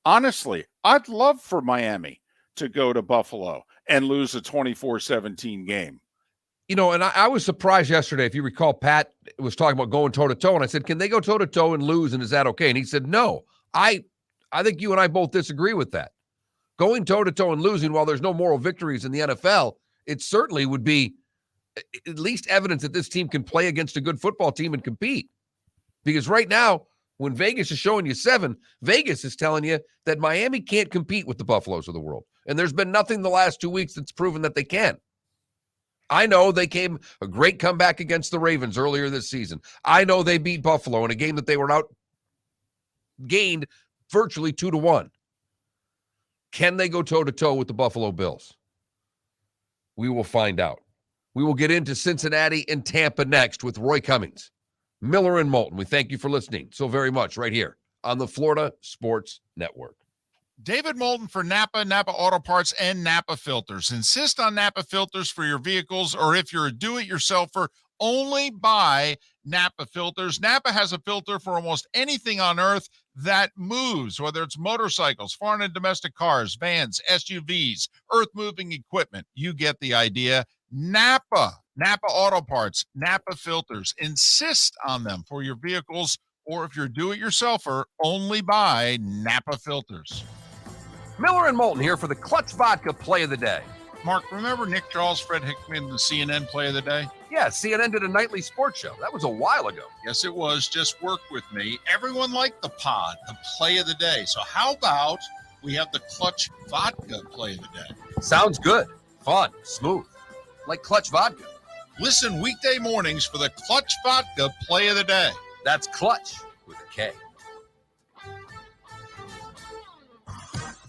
Honestly, I'd love for Miami to go to Buffalo and lose a 24-17 game. And I was surprised yesterday. If you recall, Pat was talking about going toe-to-toe, and I said, can they go toe-to-toe and lose, and is that okay? And he said, no. I think you and I both disagree with that. Going toe-to-toe and losing, while there's no moral victories in the NFL, it certainly would be at least evidence that this team can play against a good football team and compete. Because right now, when Vegas is showing you 7, Vegas is telling you that Miami can't compete with the Buffaloes of the world. And there's been nothing the last 2 weeks that's proven that they can. I know they came a great comeback against the Ravens earlier this season. I know they beat Buffalo in a game that they were outgained virtually 2-1. Can they go toe-to-toe with the Buffalo Bills? We will find out. We will get into Cincinnati and Tampa next with Roy Cummings. Miller and Moulton, we thank you for listening so very much right here on the Florida Sports Network. David Moulton for Napa Auto Parts, and Napa Filters. Insist on Napa filters for your vehicles, or if you're a do-it-yourselfer, only buy Napa filters. Napa has a filter for almost anything on earth that moves, whether it's motorcycles, foreign and domestic cars, vans, SUVs, earth-moving equipment. You get the idea. Napa Auto Parts, Napa filters. Insist on them for your vehicles, or if you're a do-it-yourselfer, only buy Napa filters. Miller and Moulton here for the Clutch Vodka Play of the Day. Mark, remember Nick Charles, Fred Hickman, the CNN Play of the Day? Yeah, CNN did a nightly sports show. That was a while ago. Yes, it was. Just work with me. Everyone liked the pod, the Play of the Day. So how about we have the Clutch Vodka Play of the Day? Sounds good. Fun. Smooth. Like Clutch Vodka. Listen weekday mornings for the Clutch Vodka Play of the Day. That's Clutch with a K.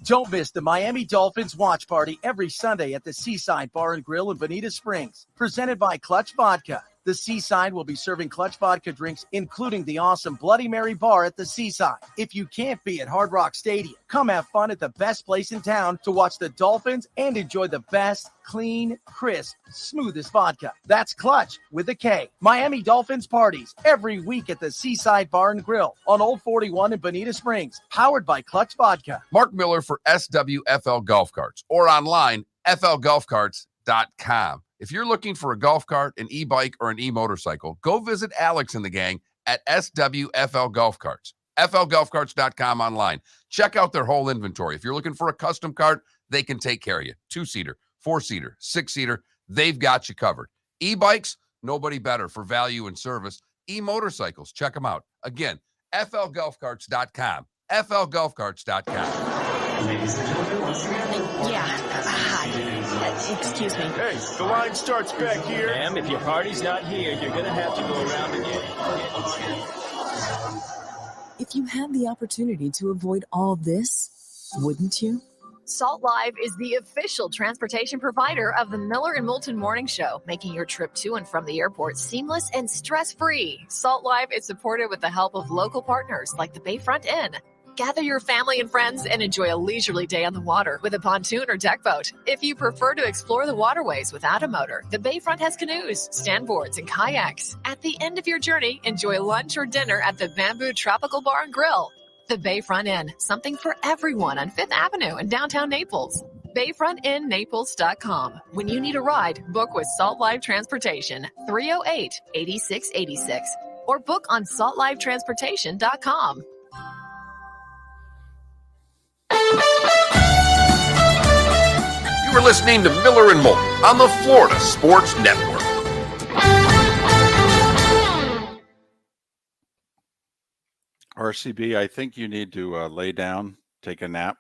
Don't miss the Miami Dolphins watch party every Sunday at the Seaside Bar and Grill in Bonita Springs. Presented by Clutch Vodka. The Seaside will be serving Clutch Vodka drinks, including the awesome Bloody Mary bar at the Seaside. If you can't be at Hard Rock Stadium, come have fun at the best place in town to watch the Dolphins and enjoy the best, clean, crisp, smoothest vodka. That's Clutch with a K. Miami Dolphins parties every week at the Seaside Bar and Grill on Old 41 in Bonita Springs. Powered by Clutch Vodka. Mark Miller for SWFL Golf Carts, or online, flgolfcarts.com. If you're looking for a golf cart, an e-bike, or an e-motorcycle, go visit Alex and the gang at SWFL Golf Carts. flgolfcarts.com online. Check out their whole inventory. If you're looking for a custom cart, they can take care of you. 2-seater, 4-seater, 6-seater, they've got you covered. E-bikes, nobody better for value and service. E-motorcycles, check them out. Again, flgolfcarts.com. flgolfcarts.com. Ladies and gentlemen, once again. Hi. Excuse me. Hey, the line starts back here. Ma'am, if your party's not here, you're going to have to go around again. If you had the opportunity to avoid all this, wouldn't you? Salt Live is the official transportation provider of the Miller and Moulton Morning Show, making your trip to and from the airport seamless and stress-free. Salt Live is supported with the help of local partners like the Bayfront Inn. Gather your family and friends and enjoy a leisurely day on the water with a pontoon or deck boat. If you prefer to explore the waterways without a motor, the Bayfront has canoes, standboards, and kayaks. At the end of your journey, enjoy lunch or dinner at the Bamboo Tropical Bar and Grill. The Bayfront Inn, something for everyone on 5th Avenue in downtown Naples. BayfrontInNaples.com. When you need a ride, book with Salt Live Transportation, 308-8686, or book on saltlivetransportation.com. You are listening to Miller and Moulton on the Florida Sports Network. RCB, I think you need to lay down, take a nap.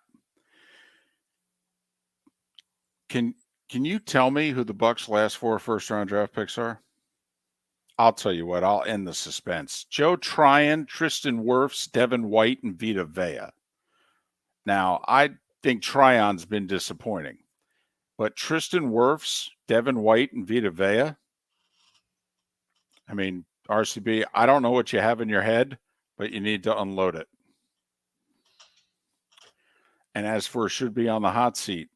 Can you tell me who the Bucs' last 4 first-round draft picks are? I'll tell you what. I'll end the suspense. Joe Tryon, Tristan Wirfs, Devin White, and Vita Vea. Now, I think Tryon's been disappointing. But Tristan Wirfs, Devin White, and Vita Vea, I mean, RCB, I don't know what you have in your head, but you need to unload it. And as for should be on the hot seat,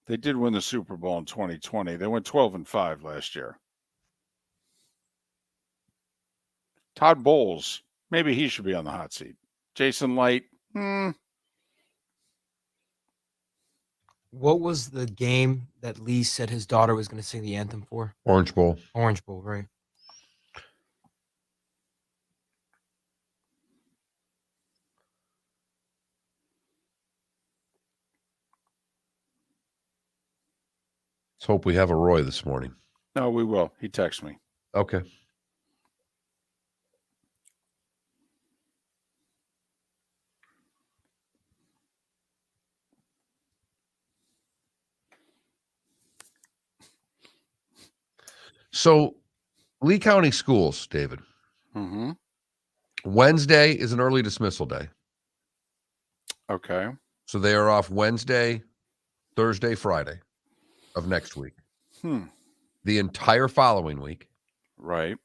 they did win the Super Bowl in 2020. They went 12-5 last year. Todd Bowles, maybe he should be on the hot seat. Jason Light, What was the game that Lee said his daughter was going to sing the anthem for? Orange Bowl. Orange Bowl, right? Let's hope we have a Roy this morning. No, we will. He texted me. Okay. So, Lee County Schools, David. Mm-hmm. Wednesday is an early dismissal day. Okay. So they are off Wednesday, Thursday, Friday of next week. The entire following week. Right.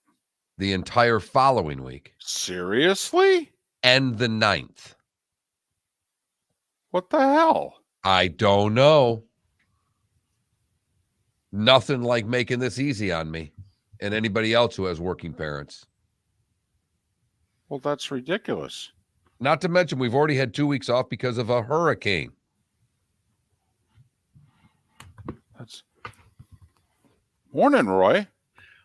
The entire following week. Seriously? And the 9th. What the hell? I don't know. Nothing like making this easy on me and anybody else who has working parents. Well, that's ridiculous. Not to mention, we've already had 2 weeks off because of a hurricane. That's morning, Roy.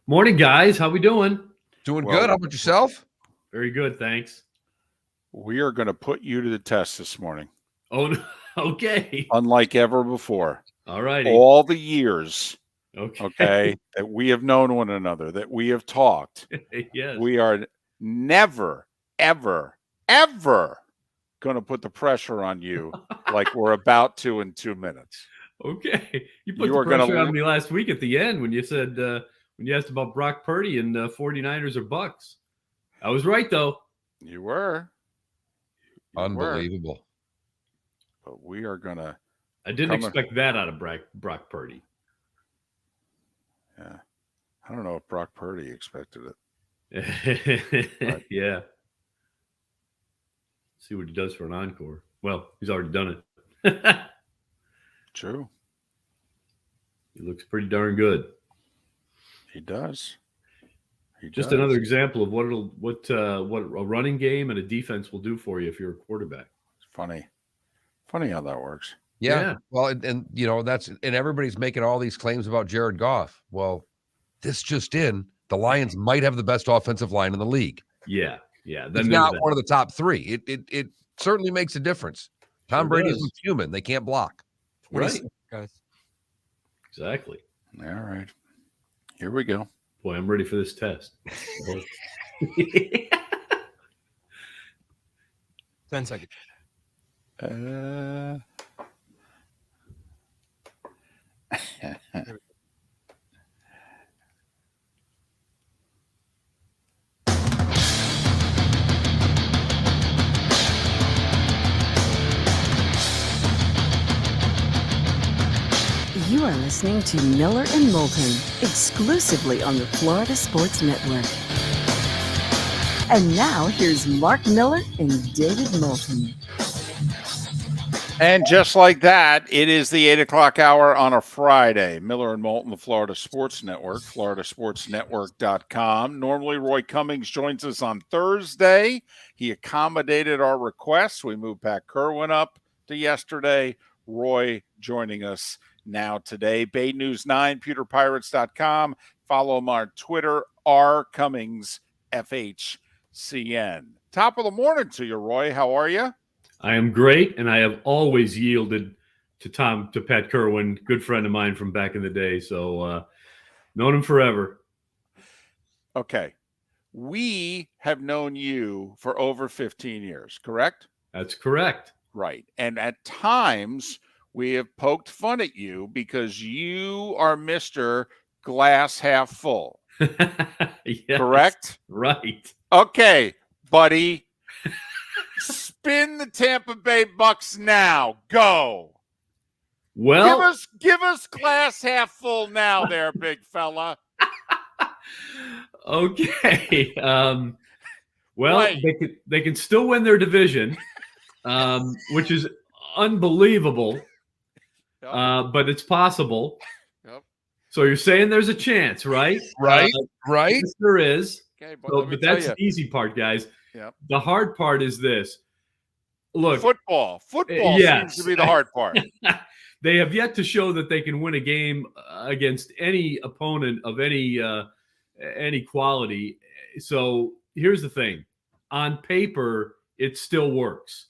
Morning, guys. How we doing? Doing good. How about yourself? Very good, thanks. We are going to put you to the test this morning. Oh, no. Okay. Unlike ever before. All righty. All the years, okay, that we have known one another, that we have talked, yes. we are never, ever, ever going to put the pressure on you like we're about to in 2 minutes. Okay. You put You the are gonna pressure on me last week at the end when you said, when you asked about Brock Purdy and 49ers or Bucks. I was right, though. You were. Unbelievable. But we are going to. I didn't expect that out of Brock Purdy. Yeah. I don't know if Brock Purdy expected it. Yeah. See what he does for an encore. Well, he's already done it. True. He looks pretty darn good. He does. Just another example of what a running game and a defense will do for you if you're a quarterback. It's funny how that works. Yeah. Well, and you know, and everybody's making all these claims about Jared Goff. Well, this just in, the Lions might have the best offensive line in the league. Yeah. It's not one of the top three. It certainly makes a difference. Tom Brady is human. They can't block. Right. Guys. Exactly. All right. Here we go. Boy, I'm ready for this test. 10 seconds. You are listening to Miller and Moulton, exclusively on the Florida Sports Network. And now, here's Mark Miller and David Moulton. And just like that, it is the 8 o'clock hour on a Friday. Miller and Moulton, the Florida Sports Network, floridasportsnetwork.com. Normally, Roy Cummings joins us on Thursday. He accommodated our request. We moved Pat Kerwin up to yesterday. Roy joining us now today. Bay News 9, pewterpirates.com. Follow him on Twitter, rCummings, FHCN. Top of the morning to you, Roy. How are you? I am great, and I have always yielded to Pat Kerwin, good friend of mine from back in the day. So, known him forever. Okay. We have known you for over 15 years, correct? That's correct. Right. And at times, we have poked fun at you because you are Mr. Glass Half Full. Yes, correct? Right. Okay, buddy. Spin the Tampa Bay Bucks now. Go. Well, give us glass half full now there, big fella. Okay. Well, they can still win their division. which is unbelievable. Yep. But it's possible. Yep. So you're saying there's a chance, right? Right. Yes, there is. Okay, but So, let me but tell that's you. the easy part, guys. Yep. The hard part is this. Look, Football yes. seems to be the hard part. They have yet to show that they can win a game against any opponent of any quality. So here's the thing. On paper, it still works.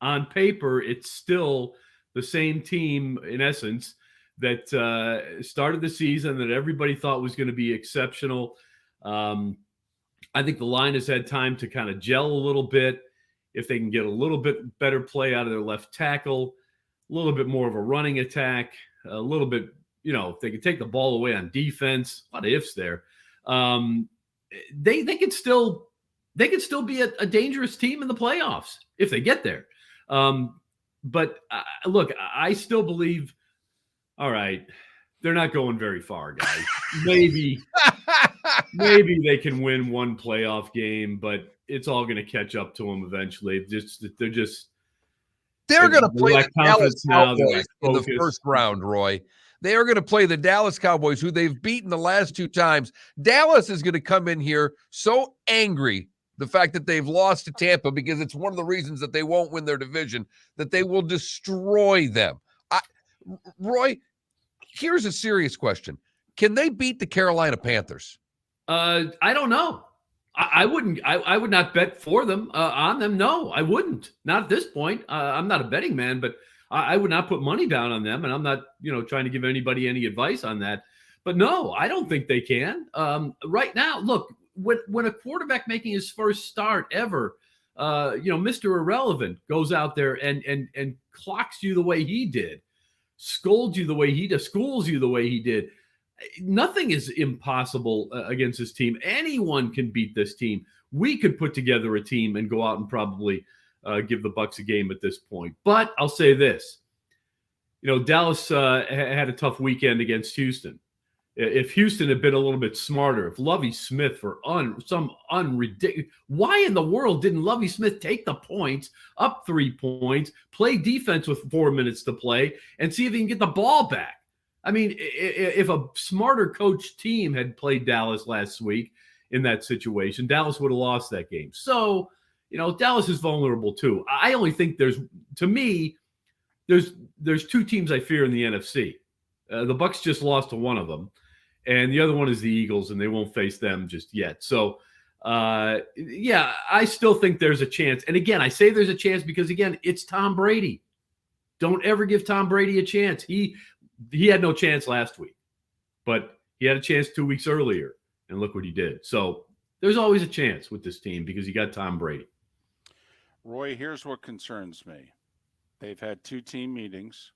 On paper, it's still the same team, in essence, that started the season that everybody thought was going to be exceptional. I think the line has had time to kind of gel a little bit. If they can get a little bit better play out of their left tackle, a little bit more of a running attack, a little bit, if they can take the ball away on defense, a lot of ifs there. They could still be a dangerous team in the playoffs if they get there. But look, I still believe. All right, they're not going very far, guys. Maybe they can win one playoff game, but it's all going to catch up to them eventually. They're going to play the Dallas now. Cowboys in the first round, Roy. They are going to play the Dallas Cowboys, who they've beaten the last 2 times. Dallas is going to come in here so angry, the fact that they've lost to Tampa, because it's one of the reasons that they won't win their division, that they will destroy them. Roy, here's a serious question. Can they beat the Carolina Panthers? I don't know. I wouldn't. I would not bet for them on them. No, I wouldn't. Not at this point. I'm not a betting man, but I would not put money down on them. And I'm not, trying to give anybody any advice on that. But no, I don't think they can. Right now, look, when a quarterback making his first start ever, Mr. Irrelevant goes out there and clocks you the way he did, scolds you the way he did, schools you the way he did. Nothing is impossible against this team. Anyone can beat this team. We could put together a team and go out and probably give the Bucs a game at this point. But I'll say this. Dallas had a tough weekend against Houston. If Houston had been a little bit smarter, if Lovie Smith for some unridiculous, why in the world didn't Lovie Smith take the points, up 3 points, play defense with 4 minutes to play, and see if he can get the ball back? I mean, if a smarter coach team had played Dallas last week in that situation, Dallas would have lost that game. So, Dallas is vulnerable too. I only think there's 2 teams I fear in the NFC. The Bucs just lost to one of them, and the other one is the Eagles, and they won't face them just yet. So, I still think there's a chance. And again, I say there's a chance because, again, it's Tom Brady. Don't ever give Tom Brady a chance. He had no chance last week, but he had a chance 2 weeks earlier, and look what he did. So there's always a chance with this team because you got Tom Brady. Roy, here's what concerns me. They've had 2 team meetings,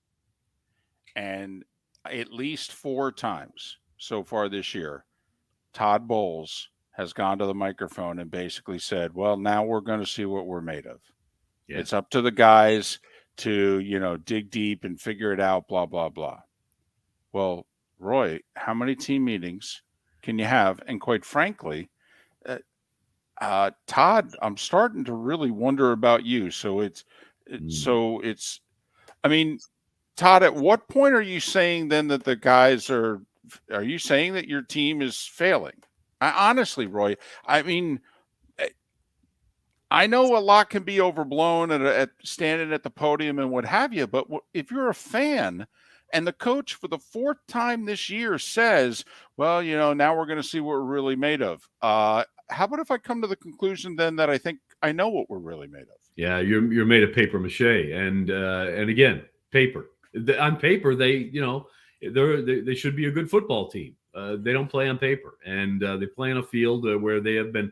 and at least 4 times so far this year, Todd Bowles has gone to the microphone and basically said, well, now we're going to see what we're made of. Yeah. It's up to the guys to, dig deep and figure it out, blah, blah, blah. Well, Roy, how many team meetings can you have? And quite frankly, Todd, I'm starting to really wonder about you. I mean, Todd, at what point are you saying then that the guys are you saying that your team is failing? Honestly, Roy, I mean, I know a lot can be overblown at standing at the podium and what have you, but if you're a fan and the coach for the 4th time this year says, well, now we're going to see what we're really made of. How about if I come to the conclusion then that I think I know what we're really made of? Yeah, you're made of paper mache, and again, paper. On paper, they should be a good football team. They don't play on paper, and they play on a field where they have been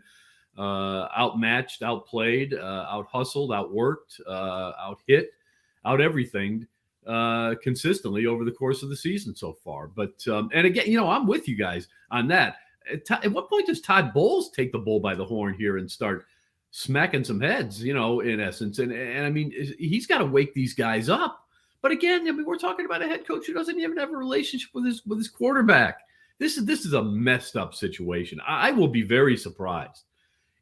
outmatched, outplayed, out-hustled, outworked, out-hit, out-everything consistently over the course of the season so far. But and again, I'm with you guys on that. At what point does Todd Bowles take the bull by the horn here and start smacking some heads, in essence? And I mean, he's got to wake these guys up. But again, we're talking about a head coach who doesn't even have a relationship with his quarterback. This is a messed up situation. I will be very surprised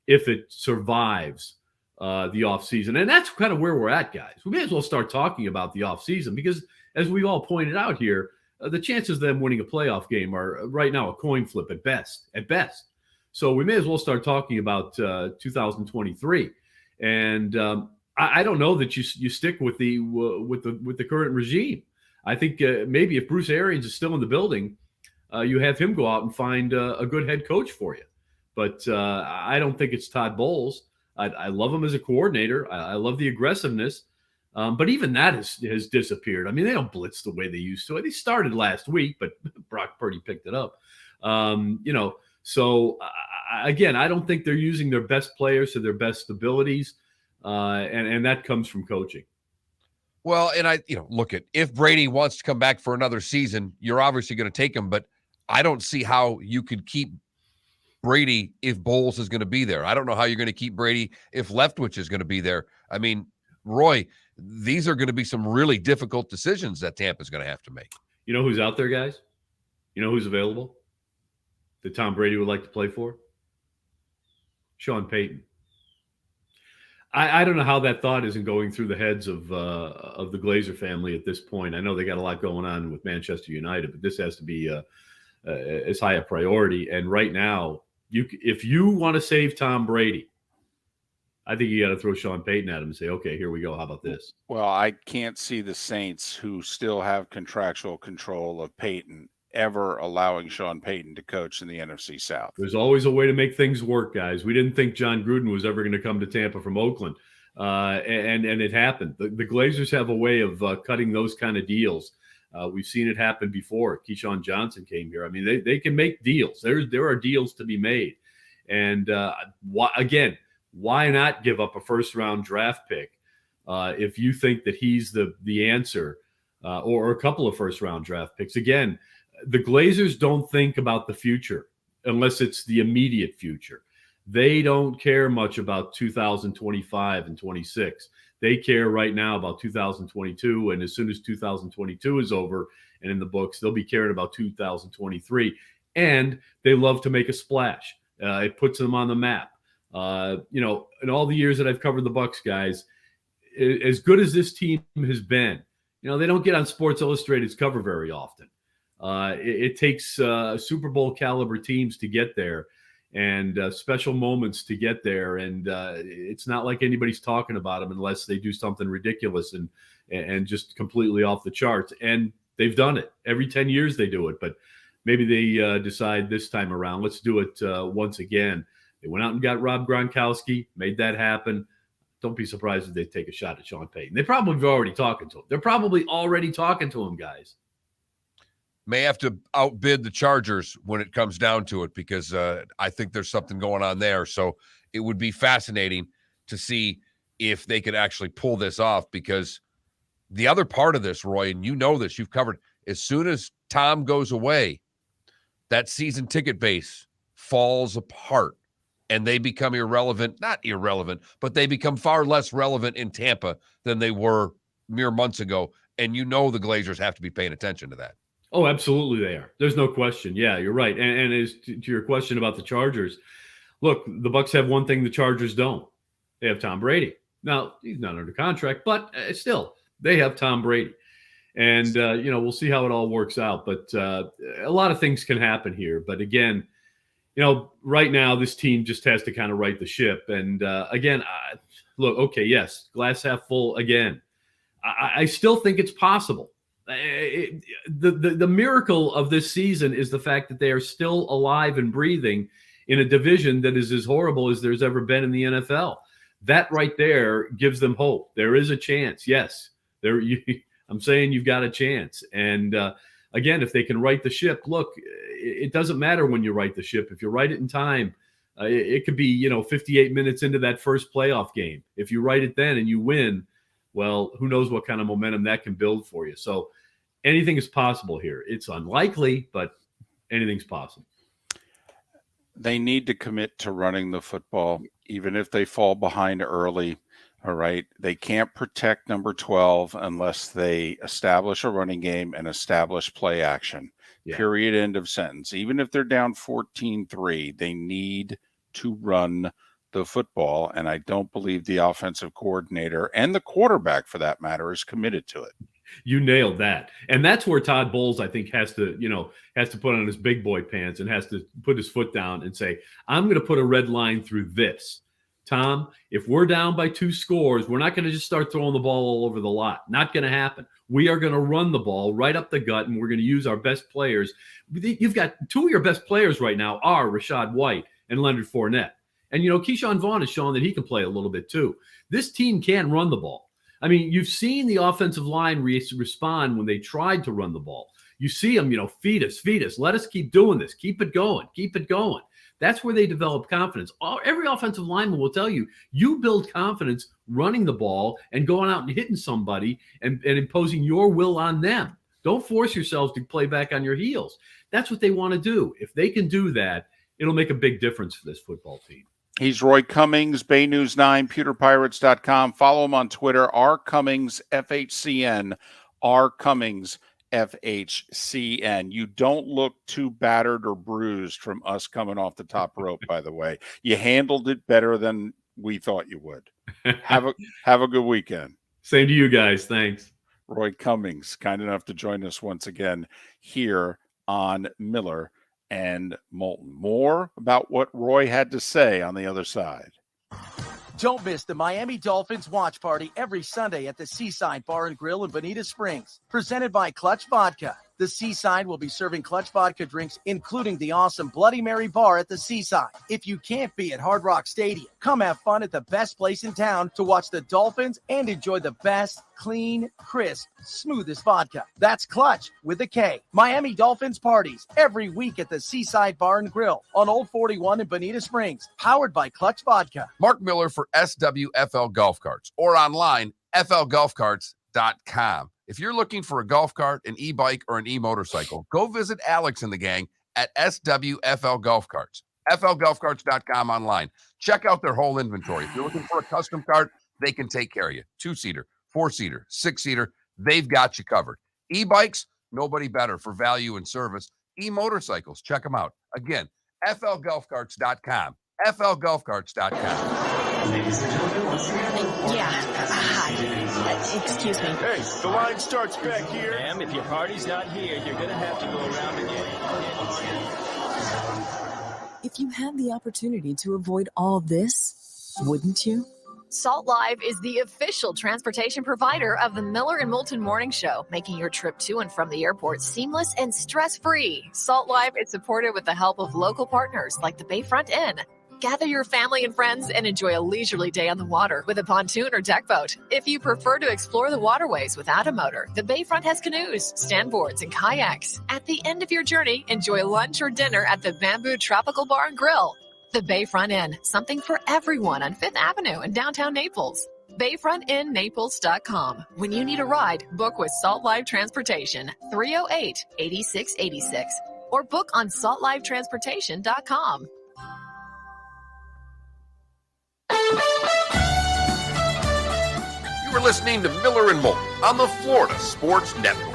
if it survives the offseason. And that's kind of where we're at, guys. We may as well start talking about the offseason because, as we've all pointed out here, the chances of them winning a playoff game are right now a coin flip at best. So we may as well start talking about 2023. And I don't know that you stick with the current regime. I think maybe if Bruce Arians is still in the building, you have him go out and find a good head coach for you. But I don't think it's Todd Bowles. I love him as a coordinator. I love the aggressiveness. But even that has disappeared. I mean, they don't blitz the way they used to. They started last week, but Brock Purdy picked it up. So again, I don't think they're using their best players to their best abilities. And that comes from coaching. Well, and look at, if Brady wants to come back for another season, you're obviously going to take him, but I don't see how you could keep Brady if Bowles is going to be there. I don't know how you're going to keep Brady if Leftwich is going to be there. I mean, Roy, these are going to be some really difficult decisions that Tampa's going to have to make. You know who's out there, guys? You know who's available that Tom Brady would like to play for? Sean Payton. I don't know how that thought isn't going through the heads of the Glazer family at this point. I know they got a lot going on with Manchester United, but this has to be as high a priority. And right now, if you want to save Tom Brady, I think you got to throw Sean Payton at him and say, okay, here we go. How about this? Well, I can't see the Saints, who still have contractual control of Payton, ever allowing Sean Payton to coach in the NFC South. There's always a way to make things work, guys. We didn't think John Gruden was ever going to come to Tampa from Oakland, and it happened. The Glazers have a way of cutting those kind of deals. We've seen it happen before. Keyshawn Johnson came here. I mean, they can make deals. There are deals to be made. And why not give up a first-round draft pick if you think that he's the answer, or a couple of first-round draft picks? Again, the Glazers don't think about the future unless it's the immediate future. They don't care much about 2025 and 26. They care right now about 2022, and as soon as 2022 is over and in the books, they'll be caring about 2023. And they love to make a splash. It puts them on the map. In all the years that I've covered the Bucs, guys, as good as this team has been, they don't get on Sports Illustrated's cover very often. It takes Super Bowl caliber teams to get there, and special moments to get there. And it's not like anybody's talking about them unless they do something ridiculous and just completely off the charts. And they've done it. Every 10 years they do it, but maybe they decide this time around, let's do it once again. They went out and got Rob Gronkowski, made that happen. Don't be surprised if they take a shot at Sean Payton. They probably are already talking to him. They're probably already talking to him, guys. May have to outbid the Chargers when it comes down to it, because I think there's something going on there. So it would be fascinating to see if they could actually pull this off, because the other part of this, Roy, and you know this, you've covered, as soon as Tom goes away, that season ticket base falls apart and they become irrelevant, not irrelevant, but they become far less relevant in Tampa than they were mere months ago. And the Glazers have to be paying attention to that. Oh, absolutely they are. There's no question. Yeah, you're right. And as to your question about the Chargers, look, the Bucs have one thing the Chargers don't. They have Tom Brady. Now, he's not under contract, but still, they have Tom Brady. And, we'll see how it all works out. But a lot of things can happen here. But again, right now, this team just has to kind of right the ship. And look, okay, yes, glass half full again. I still think it's possible. The miracle of this season is the fact that they are still alive and breathing in a division that is as horrible as there's ever been in the NFL. That right there gives them hope. There is a chance. Yes, I'm saying you've got a chance. And again, if they can right the ship, look, it doesn't matter when you right the ship. If you right it in time, it could be 58 minutes into that first playoff game. If you right it then and you win, well, who knows what kind of momentum that can build for you. So anything is possible here. It's unlikely, but anything's possible. They need to commit to running the football, even if they fall behind early. All right. They can't protect number 12 unless they establish a running game and establish play action. Yeah. Period. End of sentence. Even if they're down 14-3, they need to run the football, and I don't believe the offensive coordinator and the quarterback, for that matter, is committed to it. You nailed that. And that's where Todd Bowles, I think, has to put on his big boy pants and has to put his foot down and say, I'm going to put a red line through this. Tom, if we're down by 2 scores, we're not going to just start throwing the ball all over the lot. Not going to happen. We are going to run the ball right up the gut, and we're going to use our best players. You've got 2 of your best players right now are Rachaad White and Leonard Fournette. And, Keyshawn Vaughn has shown that he can play a little bit too. This team can run the ball. I mean, you've seen the offensive line respond when they tried to run the ball. You see them, feed us. Let us keep doing this. Keep it going. That's where they develop confidence. Every offensive lineman will tell you, you build confidence running the ball and going out and hitting somebody and imposing your will on them. Don't force yourselves to play back on your heels. That's what they want to do. If they can do that, it'll make a big difference for this football team. He's Roy Cummings, Bay News 9, PewterPirates.com. Follow him on Twitter, rcummingsfhcn, rcummingsfhcn. You don't look too battered or bruised from us coming off the top rope, by the way. You handled it better than we thought you would. Have a good weekend. Same to you guys. Thanks. Roy Cummings, kind enough to join us once again here on Miller and Moulton. More about what Roy had to say on the other side. Don't miss the Miami Dolphins watch party every Sunday at the Seaside Bar and Grill in Bonita Springs, presented by Clutch Vodka. The Seaside will be serving Clutch Vodka drinks, including the awesome Bloody Mary bar at the Seaside. If you can't be at Hard Rock Stadium, come have fun at the best place in town to watch the Dolphins and enjoy the best, clean, crisp, smoothest vodka. That's Clutch with a K. Miami Dolphins parties every week at the Seaside Bar and Grill on Old 41 in Bonita Springs, powered by Clutch Vodka. Mark Miller for SWFL Golf Carts or online, flgolfcarts.com. If you're looking for a golf cart, an e-bike, or an e-motorcycle, go visit Alex and the gang at SWFL Golf Carts. flgolfcarts.com online. Check out their whole inventory. If you're looking for a custom cart, they can take care of you. 2-seater, 4-seater, 6-seater, they've got you covered. E-bikes, nobody better for value and service. E-motorcycles, check them out. Again, flgolfcarts.com. flgolfcarts.com. Ladies and gentlemen, once again. Hi. Excuse me. Hey, the line starts back here. Ma'am, if your party's not here, you're going to have to go around again. If you had the opportunity to avoid all this, wouldn't you? Salt Live is the official transportation provider of the Miller and Moulton Morning Show, making your trip to and from the airport seamless and stress-free. Salt Live is supported with the help of local partners like the Bayfront Inn. Gather your family and friends and enjoy a leisurely day on the water with a pontoon or deck boat. If you prefer to explore the waterways without a motor, the Bayfront has canoes, standboards, and kayaks. At the end of your journey, enjoy lunch or dinner at the Bamboo Tropical Bar and Grill. The Bayfront Inn, something for everyone on 5th Avenue in downtown Naples. BayfrontInNaples.com. When you need a ride, book with Salt Live Transportation, 308-8686, or book on saltlivetransportation.com. You were listening to Miller and Moulton on the Florida Sports Network.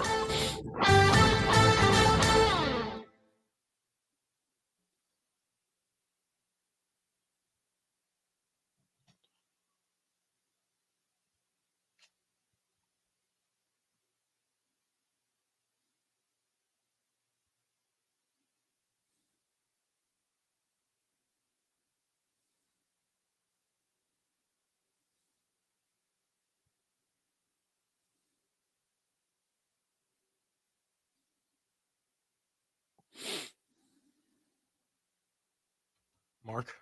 Mark,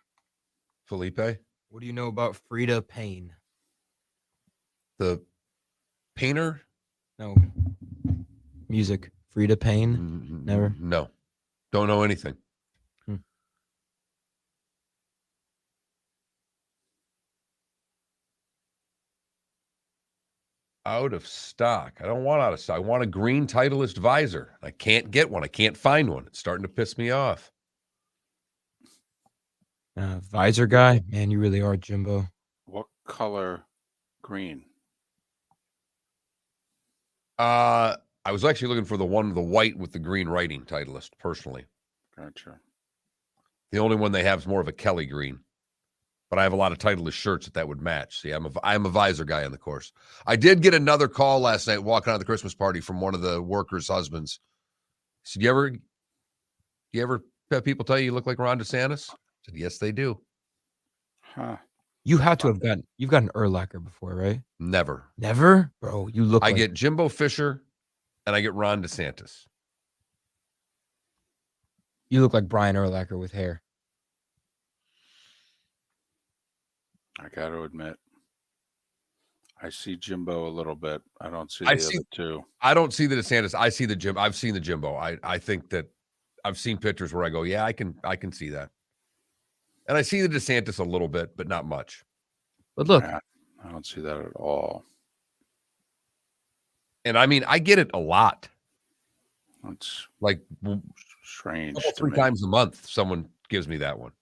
Felipe, what do you know about Frida Payne? the painter? No. Music. Frida Payne? Never? No. Don't know anything. Out of stock. I don't want out of stock. I want a green Titleist visor. I can't get one. I can't find one. It's starting to piss me off. Visor guy? Man, you really are, Jimbo. What color green? I was actually looking for the white with the green writing, Titleist, personally. Gotcha. The only one they have is more of a Kelly green. But I have a lot of Titleist shirts that would match. See, I'm a visor guy on the course. I did get another call last night walking out of the Christmas party from one of the workers' husbands. He said, you ever have people tell you look like Ron DeSantis? I said, yes, they do. Huh. You have to have you've gotten Urlacher before, right? Never. Never? Bro, you look I like get Jimbo Fisher and I get Ron DeSantis. you look like Brian Urlacher with hair. I got to admit, I see Jimbo a little bit. I don't see the other two. I don't see the DeSantis. I see the Jim. I've seen the Jimbo. I think that I've seen pictures where I go, yeah, I can see that. And I see the DeSantis a little bit, but not much. But look, I don't see that at all. And I mean, I get it a lot. It's like strange. 3 times a month, someone gives me that one.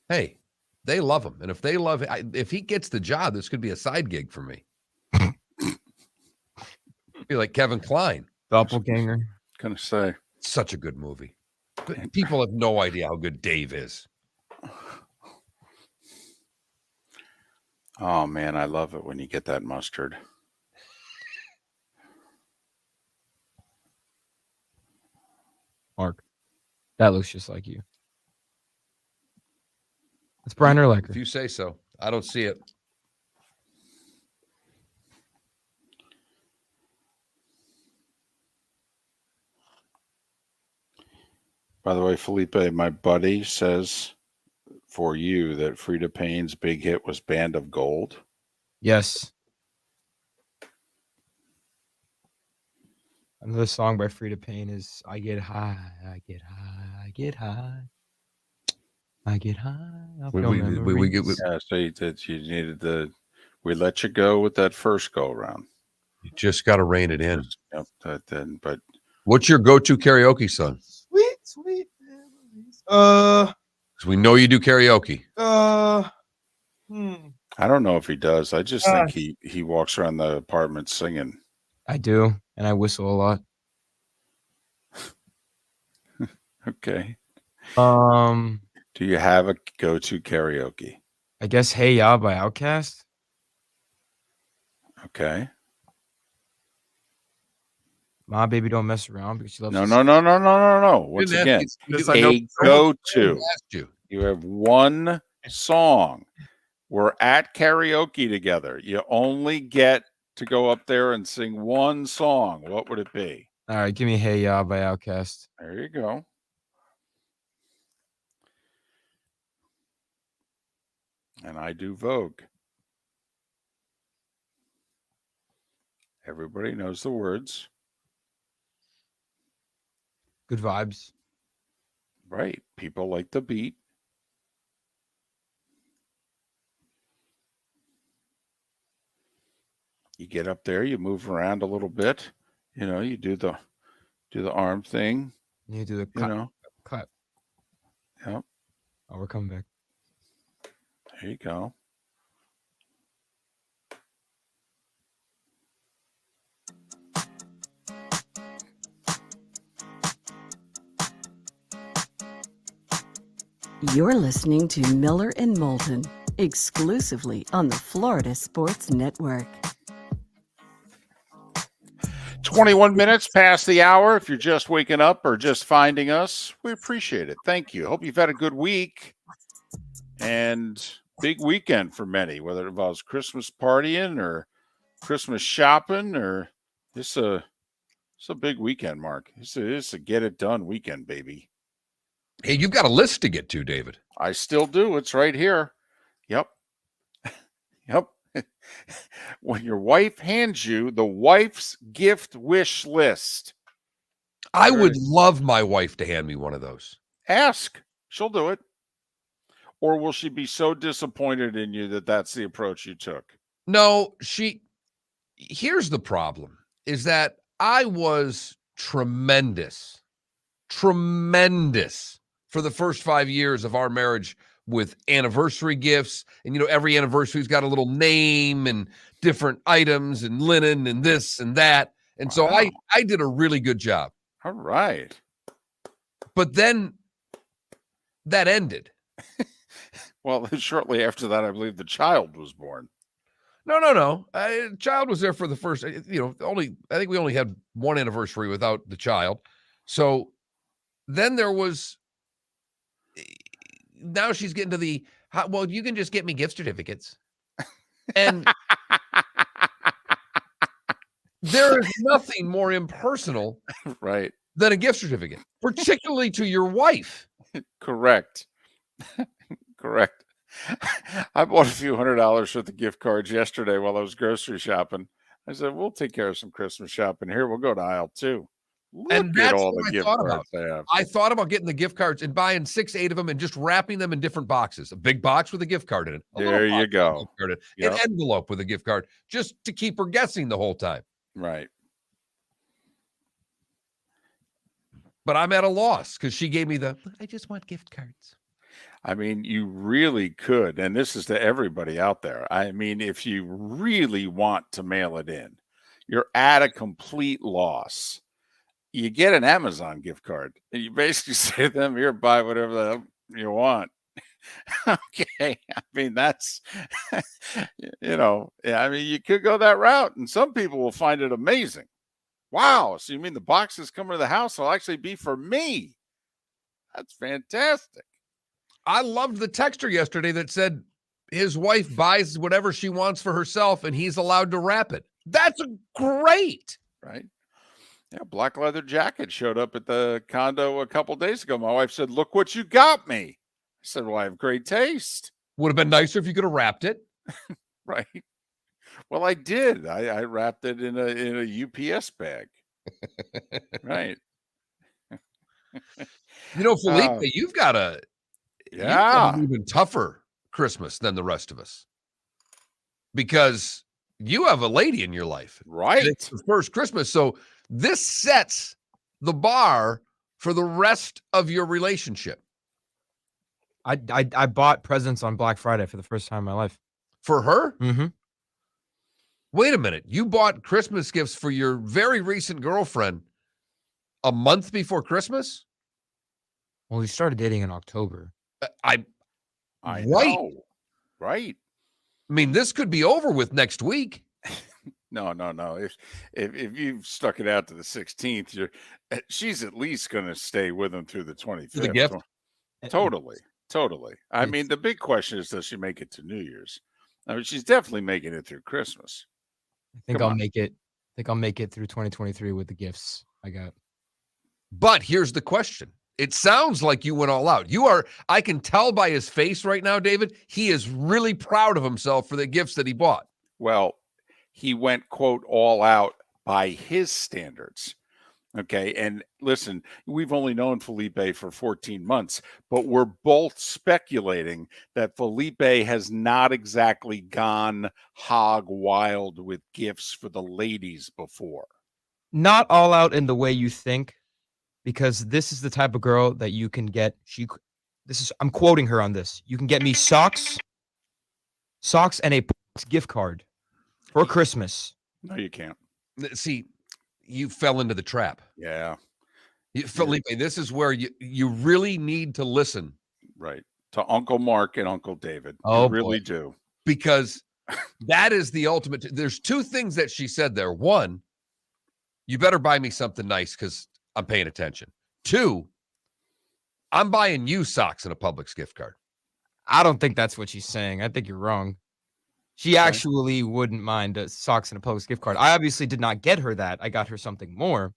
Hey, they love him. And if they love if he gets the job, this could be a side gig for me. Be like Kevin Kline. Doppelganger. Gonna say. Such a good movie. People have no idea how good Dave is. Oh, man, I love it when you get that mustard. Mark, that looks just like you. It's Brian Urlacher. If you say so. I don't see it. By the way, Felipe, my buddy says for you that Frida Payne's big hit was Band of Gold. Yes. Another song by Frida Payne is I Get High, I Get High, I Get High. I get high. Yeah, so you needed we let you go with that first go around. You just got to rein it in. Yep, but what's your go-to karaoke song? Sweet memories. So we know you do karaoke. I don't know if he does. I just think he walks around the apartment singing. I do, and I whistle a lot. Okay. Do you have a go-to karaoke? I guess Hey Ya by Outkast. Okay. My Baby Don't Mess Around because she loves No. Once again, a go-to. You have one song. We're at karaoke together. You only get to go up there and sing one song. What would it be? All right, give me Hey Ya by Outkast. There you go. And I do Vogue. Everybody knows the words. Good vibes. Right. People like the beat. You get up there, you move around a little bit. You know, you do the arm thing. You do the clap. Yep. Oh, we're coming back. There you go. You're listening to Miller and Moulton, exclusively on the Florida Sports Network. 21 minutes past the hour. If you're just waking up or just finding us, we appreciate it. Thank you. Hope you've had a good week and big weekend for many, whether it involves Christmas partying or Christmas shopping or it's a big weekend, Mark. It's a get it done weekend, baby. Hey, you've got a list to get to, David. I still do. It's right here. Yep. Yep. When your wife hands you the wife's gift wish list. I would love my wife to hand me one of those. Ask. She'll do it. Or will she be so disappointed in you that that's the approach you took? No, here's the problem, is that I was tremendous for the first 5 years of our marriage with anniversary gifts. And, every anniversary's got a little name and different items and linen and this and that. And so I did a really good job. All right. But then that ended. Well, shortly after that, I believe the child was born. No. Child was there for the first, I think we only had one anniversary without the child. So then there was, now she's getting to the, well, you can just get me gift certificates. And there is nothing more impersonal Right. than a gift certificate, particularly to your wife. Correct. Correct. I bought a few $100s worth of gift cards yesterday while I was grocery shopping. I said, we'll take care of some Christmas shopping here. We'll go to aisle 2. Look And at that's all what the I gift thought cards about. they have. I thought about getting the gift cards and buying 6, 8 of them and just wrapping them in different boxes. A big box with a gift card in it. There you go. An Yep. envelope with a gift card, just to keep her guessing the whole time. Right. But I'm at a loss because she gave me I just want gift cards. I mean, you really could, and this is to everybody out there. I mean, if you really want to mail it in, you're at a complete loss. You get an Amazon gift card, and you basically say to them, here, buy whatever the hell you want. Okay. I mean, that's, I mean, you could go that route, and some people will find it amazing. Wow. So you mean the boxes coming to the house will actually be for me? That's fantastic. I loved the texter yesterday that said his wife buys whatever she wants for herself and he's allowed to wrap it. That's great. Right. Yeah. Black leather jacket showed up at the condo a couple days ago. My wife said, look what you got me. I said, well, I have great taste. Would have been nicer if you could have wrapped it. Right. Well, I did. I wrapped it in a UPS bag. Right. Felipe, you've got an even tougher Christmas than the rest of us because you have a lady in your life. Right. It's the first Christmas. So this sets the bar for the rest of your relationship. I bought presents on Black Friday for the first time in my life. For her? Mm-hmm. Wait a minute. You bought Christmas gifts for your very recent girlfriend a month before Christmas? Well, we started dating in October. I know. Right. I mean, this could be over with next week. No. If you've stuck it out to the 16th, she's at least going to stay with him through the 25th. The gift? Totally. I mean, the big question is, does she make it to New Year's? I mean, she's definitely making it through Christmas. I think I'll make it. I think I'll make it through 2023 with the gifts I got. But here's the question. It sounds like you went all out. I can tell by his face right now, David, he is really proud of himself for the gifts that he bought. Well, he went, quote, all out by his standards. Okay. And listen, we've only known Felipe for 14 months, but we're both speculating that Felipe has not exactly gone hog wild with gifts for the ladies before. Not all out in the way you think, because this is the type of girl that you can get. I'm quoting her on this. You can get me socks and a gift card for Christmas. No, you can't. See, you fell into the trap. Yeah. Felipe, this is where you really need to listen. Right. To Uncle Mark and Uncle David. Oh, you really boy. do. Because that is the ultimate. There's two things that she said there. One, you better buy me something nice because I'm paying attention. Two, I'm buying you socks and a Publix gift card. I don't think that's what she's saying. I think you're wrong. She actually wouldn't mind socks and a Publix gift card. I obviously did not get her that. I got her something more,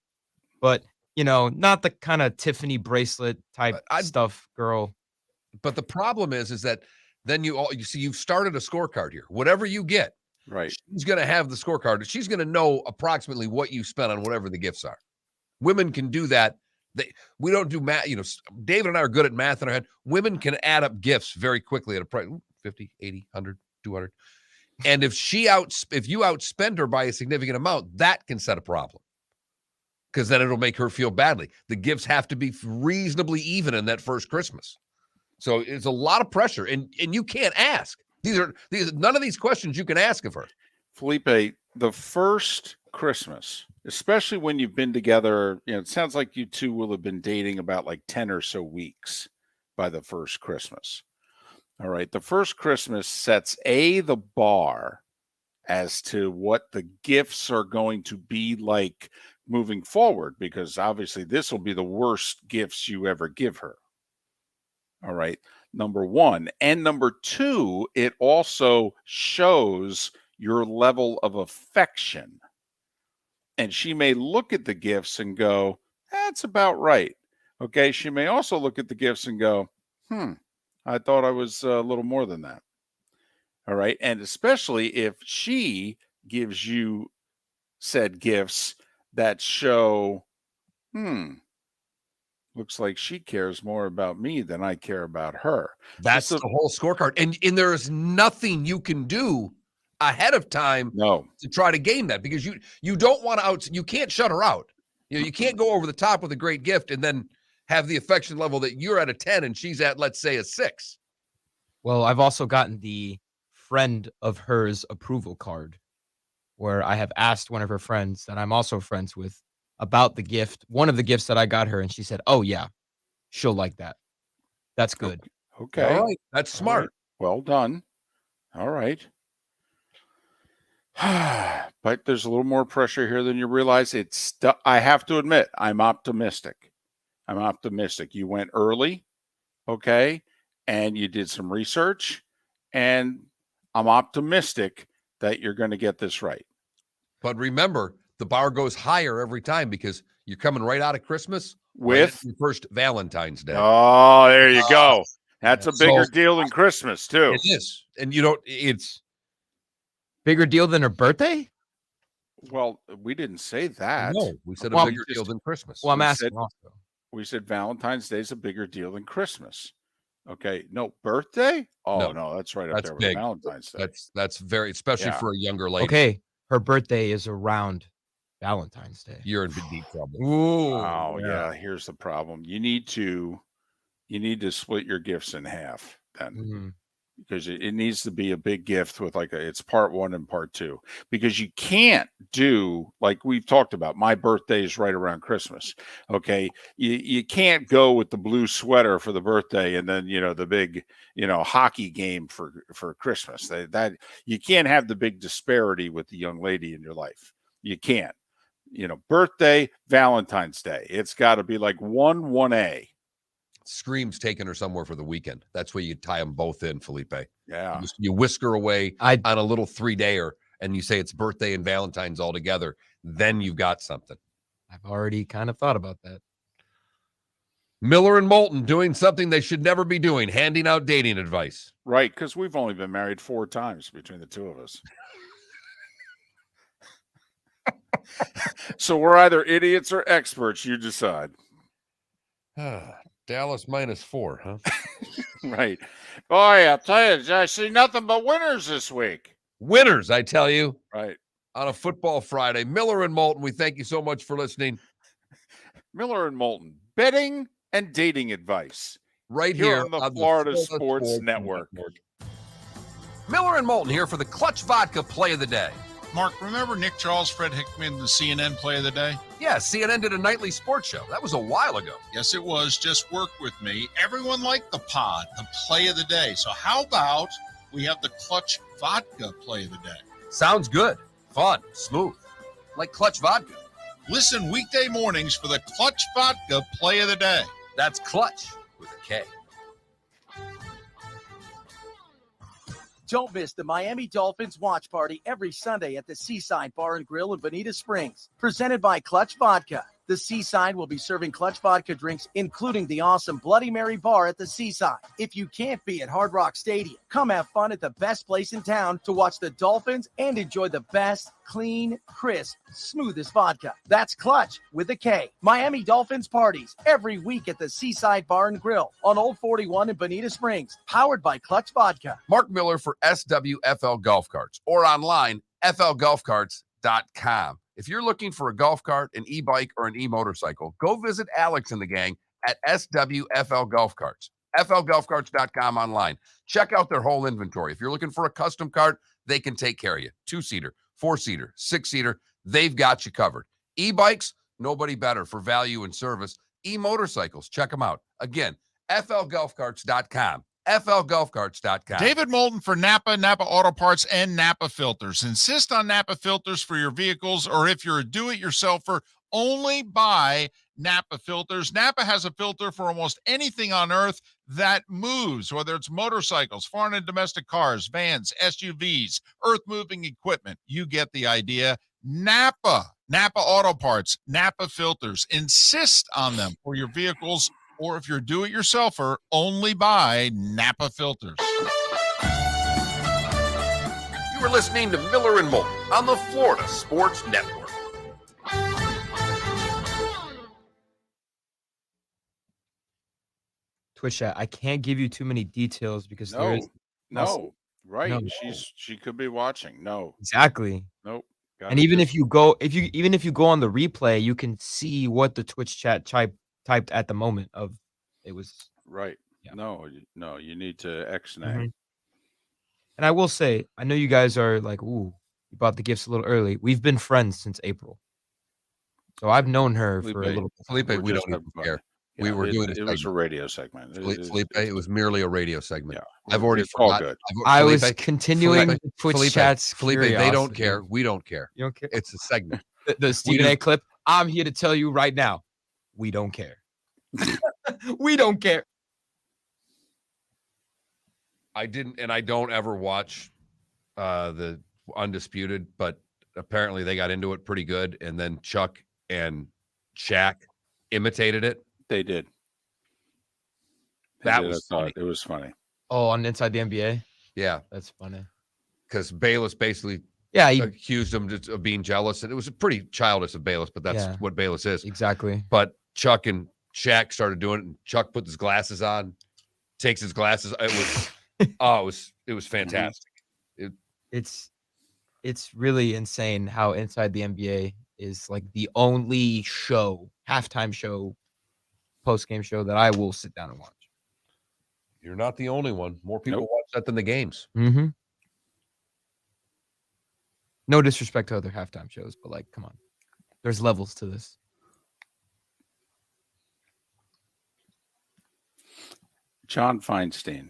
but not the kind of Tiffany bracelet type stuff, girl. But the problem is that then you see you've started a scorecard here. Whatever you get, right? She's going to have the scorecard. She's going to know approximately what you spent on whatever the gifts are. Women can do that. We don't do math. David and I are good at math in our head. Women can add up gifts very quickly at a price 50, 80, 100, 200. And if you outspend her by a significant amount, that can set a problem because then it'll make her feel badly. The gifts have to be reasonably even in that first Christmas. So it's a lot of pressure, and you can't ask. None of these questions you can ask of her. Felipe, the first Christmas, especially when you've been together, it sounds like you two will have been dating about like 10 or so weeks. by the first Christmas. All right. The first Christmas sets the bar as to what the gifts are going to be like moving forward, because obviously this will be the worst gifts you ever give her. All right. Number one. And number two, it also shows your level of affection. And she may look at the gifts and go, that's about right. Okay. She may also look at the gifts and go, I thought I was a little more than that. All right. And especially if she gives you said gifts that show, looks like she cares more about me than I care about her. That's the whole scorecard. And there is nothing you can do ahead of time to try to gain that, because you don't want to you can't shut her out. You can't go over the top with a great gift and then have the affection level that you're at a 10 and she's at, let's say, a 6. Well, I've also gotten the friend of hers approval card, where I have asked one of her friends that I'm also friends with about the gift, one of the gifts that I got her, and she said, oh yeah, she'll like that. That's good. Okay. All right. That's smart. Right. Well done. All right. But there's a little more pressure here than you realize. I have to admit, I'm optimistic. You went early, okay, and you did some research, and I'm optimistic that you're going to get this right. But remember, the bar goes higher every time because you're coming right out of Christmas with your first Valentine's Day. Oh, there you go. That's a bigger deal than Christmas, too. It is. And it's bigger deal than her birthday? Well, we didn't say that. No, we said a bigger deal than Christmas. Well, I'm asking also. We said Valentine's Day is a bigger deal than Christmas. Okay. No, birthday? Oh, no, that's right up there with Valentine's Day. That's very, especially for a younger lady. Okay. Her birthday is around Valentine's Day. You're in deep trouble. Ooh. Oh, yeah. Here's the problem. You need to split your gifts in half then. Because it needs to be a big gift with it's part 1 and part 2, because you can't do, like we've talked about, my birthday is right around Christmas. Okay. You can't go with the blue sweater for the birthday and then, the big, hockey game for Christmas. That you can't have the big disparity with the young lady in your life. You can't, birthday, Valentine's Day. It's got to be like 1A. Scream's taking her somewhere for the weekend. That's where you tie them both in, Felipe. Yeah. You whisk her away on a little 3-dayer and you say it's birthday and Valentine's all together. Then you've got something. I've already kind of thought about that. Miller and Moulton doing something they should never be doing, handing out dating advice. Right, because we've only been married 4 times between the two of us. So we're either idiots or experts. You decide. Dallas -4, huh? Right. Boy, I'll tell you, I see nothing but winners this week. Winners, I tell you. Right. On a football Friday. Miller and Moulton, we thank you so much for listening. Miller and Moulton, betting and dating advice. Right here on the Florida Sports Network. Miller and Moulton here for the Clutch Vodka Play of the Day. Mark, remember Nick Charles, Fred Hickman, the CNN Play of the Day? Yeah, CNN did a nightly sports show. That was a while ago. Yes, it was. Just work with me. Everyone liked the pod, the Play of the Day. So how about we have the Clutch Vodka Play of the Day? Sounds good. Fun. Smooth. Like Clutch Vodka. Listen weekday mornings for the Clutch Vodka Play of the Day. That's Clutch with a K. Don't miss the Miami Dolphins watch party every Sunday at the Seaside Bar and Grill in Bonita Springs. Presented by Clutch Vodka. The Seaside will be serving Clutch Vodka drinks, including the awesome Bloody Mary bar at the Seaside. If you can't be at Hard Rock Stadium, come have fun at the best place in town to watch the Dolphins and enjoy the best, clean, crisp, smoothest vodka. That's Clutch with a K. Miami Dolphins parties every week at the Seaside Bar and Grill on Old 41 in Bonita Springs. Powered by Clutch Vodka. Mark Miller for SWFL Golf Carts or online, flgolfcarts.com. If you're looking for a golf cart, an e-bike, or an e-motorcycle, go visit Alex and the gang at SWFL Golf Carts. flgolfcarts.com online. Check out their whole inventory. If you're looking for a custom cart, they can take care of you. 2-seater, 4-seater, 6-seater, they've got you covered. E-bikes, nobody better for value and service. E-motorcycles, check them out. Again, FLGolfCarts.com. FLGolfCarts.com. David Moulton for Napa, Napa Auto Parts, and Napa Filters. Insist on Napa filters for your vehicles, or if you're a do-it-yourselfer, only buy Napa filters. Napa has a filter for almost anything on earth that moves, whether it's motorcycles, foreign and domestic cars, vans, SUVs, earth-moving equipment. You get the idea. Napa Auto Parts, Napa filters. Insist on them for your vehicles, or if you're do-it-yourselfer, only buy Napa filters. You were listening to Miller and Moulton on the Florida Sports Network. Twitch chat, I can't give you too many details because there is Right. No. She could be watching. No. exactly. Nope. And even if you go on the replay, you can see what the Twitch chat typed at the moment of it was right. Yeah. No, you need to X-nay. Mhm. And I will say, I know you guys are like, ooh, you bought the gifts a little early. We've been friends since April. So I've known her for a little bit. Felipe, We're we just don't even having fun. care. Yeah, We were doing it was a radio segment. Felipe, it was merely a radio segment. Yeah, I've already it's all forgotten. good. I was Felipe, continuing the Twitch chat's Felipe, they don't curiosity. care. We don't care. You don't care? It's a segment. The Stephen A clip. I'm here to tell you right now, we don't care. We don't care. I don't ever watch the Undisputed, but apparently they got into it pretty good, and then Chuck and Shaq imitated it. They did. That was funny. It was funny. Oh, on Inside the NBA? Yeah. That's funny. Because Bayless basically he accused him of being jealous, and it was pretty childish of Bayless, but that's what Bayless is. Exactly. But Chuck and Shaq started doing it, and Chuck put his glasses on, takes his glasses. It was it was fantastic. It's really insane how Inside the NBA is like the only halftime show, post-game show that I will sit down and watch. You're not the only one. More people watch that than the games. Mm-hmm. No disrespect to other halftime shows, but like, come on. There's levels to this. John Feinstein,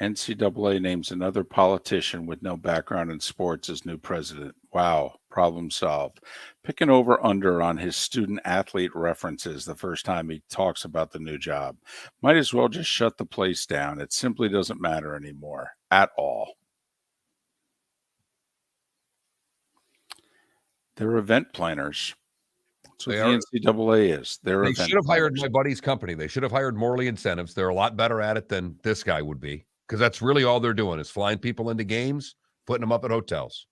NCAA names another politician with no background in sports as new president. Wow, problem solved. Pick an over-under on his student-athlete references the first time he talks about the new job. Might as well just shut the place down. It simply doesn't matter anymore at all. They're event planners. That's what the NCAA is. They should have hired my buddy's company. They should have hired Morley Incentives. They're a lot better at it than this guy would be, because that's really all they're doing is flying people into games, putting them up at hotels.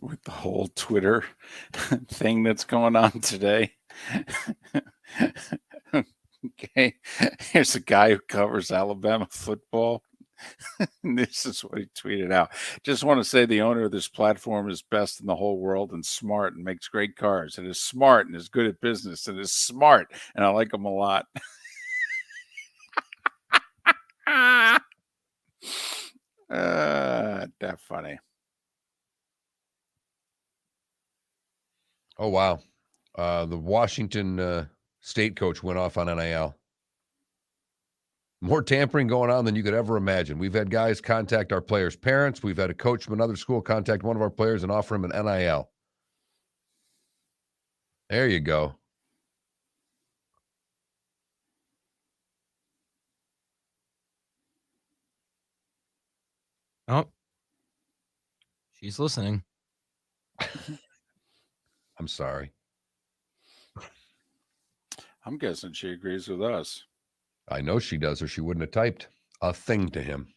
With the whole Twitter thing that's going on today. Okay, here's a guy who covers Alabama football. This is what he tweeted out. Just want to say the owner of this platform is best in the whole world and smart and makes great cars and is smart and is good at business and is smart, and I like him a lot. That funny. Oh, wow. The Washington State coach went off on NIL. More tampering going on than you could ever imagine. We've had guys contact our players' parents. We've had a coach from another school contact one of our players and offer him an NIL. There you go. Oh, she's listening. I'm sorry. I'm guessing she agrees with us. I know she does, or she wouldn't have typed a thing to him.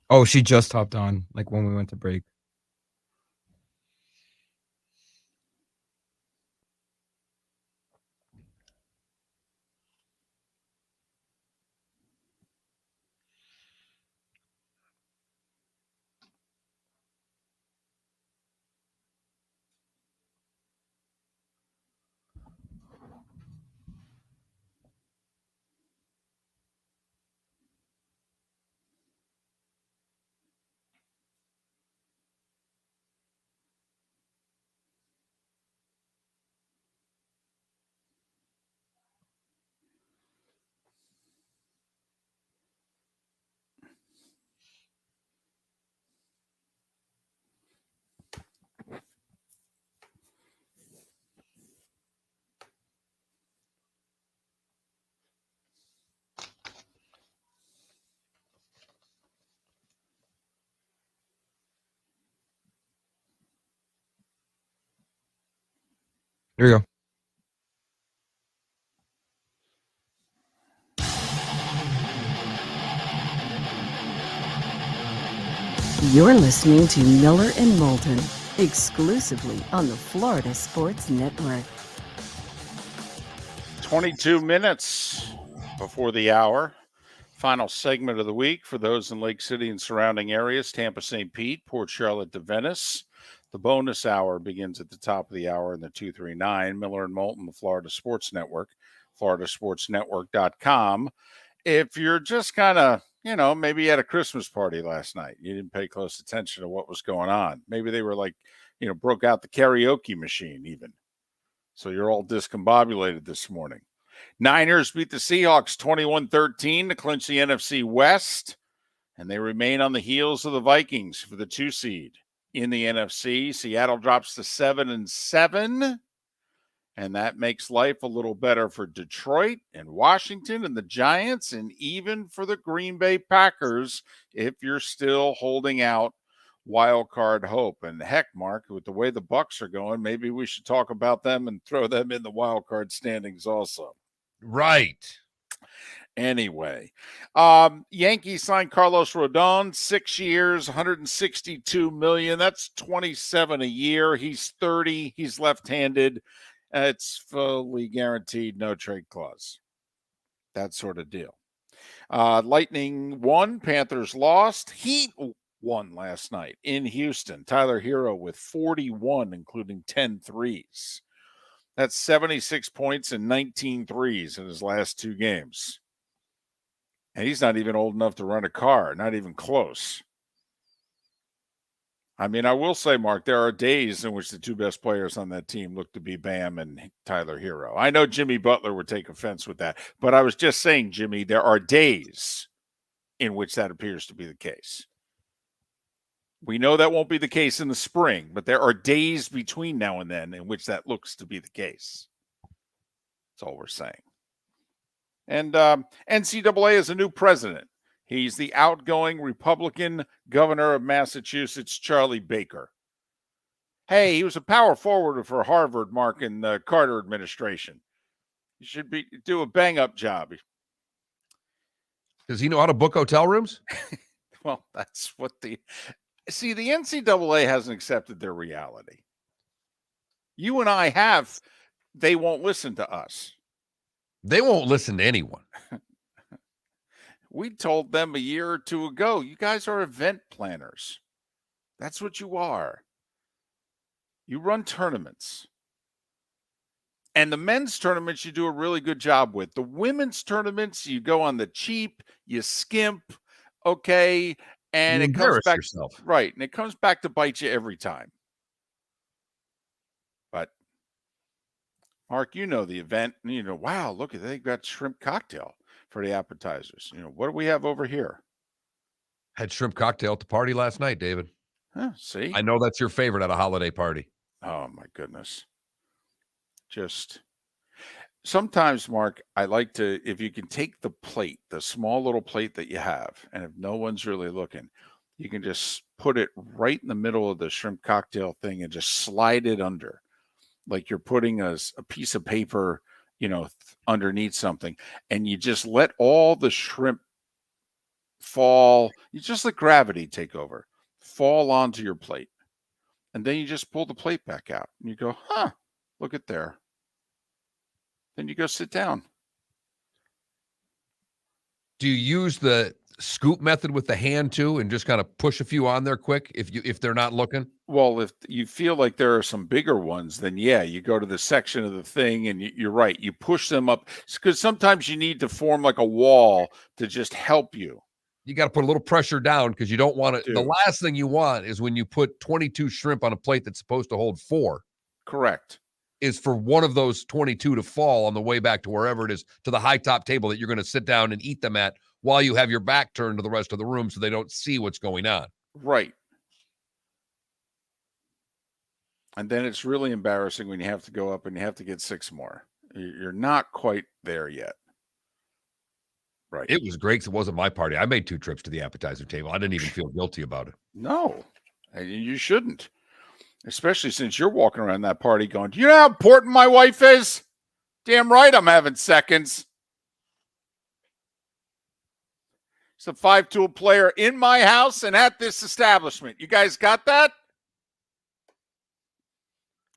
Oh, she just hopped on, like when we went to break. Here we go. You're listening to Miller and Moulton, exclusively on the Florida Sports Network. 22 minutes before the hour. Final segment of the week for those in Lake City and surrounding areas, Tampa, St. Pete, Port Charlotte to Venice. The bonus hour begins at the top of the hour in the 239. Miller and Moulton, the Florida Sports Network, floridasportsnetwork.com. If you're just kind of, maybe you had a Christmas party last night. You didn't pay close attention to what was going on. Maybe they were like, broke out the karaoke machine even. So you're all discombobulated this morning. Niners beat the Seahawks 21-13 to clinch the NFC West, and they remain on the heels of the Vikings for the 2 seed in the NFC. Seattle drops to 7-7, and that makes life a little better for Detroit and Washington and the Giants, and even for the Green Bay Packers if you're still holding out wild card hope. And heck, Mark, with the way the Bucs are going, maybe we should talk about them and throw them in the wild card standings also. Right. Anyway, Yankees signed Carlos Rodon, 6 years, $162 million. That's $27 a year. He's 30. He's left-handed. It's fully guaranteed, no trade clause. That sort of deal. Lightning won, Panthers lost. Heat won last night in Houston. Tyler Hero with 41, including 10 threes. That's 76 points and 19 threes in his last 2 games. And he's not even old enough to run a car, not even close. I mean, I will say, Mark, there are days in which the 2 best players on that team look to be Bam and Tyler Hero. I know Jimmy Butler would take offense with that, but I was just saying, Jimmy, there are days in which that appears to be the case. We know that won't be the case in the spring, but there are days between now and then in which that looks to be the case. That's all we're saying. And NCAA is a new president. He's the outgoing Republican governor of Massachusetts, Charlie Baker. Hey, he was a power forward for Harvard, Mark, in the Carter administration. He should do a bang-up job. Does he know how to book hotel rooms? Well, that's what the NCAA hasn't accepted their reality. You and I have. They won't listen to us. They won't listen to anyone. We told them a year or 2 ago, you guys are event planners. That's what you are. You run tournaments. And the men's tournaments you do a really good job with. The women's tournaments, you go on the cheap, you skimp, okay, and you it comes back yourself. Right, and it comes back to bite you every time. But Mark, you know the event, and wow, look, they got shrimp cocktail for the appetizers. What do we have over here? Had shrimp cocktail at the party last night, David. Huh, see? I know that's your favorite at a holiday party. Oh, my goodness. Just sometimes, Mark, I like to, if you can take the plate, the small little plate that you have, and if no one's really looking, you can just put it right in the middle of the shrimp cocktail thing and just slide it under. Like you're putting a piece of paper, underneath something, and you just let all the shrimp fall. You just let gravity take over, fall onto your plate. And then you just pull the plate back out and you go, look at there. Then you go sit down. Do you use the scoop method with the hand too and just kind of push a few on there quick if they're not looking? Well, if you feel like there are some bigger ones, then yeah, you go to the section of the thing and you're right. You push them up because sometimes you need to form like a wall to just help you. You got to put a little pressure down because you don't want to. The last thing you want is when you put 22 shrimp on a plate that's supposed to hold 4. Correct. Is for one of those 22 to fall on the way back to wherever it is, to the high top table that you're going to sit down and eat them at while you have your back turned to the rest of the room so they don't see what's going on. Right. And then it's really embarrassing when you have to go up and you have to get 6 more. You're not quite there yet. Right. It was great because it wasn't my party. I made 2 trips to the appetizer table. I didn't even feel guilty about it. No, and you shouldn't. Especially since you're walking around that party going, do you know how important my wife is? Damn right I'm having seconds. It's a 5-tool player in my house and at this establishment. You guys got that?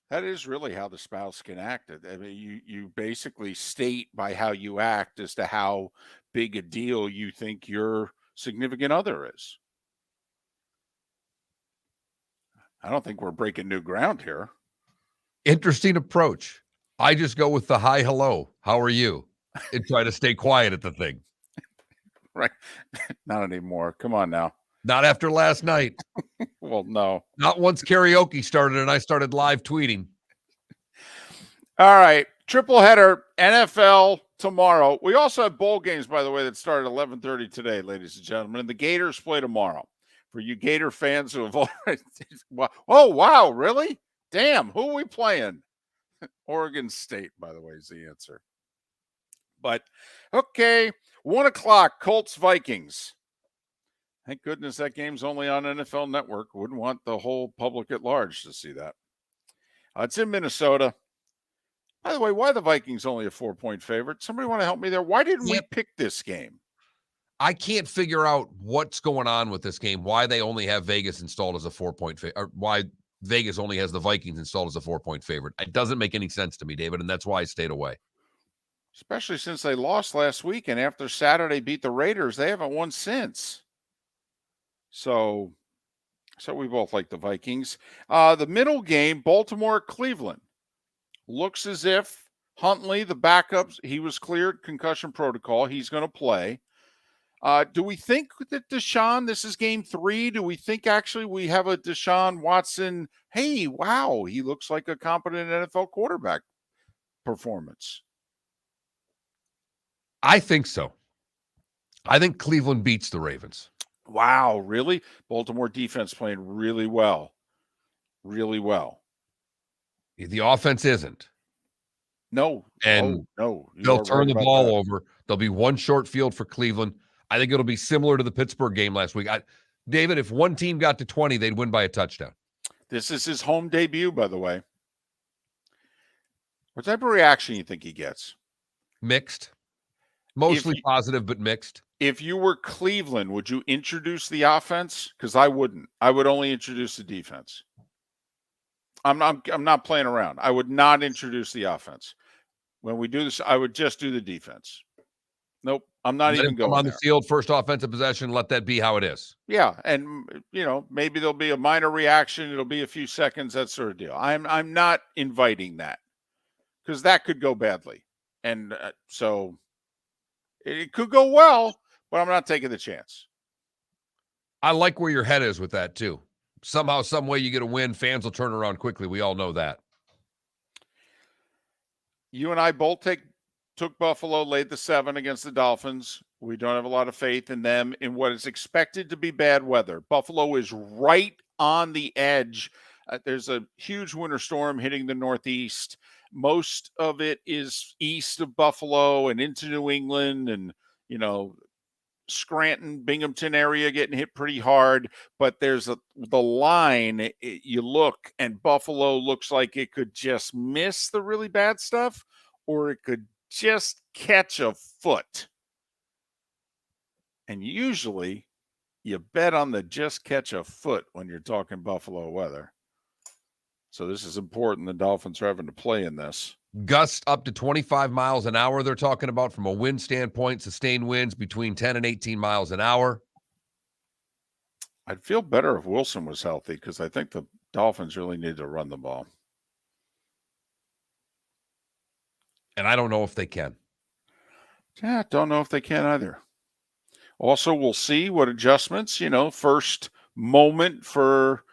That is really how the spouse can act. I mean, you basically state by how you act as to how big a deal you think your significant other is. I don't think we're breaking new ground here. Interesting approach. I just go with the hi, hello, how are you? And try to stay quiet at the thing. Right. Not anymore. Come on now. Not after last night. Well, no. Not once karaoke started and I started live tweeting. All right. Triple header, NFL tomorrow. We also have bowl games, by the way, that start at 11:30 today, ladies and gentlemen. And the Gators play tomorrow. For you Gator fans who have already... Oh, wow. Really? Damn. Who are we playing? Oregon State, by the way, is the answer. But, okay. 1 o'clock, Colts Vikings. Thank goodness that game's only on NFL Network. Wouldn't want the whole public at large to see that. It's in Minnesota. By the way, why the Vikings only a 4-point favorite? Somebody want to help me there? Why didn't we pick this game? I can't figure out what's going on with this game, why they only have Vegas installed as a 4-point favorite, or why Vegas only has the Vikings installed as a 4-point favorite. It doesn't make any sense to me, David, and that's why I stayed away. Especially since they lost last week, and after Saturday beat the Raiders, they haven't won since. So we both like the Vikings. The middle game, Baltimore-Cleveland. Looks as if Huntley, the backup, he was cleared concussion protocol. He's going to play. Do we think that Deshaun, this is game 3, do we think actually we have a Deshaun Watson, hey, wow, he looks like a competent NFL quarterback performance? I think so. I think Cleveland beats the Ravens. Wow, really? Baltimore defense playing really well. Really well. The offense isn't. No. And no. They'll turn the ball over. There'll be one short field for Cleveland. I think it'll be similar to the Pittsburgh game last week. David, if one team got to 20, they'd win by a touchdown. This is his home debut, by the way. What type of reaction you think he gets? Mixed. Mostly positive, but mixed. If you were Cleveland, would you introduce the offense? Because I wouldn't. I would only introduce the defense. I'm not playing around. I would not introduce the offense. When we do this, I would just do the defense. Nope. I'm not even going on there. The field, first offensive possession, let that be how it is. Yeah, and maybe there'll be a minor reaction. It'll be a few seconds, that sort of deal. I'm not inviting that because that could go badly, and so it could go well, but I'm not taking the chance. I like where your head is with that too. Somehow, some way, you get a win. Fans will turn around quickly. We all know that. You and I both took Buffalo, laid the 7 against the Dolphins. We don't have a lot of faith in them in what is expected to be bad weather. Buffalo is right on the edge. There's a huge winter storm hitting the Northeast. Most of it is east of Buffalo and into New England and, Scranton, Binghamton area getting hit pretty hard. But there's the line, you look, and Buffalo looks like it could just miss the really bad stuff, or it could just catch a foot. And usually you bet on the just catch a foot when you're talking Buffalo weather. So this is important. The Dolphins are having to play in this. Gusts up to 25 miles an hour, they're talking about from a wind standpoint, sustained winds between 10 and 18 miles an hour. I'd feel better if Wilson was healthy because I think the Dolphins really need to run the ball. And I don't know if they can. Yeah, don't know if they can either. Also, we'll see what adjustments, first moment for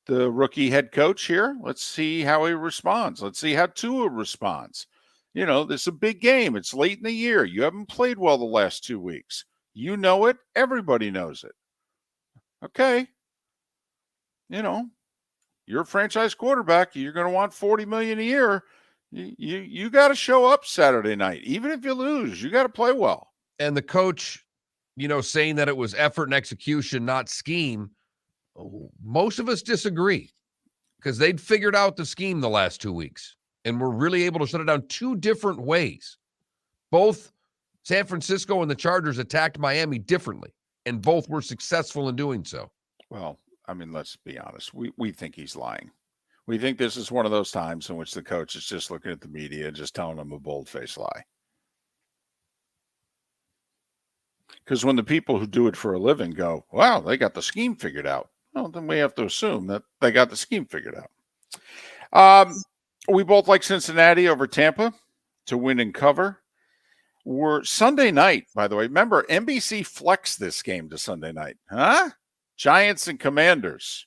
the rookie head coach here. Let's see how he responds. Let's see how Tua responds. This is a big game. It's late in the year. You haven't played well the last 2 weeks. You know it. Everybody knows it. Okay. You're a franchise quarterback. You're going to want $40 million a year. You got to show up Saturday night. Even if you lose, you got to play well. And the coach, saying that it was effort and execution, not scheme. Most of us disagree because they'd figured out the scheme the last 2 weeks and were really able to shut it down 2 different ways. Both San Francisco and the Chargers attacked Miami differently, and both were successful in doing so. Well, I mean, let's be honest. We think he's lying. We think this is one of those times in which the coach is just looking at the media and just telling them a bold-faced lie. Because when the people who do it for a living go, wow, they got the scheme figured out, well, then we have to assume that they got the scheme figured out. We both like Cincinnati over Tampa to win and cover. We're Sunday night, by the way. Remember, NBC flexed this game to Sunday night. Huh? Giants and Commanders.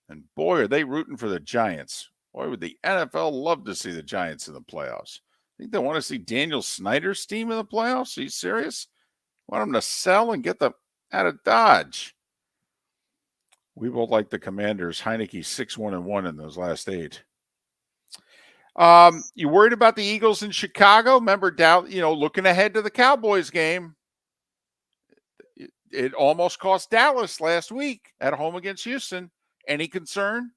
And boy, are they rooting for the Giants. Boy, would the NFL love to see the Giants in the playoffs. Think they want to see Daniel Snyder's team in the playoffs? Are you serious? Want them to sell and get them out of Dodge. We both like the Commanders. Heineke 6-1-1 in those last 8. You worried about the Eagles in Chicago? Remember, looking ahead to the Cowboys game. It almost cost Dallas last week at home against Houston. Any concern?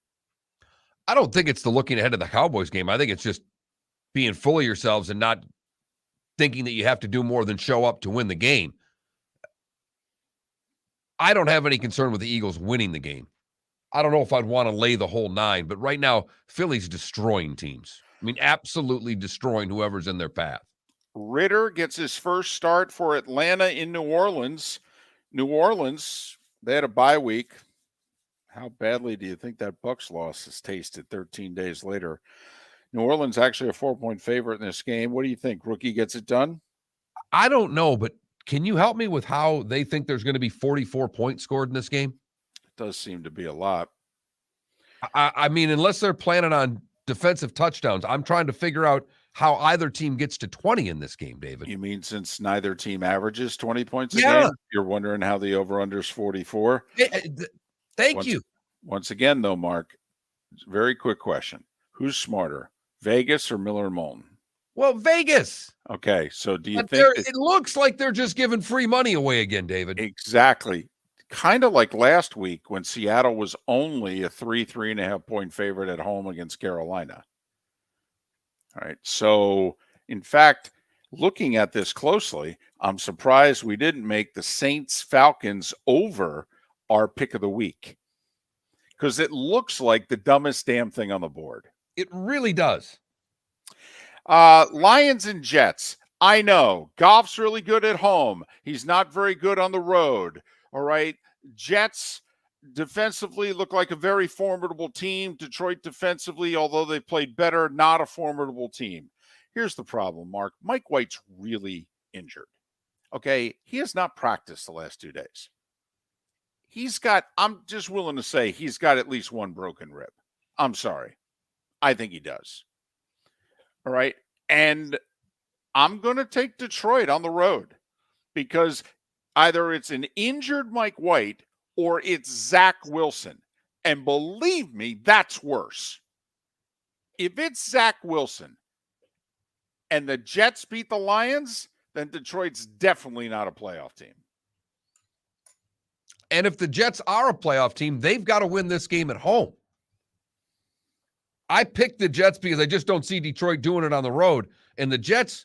I don't think it's the looking ahead of the Cowboys game. I think it's just being full of yourselves and not thinking that you have to do more than show up to win the game. I don't have any concern with the Eagles winning the game. I don't know if I'd want to lay the whole 9, but right now, Philly's destroying teams. I mean, absolutely destroying whoever's in their path. Ritter gets his first start for Atlanta in New Orleans. New Orleans, they had a bye week. How badly do you think that Bucs loss has tasted 13 days later? New Orleans actually a 4-point favorite in this game. What do you think? Rookie gets it done? I don't know, but can you help me with how they think there's going to be 44 points scored in this game? It does seem to be a lot. I mean, unless they're planning on defensive touchdowns, I'm trying to figure out how either team gets to 20 in this game, David. You mean since neither team averages 20 points a game? You're wondering how the over-under is 44? Thank you. Once again, though, Mark, very quick question. Who's smarter, Vegas or Miller and Moulton? Well, Vegas. Okay, so do you think it looks like they're just giving free money away again, David? Exactly. Kind of like last week when Seattle was only a 3.5 point favorite at home against Carolina. All right. So, in fact, looking at this closely, I'm surprised we didn't make the Saints-Falcons over our pick of the week because it looks like the dumbest damn thing on the board. It really does. Lions and Jets. I know. Goff's really good at home. He's not very good on the road. All right. Jets defensively look like a very formidable team. Detroit defensively, although they played better, not a formidable team. Here's the problem, Mark. Mike White's really injured. Okay. He has not practiced the last 2 days. I'm just willing to say he's got at least one broken rib. I'm sorry. I think he does. All right. And I'm going to take Detroit on the road because either it's an injured Mike White or it's Zach Wilson. And believe me, that's worse. If it's Zach Wilson and the Jets beat the Lions, then Detroit's definitely not a playoff team. And if the Jets are a playoff team, they've got to win this game at home. I picked the Jets because I just don't see Detroit doing it on the road. And the Jets,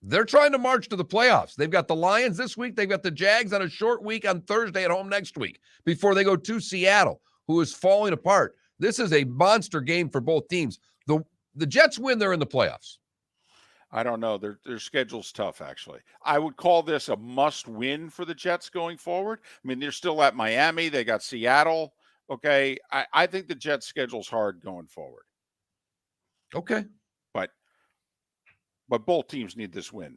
they're trying to march to the playoffs. They've got the Lions this week. They've got the Jags on a short week on Thursday at home next week before they go to Seattle, who is falling apart. This is a monster game for both teams. The Jets win, they're in the playoffs. I don't know. Their schedule's tough, actually. I would call this a must-win for the Jets going forward. I mean, they're still at Miami. They got Seattle. Okay. I think the Jets' schedule's hard going forward. Okay. But both teams need this win.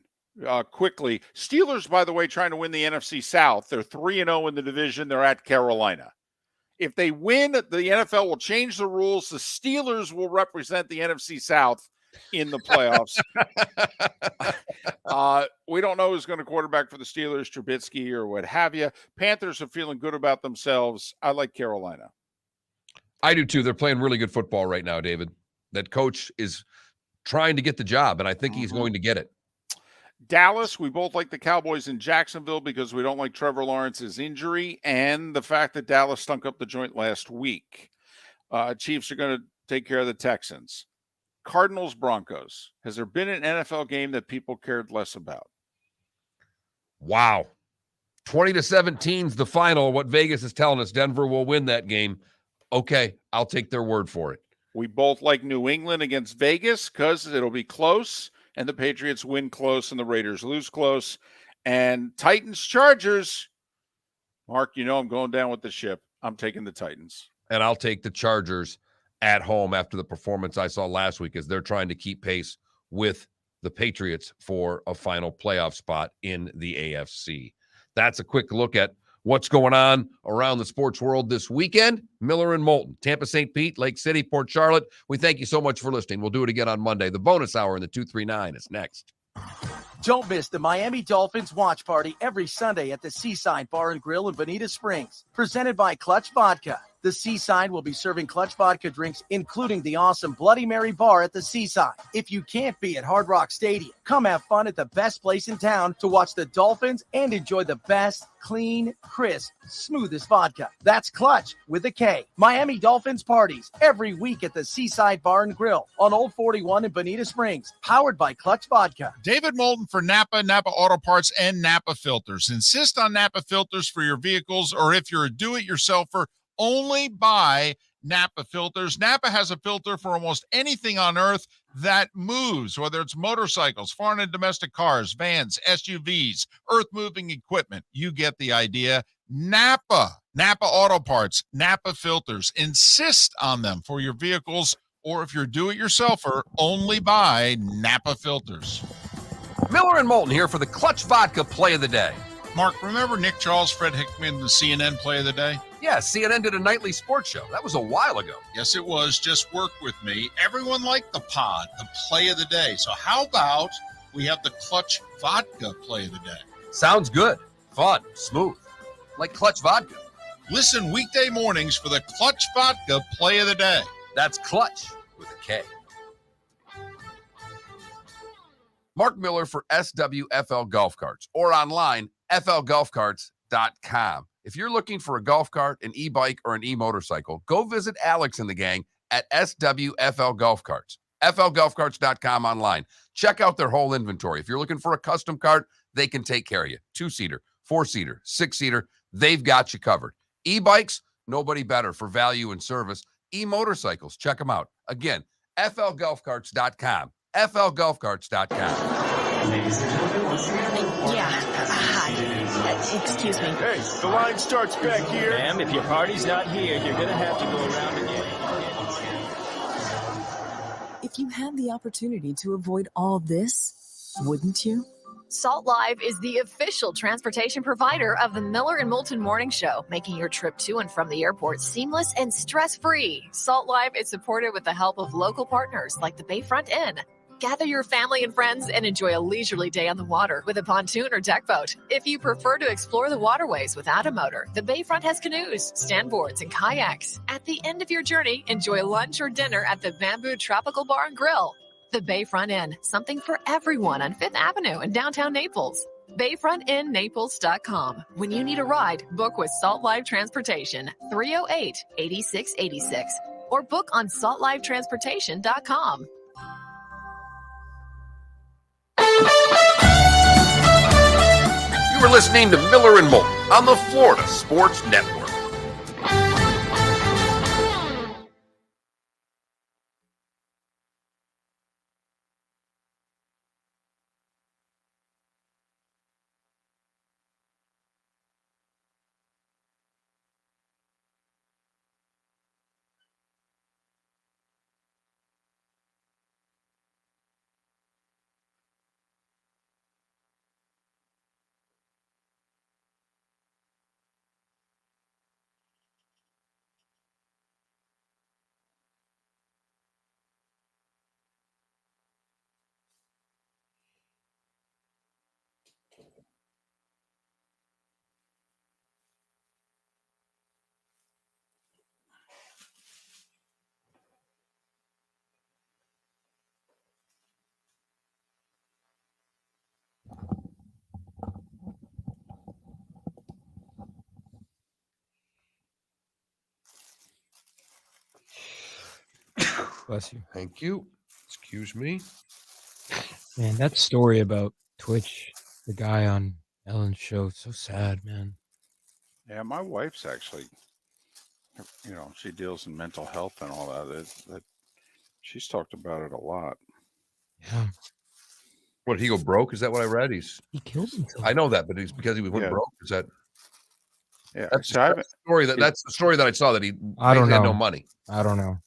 Quickly, Steelers, by the way, trying to win the NFC South. They're 3-0 in the division. They're at Carolina. If they win, the NFL will change the rules. The Steelers will represent the NFC South in the playoffs. We don't know who's going to quarterback for the Steelers, Trubisky or what have you. Panthers are feeling good about themselves. I like Carolina. I do too. They're playing really good football right now, David. That coach is trying to get the job, and I think he's going to get it. Dallas, we both like the Cowboys in Jacksonville because we don't like Trevor Lawrence's injury and the fact that Dallas stunk up the joint last week. Chiefs are going to take care of the Texans. Cardinals, Broncos. Has there been an NFL game that people cared less about? Wow. 20-17 is the final. What Vegas is telling us, Denver will win that game. Okay, I'll take their word for it. We both like New England against Vegas because it'll be close, and the Patriots win close and the Raiders lose close. And Titans, Chargers. Mark, you know I'm going down with the ship. I'm taking the Titans. And I'll take the Chargers at home after the performance I saw last week as they're trying to keep pace with the Patriots for a final playoff spot in the AFC. That's a quick look at what's going on around the sports world this weekend. Miller and Moulton, Tampa, St. Pete, Lake City, Port Charlotte. We thank you so much for listening. We'll do it again on Monday. The bonus hour in the 239 is next. Don't miss the Miami Dolphins watch party every Sunday at the Seaside Bar and Grill in Bonita Springs, presented by Clutch Vodka. The Seaside will be serving Clutch Vodka drinks, including the awesome Bloody Mary bar at the Seaside. If you can't be at Hard Rock Stadium, come have fun at the best place in town to watch the Dolphins and enjoy the best, clean, crisp, smoothest vodka. That's Clutch with a K. Miami Dolphins parties every week at the Seaside Bar and Grill on Old 41 in Bonita Springs, powered by Clutch Vodka. David Moulton for Napa, Napa Auto Parts, and Napa Filters. Insist on Napa filters for your vehicles, or if you're a do-it-yourselfer, only buy Napa filters. Napa has a filter for almost anything on earth that moves, whether it's motorcycles, foreign and domestic cars, vans, SUVs, earth-moving equipment. You get the idea. Napa Auto Parts, Napa filters. Insist on them for your vehicles, or if you're a do-it-yourselfer, only buy Napa filters. Miller and Moulton here for the Clutch Vodka Play of the Day. Mark, remember Nick Charles, Fred Hickman, the CNN Play of the Day? Yeah, CNN did a nightly sports show. That was a while ago. Yes, it was. Just work with me. Everyone liked the pod, the Play of the Day. So how about we have the Clutch Vodka Play of the Day? Sounds good. Fun. Smooth. Like Clutch Vodka. Listen weekday mornings for the Clutch Vodka Play of the Day. That's Clutch with a K. Mark Miller for SWFL Golf Carts, or online, flgolfcarts.com. If you're looking for a golf cart, an e-bike, or an e-motorcycle, go visit Alex and the gang at SWFL Golf Carts. flgolfcarts.com online. Check out their whole inventory. If you're looking for a custom cart, they can take care of you. 2-seater, 4-seater, 6-seater, they've got you covered. E-bikes, nobody better for value and service. E-motorcycles, check them out. Again, flgolfcarts.com. flgolfcarts.com. Ladies and gentlemen, once again. Yeah. Hi. Excuse me. Hey, the line starts back here. Ma'am, if your party's not here, you're going to have to go around again. If you had the opportunity to avoid all this, wouldn't you? Salt Live is the official transportation provider of the Miller and Moulton Morning Show, making your trip to and from the airport seamless and stress-free. Salt Live is supported with the help of local partners like the Bayfront Inn. Gather your family and friends and enjoy a leisurely day on the water with a pontoon or deck boat. If you prefer to explore the waterways without a motor, the Bayfront has canoes, standboards, and kayaks. At the end of your journey, enjoy lunch or dinner at the Bamboo Tropical Bar and Grill. The Bayfront Inn, something for everyone on 5th Avenue in downtown Naples. BayfrontInNaples.com. When you need a ride, book with Salt Live Transportation, 308-8686, or book on saltlivetransportation.com. You were listening to Miller and Moulton on the Florida Sports Network. Bless you. Thank you. Excuse me. Man, that story about Twitch, the guy on Ellen's show, so sad, man. Yeah, my wife's actually, she deals in mental health and all that. She's talked about it a lot. Yeah. What, did he go broke? Is that what I read? He killed himself. I know that, but it's because he went broke. Is that? Yeah, that's the story that's the story that I saw, that he basically had no money. I don't know.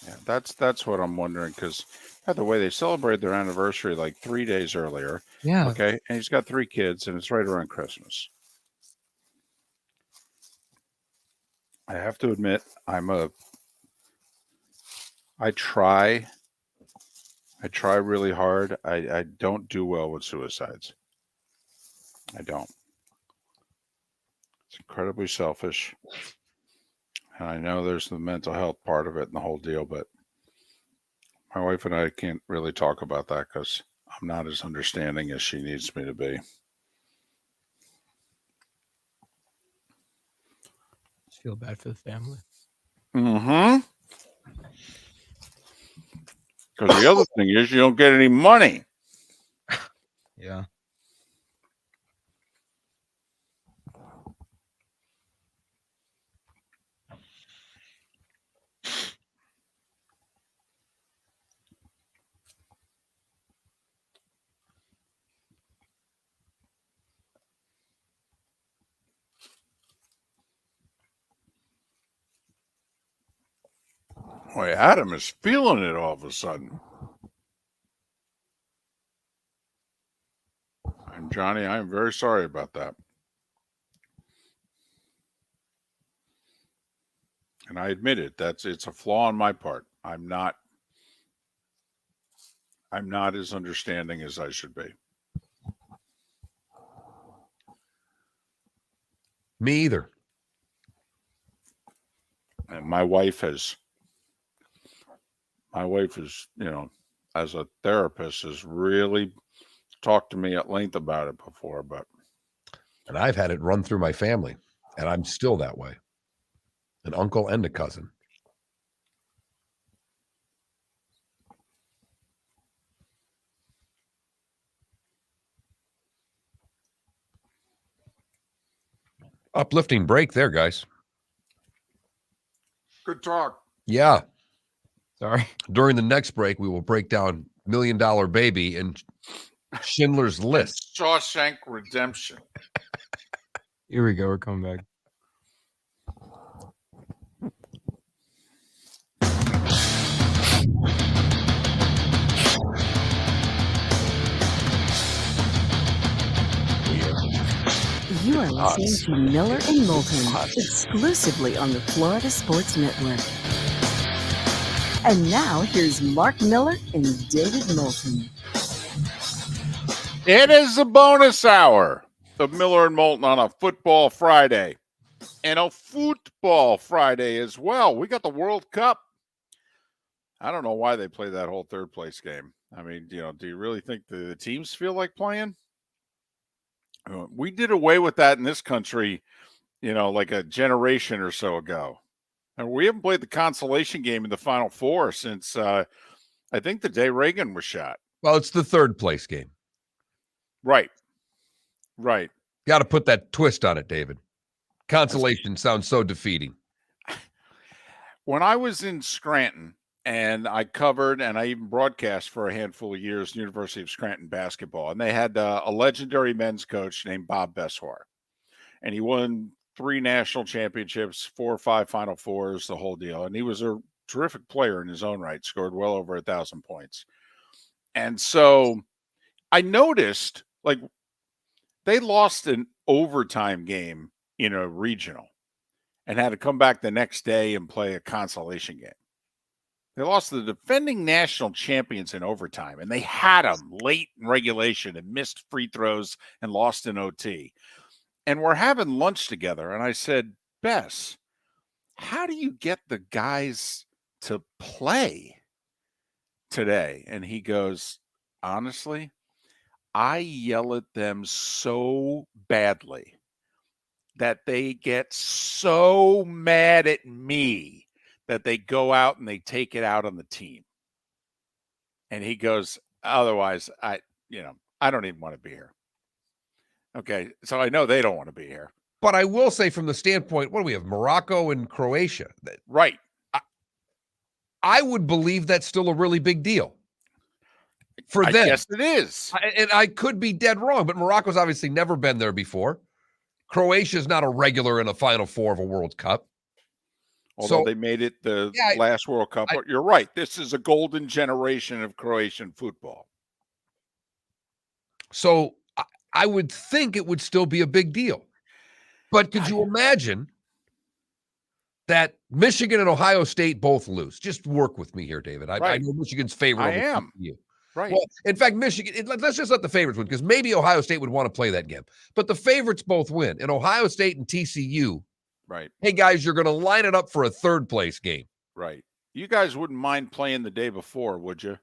Yeah, that's what I'm wondering, because by the way, they celebrated their anniversary like 3 days earlier. Yeah. Okay, and he's got 3 kids, and it's right around Christmas. I have to admit, I try really hard. I don't do well with suicides. I don't. It's incredibly selfish. And I know there's the mental health part of it and the whole deal, but my wife and I can't really talk about that because I'm not as understanding as she needs me to be. Just feel bad for the family. Mm-hmm. Because the other thing is you don't get any money. Yeah. Boy, Adam is feeling it all of a sudden. And Johnny, I am very sorry about that. And I admit it. It's a flaw on my part. I'm not as understanding as I should be. Me either. And my wife is, as a therapist, has really talked to me at length about it before, and I've had it run through my family, and I'm still that way. An uncle and a cousin. Uplifting break there, guys. Good talk. Yeah. Sorry. During the next break, we will break down $1 Million Baby and Schindler's List. Shawshank Redemption. Here we go. We're coming back. You are listening to Miller and Moulton exclusively on the Florida Sports Network. And now here's Mark Miller and David Moulton. It is a bonus hour of Miller and Moulton on a football Friday and a football Friday as well. We got the World Cup. I don't know why they play that whole third place game. I mean, do you really think the teams feel like playing? We did away with that in this country, like a generation or so ago. And we haven't played the consolation game in the Final Four since I think the day Reagan was shot. Well, it's the third place game. Right. Got to put that twist on it, David. Consolation sounds so defeating. When I was in Scranton, and I covered and I even broadcast for a handful of years University of Scranton basketball, and they had a legendary men's coach named Bob Beswar, and he won 3 national championships, 4 or 5 Final Fours, the whole deal. And he was a terrific player in his own right, scored well over 1,000 points. And so I noticed, like, they lost an overtime game in a regional and had to come back the next day and play a consolation game. They lost the defending national champions in overtime, and they had them late in regulation and missed free throws and lost in OT. And we're having lunch together, and I said, Bess, how do you get the guys to play today? And he goes, honestly, I yell at them so badly that they get so mad at me that they go out and they take it out on the team. And he goes, otherwise, I don't even want to be here. Okay, so I know they don't want to be here. But I will say from the standpoint, what do we have? Morocco and Croatia. Right. I would believe that's still a really big deal for them. Yes, it is. And I could be dead wrong, but Morocco's obviously never been there before. Croatia's not a regular in a Final Four of a World Cup. Although they made it the last World Cup. You're right. This is a golden generation of Croatian football. So I would think it would still be a big deal. But could you imagine that Michigan and Ohio State both lose? Just work with me here, David. I know Michigan's favorite. I am. You. Right. Well, in fact, Michigan, let's just let the favorites win, because maybe Ohio State would want to play that game. But the favorites both win. And Ohio State and TCU, right. Hey, guys, you're going to line it up for a third-place game. Right. You guys wouldn't mind playing the day before, would you?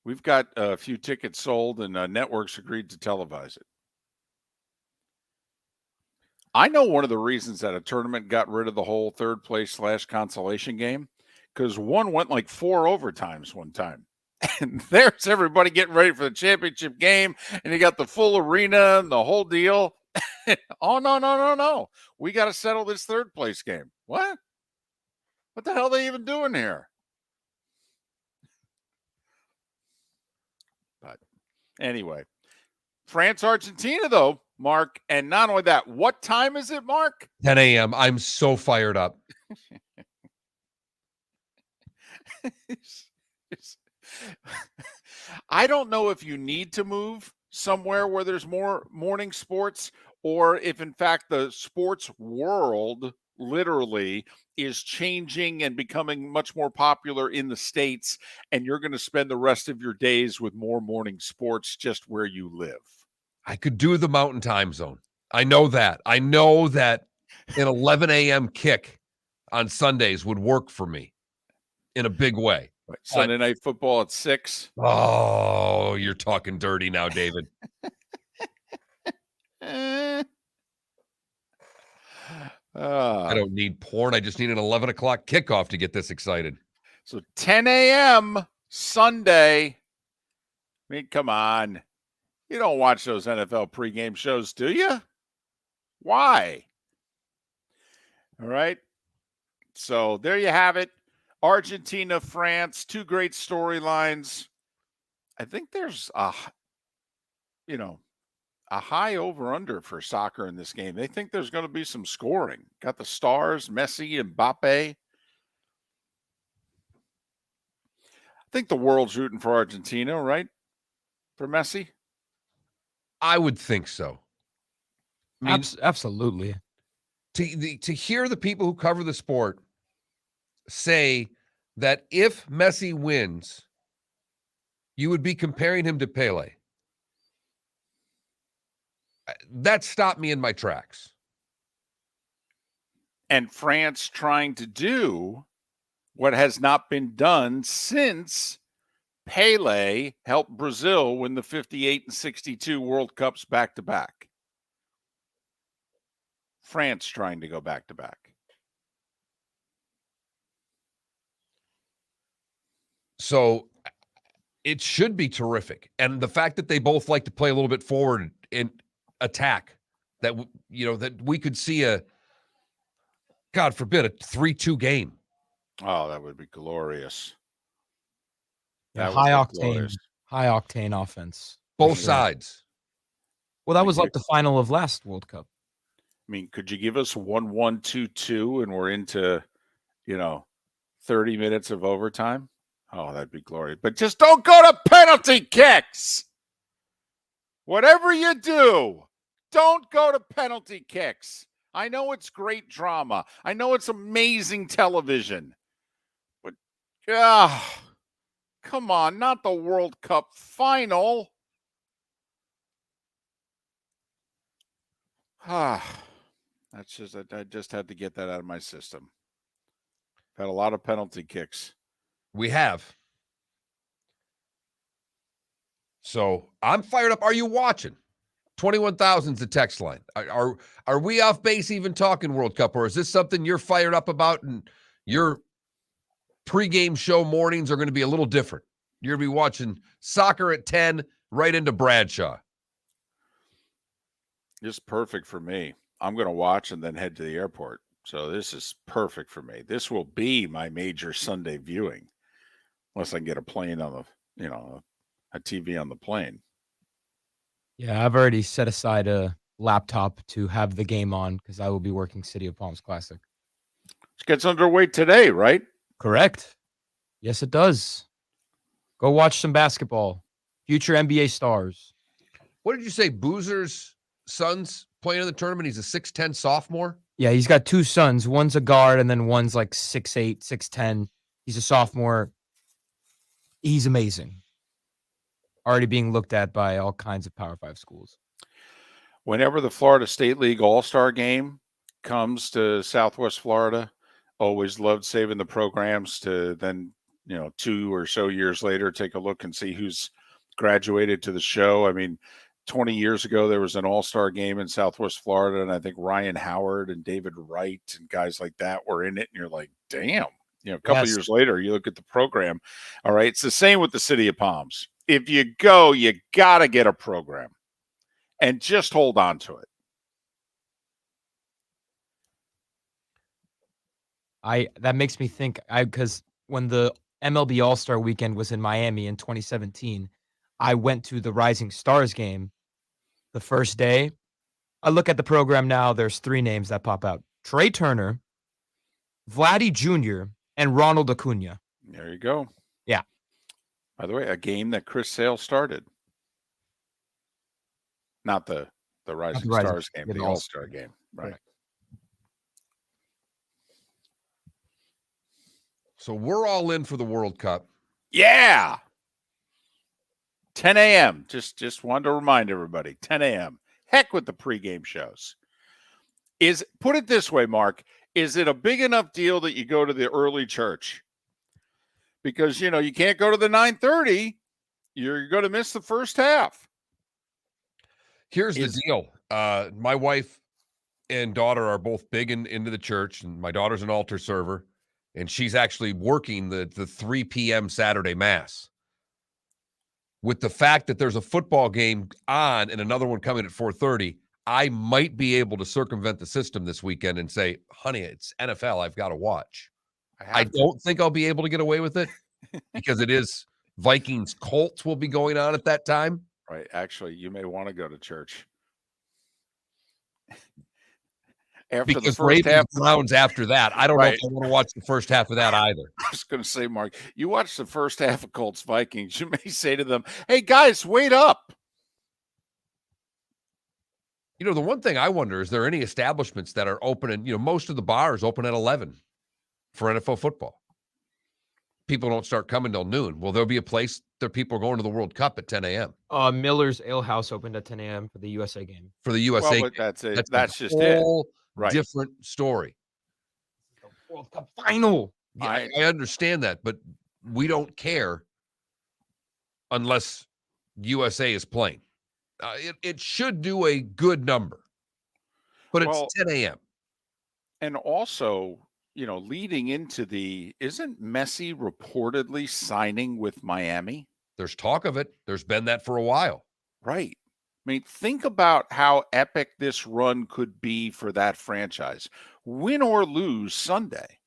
We've got a few tickets sold, and networks agreed to televise it. I know one of the reasons that a tournament got rid of the whole third place / consolation game, because one went like 4 overtimes one time. And there's everybody getting ready for the championship game, and you got the full arena and the whole deal. Oh, no. We got to settle this third place game. What? What the hell are they even doing here? But anyway, France, Argentina, though, Mark. And not only that, what time is it, Mark? 10 a.m. I'm so fired up. I don't know if you need to move somewhere where there's more morning sports, or if, in fact, the sports world literally is changing and becoming much more popular in the States, and you're going to spend the rest of your days with more morning sports just where you live. I could do the Mountain Time Zone. I know that. I know that an 11 a.m. kick on Sundays would work for me in a big way. Right. Sunday night football at 6. Oh, you're talking dirty now, David. I don't need porn. I just need an 11 o'clock kickoff to get this excited. So 10 a.m. Sunday. I mean, come on. You don't watch those NFL pregame shows, do you? Why? All right. So there you have it. Argentina, France, 2 great storylines. I think there's a high over-under for soccer in this game. They think there's going to be some scoring. Got the stars, Messi and Mbappe. I think the world's rooting for Argentina, right? For Messi? I would think so. I mean, absolutely. To hear the people who cover the sport say that if Messi wins, you would be comparing him to Pele. That stopped me in my tracks. And France trying to do what has not been done since Pele helped Brazil win the 58 and 62 World Cups back-to-back. France trying to go back-to-back. So it should be terrific. And the fact that they both like to play a little bit forward in attack, that that we could see a, God forbid, a 3-2 game. Oh, that would be glorious. Yeah, high octane offense. Both sides. Well, that was like the final of last World Cup. I mean, could you give us 1-1, 2-2, and we're into, 30 minutes of overtime? Oh, that'd be glorious. But just don't go to penalty kicks. Whatever you do, don't go to penalty kicks. I know it's great drama. I know it's amazing television. But, come on, not the World Cup final. I just had to get that out of my system. Had a lot of penalty kicks. We have. So I'm fired up. Are you watching? 21,000's the text line. Are we off base even talking World Cup, or is this something you're fired up about and your pregame show mornings are going to be a little different? You're going to be watching soccer at 10 right into Bradshaw. Just perfect for me. I'm going to watch and then head to the airport. So this is perfect for me. This will be my major Sunday viewing, unless I can get a plane on the, a TV on the plane. Yeah, I've already set aside a laptop to have the game on because I will be working City of Palms Classic. It gets underway today, right? Correct. Yes, it does. Go watch some basketball. Future NBA stars. What did you say? Boozer's son's playing in the tournament. He's a 6'10 sophomore. Yeah, he's got two sons. One's a guard, and then one's like 6'8", 6'10". He's a sophomore. He's amazing. Already being looked at by all kinds of Power 5 schools. Whenever the Florida State League All-Star game comes to Southwest Florida, always loved saving the programs to then, 2 or so years later, take a look and see who's graduated to the show. I mean, 20 years ago, there was an all-star game in Southwest Florida, and I think Ryan Howard and David Wright and guys like that were in it, and you're like, damn. A couple years later, you look at the program. All right, it's the same with the City of Palms. If you go, you got to get a program and just hold on to it. That makes me think, because when the MLB All-Star Weekend was in Miami in 2017, I went to the Rising Stars game the first day. I look at the program now, there's 3 names that pop out. Trey Turner, Vladdy Jr., and Ronald Acuna. There you go. Yeah. By the way, a game that Chris Sale started. Not the Rising Stars game, the All-Star game. Right. So we're all in for the World Cup. Yeah. 10 a.m. Just wanted to remind everybody, 10 a.m. Heck with the pregame shows. Put it this way, Mark. Is it a big enough deal that you go to the early church? Because, you can't go to the 9:30. You're going to miss the first half. Here's the deal. My wife and daughter are both big into the church, and my daughter's an altar server, and she's actually working the 3 p.m. Saturday Mass. With the fact that there's a football game on and another one coming at 4:30, I might be able to circumvent the system this weekend and say, honey, it's NFL. I've got to watch. I don't think I'll be able to get away with it because it is Vikings Colts will be going on at that time. Right. Actually, you may want to go to church. After because the first half, Browns after that. I don't know if I want to watch the first half of that either. I was going to say, Mark, you watch the first half of Colts Vikings, you may say to them, hey, guys, wait up. The one thing I wonder, is there any establishments that are open? And, most of the bars open at 11 for NFL football. People don't start coming till noon. Will there be a place that people are going to the World Cup at 10 a.m.? Miller's Ale House opened at 10 a.m. for the USA game. For the USA game. That's it. That's just it. Right. Different story. World Cup final. Yeah, I understand that, but we don't care unless USA is playing. It should do a good number, but it's 10 a.m. And also, leading into isn't Messi reportedly signing with Miami? There's talk of it. There's been that for a while. Right. I mean, think about how epic this run could be for that franchise. Win or lose Sunday.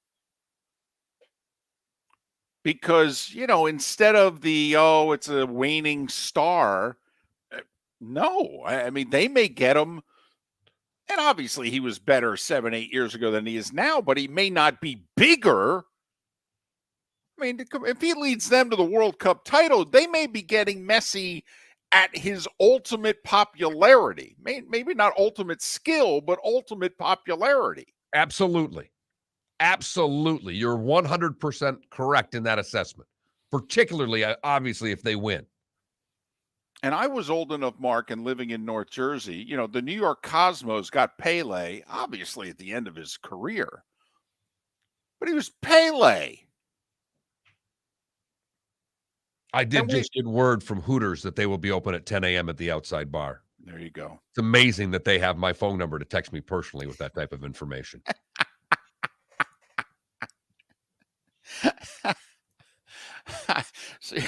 Because, instead of it's a waning star, no. I mean, they may get him. And obviously he was better 7-8 years ago than he is now, but he may not be bigger. I mean, if he leads them to the World Cup title, they may be getting Messi at his ultimate popularity. Maybe not ultimate skill, but ultimate popularity. Absolutely. Absolutely. You're 100% correct in that assessment, particularly, obviously, if they win. And I was old enough, Mark, and living in North Jersey, the New York Cosmos got Pele, obviously at the end of his career. But he was Pele. I did just get word from Hooters that they will be open at 10 a.m. at the outside bar. There you go. It's amazing that they have my phone number to text me personally with that type of information. See,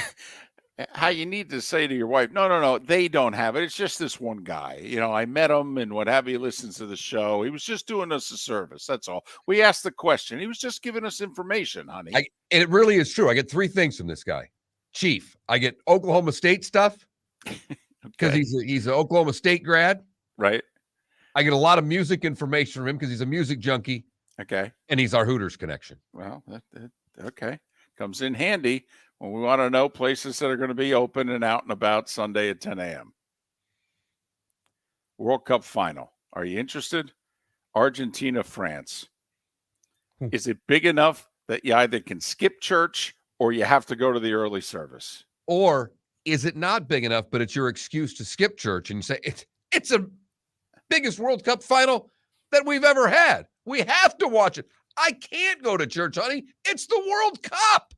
how you need to say to your wife, no, they don't have it. It's just this one guy. I met him and what have you, listens to the show. He was just doing us a service. That's all. We asked the question. He was just giving us information, honey. And it really is true. I get 3 things from this guy. Chief, I get Oklahoma State stuff because he's an Oklahoma State grad. Right. I get a lot of music information from him because he's a music junkie. Okay. And he's our Hooters connection. Well, okay. Comes in handy when we want to know places that are going to be open and out and about Sunday at 10 a.m. World Cup final. Are you interested? Argentina, France. Is it big enough that you either can skip church or you have to go to the early service? Or is it not big enough, but it's your excuse to skip church and you say, it's the biggest World Cup final that we've ever had. We have to watch it. I can't go to church, honey. It's the World Cup.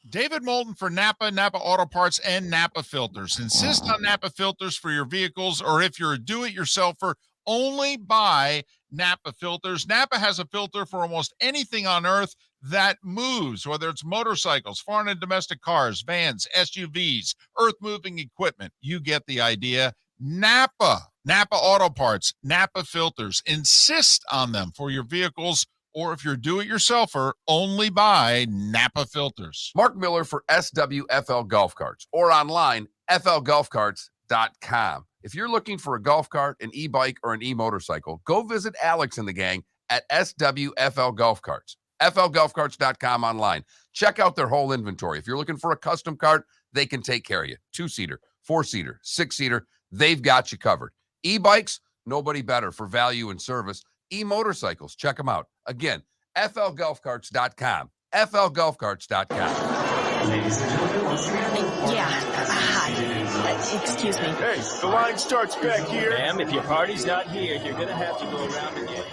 David Moulton for Napa Auto Parts, and Napa Filters. Insist on Napa filters for your vehicles, or if you're a do-it-yourselfer, only buy Napa filters. Napa has a filter for almost anything on earth that moves, whether it's motorcycles, foreign and domestic cars, vans, SUVs, earth-moving equipment. You get the idea. Napa Auto Parts, Napa filters. Insist on them for your vehicles, or if you're do-it-yourselfer, only buy Napa filters. Mark Miller for SWFL Golf Carts, or online, flgolfcarts.com. If you're looking for a golf cart, an e-bike, or an e-motorcycle, go visit Alex and the gang at SWFL Golf Carts. flgolfcarts.com online. Check out their whole inventory. If you're looking for a custom cart, they can take care of you. 2-seater, 4-seater, 6-seater, they've got you covered. E-bikes, nobody better for value and service. E-motorcycles, check them out. Again, flgolfcarts.com. flgolfcarts.com. Ladies and gentlemen, once again. Hi. Excuse me. Hey, the line starts back here. Ma'am, if your party's not here, you're going to have to go around again.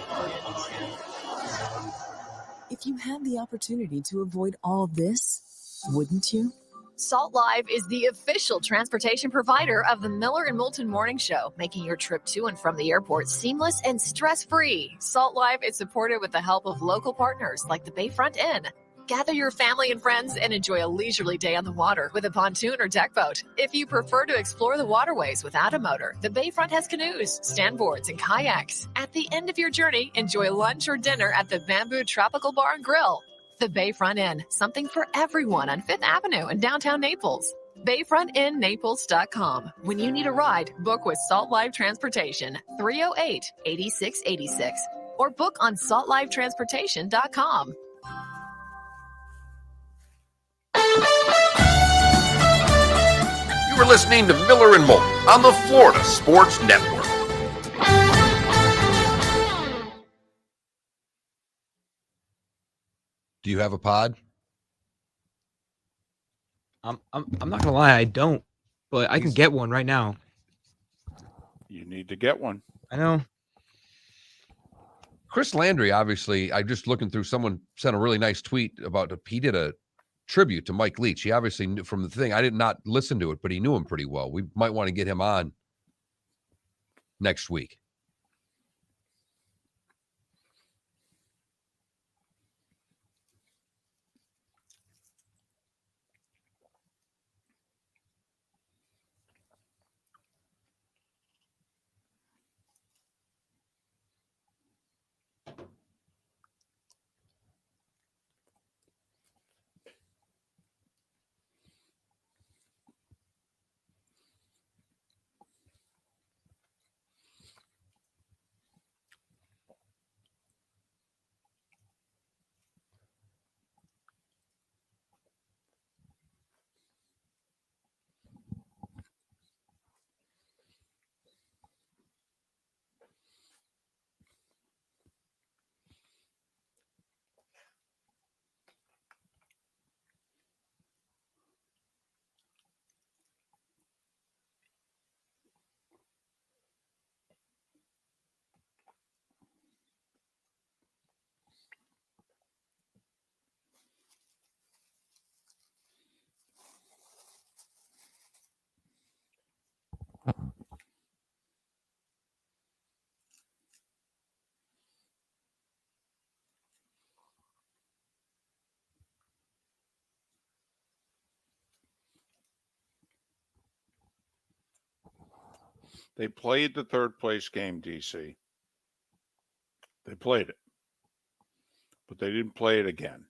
If you had the opportunity to avoid all this, wouldn't you? Salt Live is the official transportation provider of the Miller and Moulton Morning Show, making your trip to and from the airport seamless and stress-free. Salt Live is supported with the help of local partners like the Bayfront Inn. Gather your family and friends and enjoy a leisurely day on the water with a pontoon or deck boat. If you prefer to explore the waterways without a motor, the Bayfront has canoes, standboards, and kayaks. At the end of your journey, enjoy lunch or dinner at the Bamboo Tropical Bar and Grill. The Bayfront Inn, something for everyone on 5th Avenue in downtown Naples. BayfrontInNaples.com. When you need a ride, book with Salt Live Transportation, 308-8686, or book on saltlivetransportation.com. You were listening to Miller and Moulton on the Florida Sports Network. Do you have a pod? I'm not gonna lie, I don't, but I can get one right now. You need to get one. I know. Chris Landry, obviously, I just looking through, someone sent a really nice tweet about, he did a tribute to Mike Leach. He obviously knew from the thing, I did not listen to it, but he knew him pretty well. We might want to get him on next week. They played the third place game, DC. They played it. But they didn't play it again.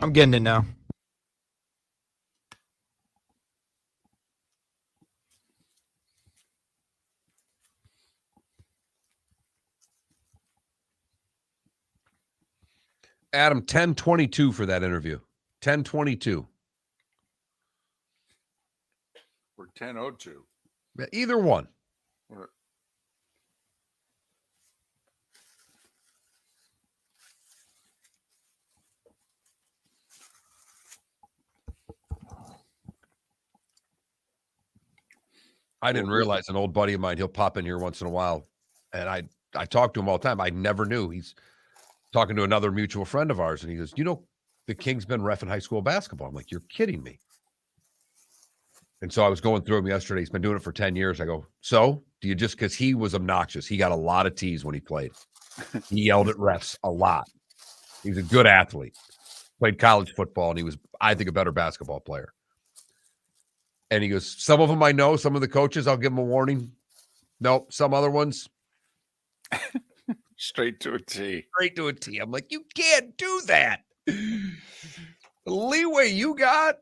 I'm getting it now. Adam, 10:22 for that interview. 10:22. Or 10:02. Either one. I didn't realize an old buddy of mine, he'll pop in here once in a while. And I talk to him all the time. I never knew. He's talking to another mutual friend of ours. And he goes, you know, the King's been reffing high school basketball. I'm like, you're kidding me. And so I was going through him yesterday. He's been doing it for 10 years. I go, so do you just, because he was obnoxious. He got a lot of teas when he played. He yelled at refs a lot. He was a good athlete. Played college football, and he was, I think, a better basketball player. And he goes, some of them I know, some of the coaches, I'll give them a warning. Nope, some other ones. Straight to a T. Straight to a T. I'm like, you can't do that. The leeway you got.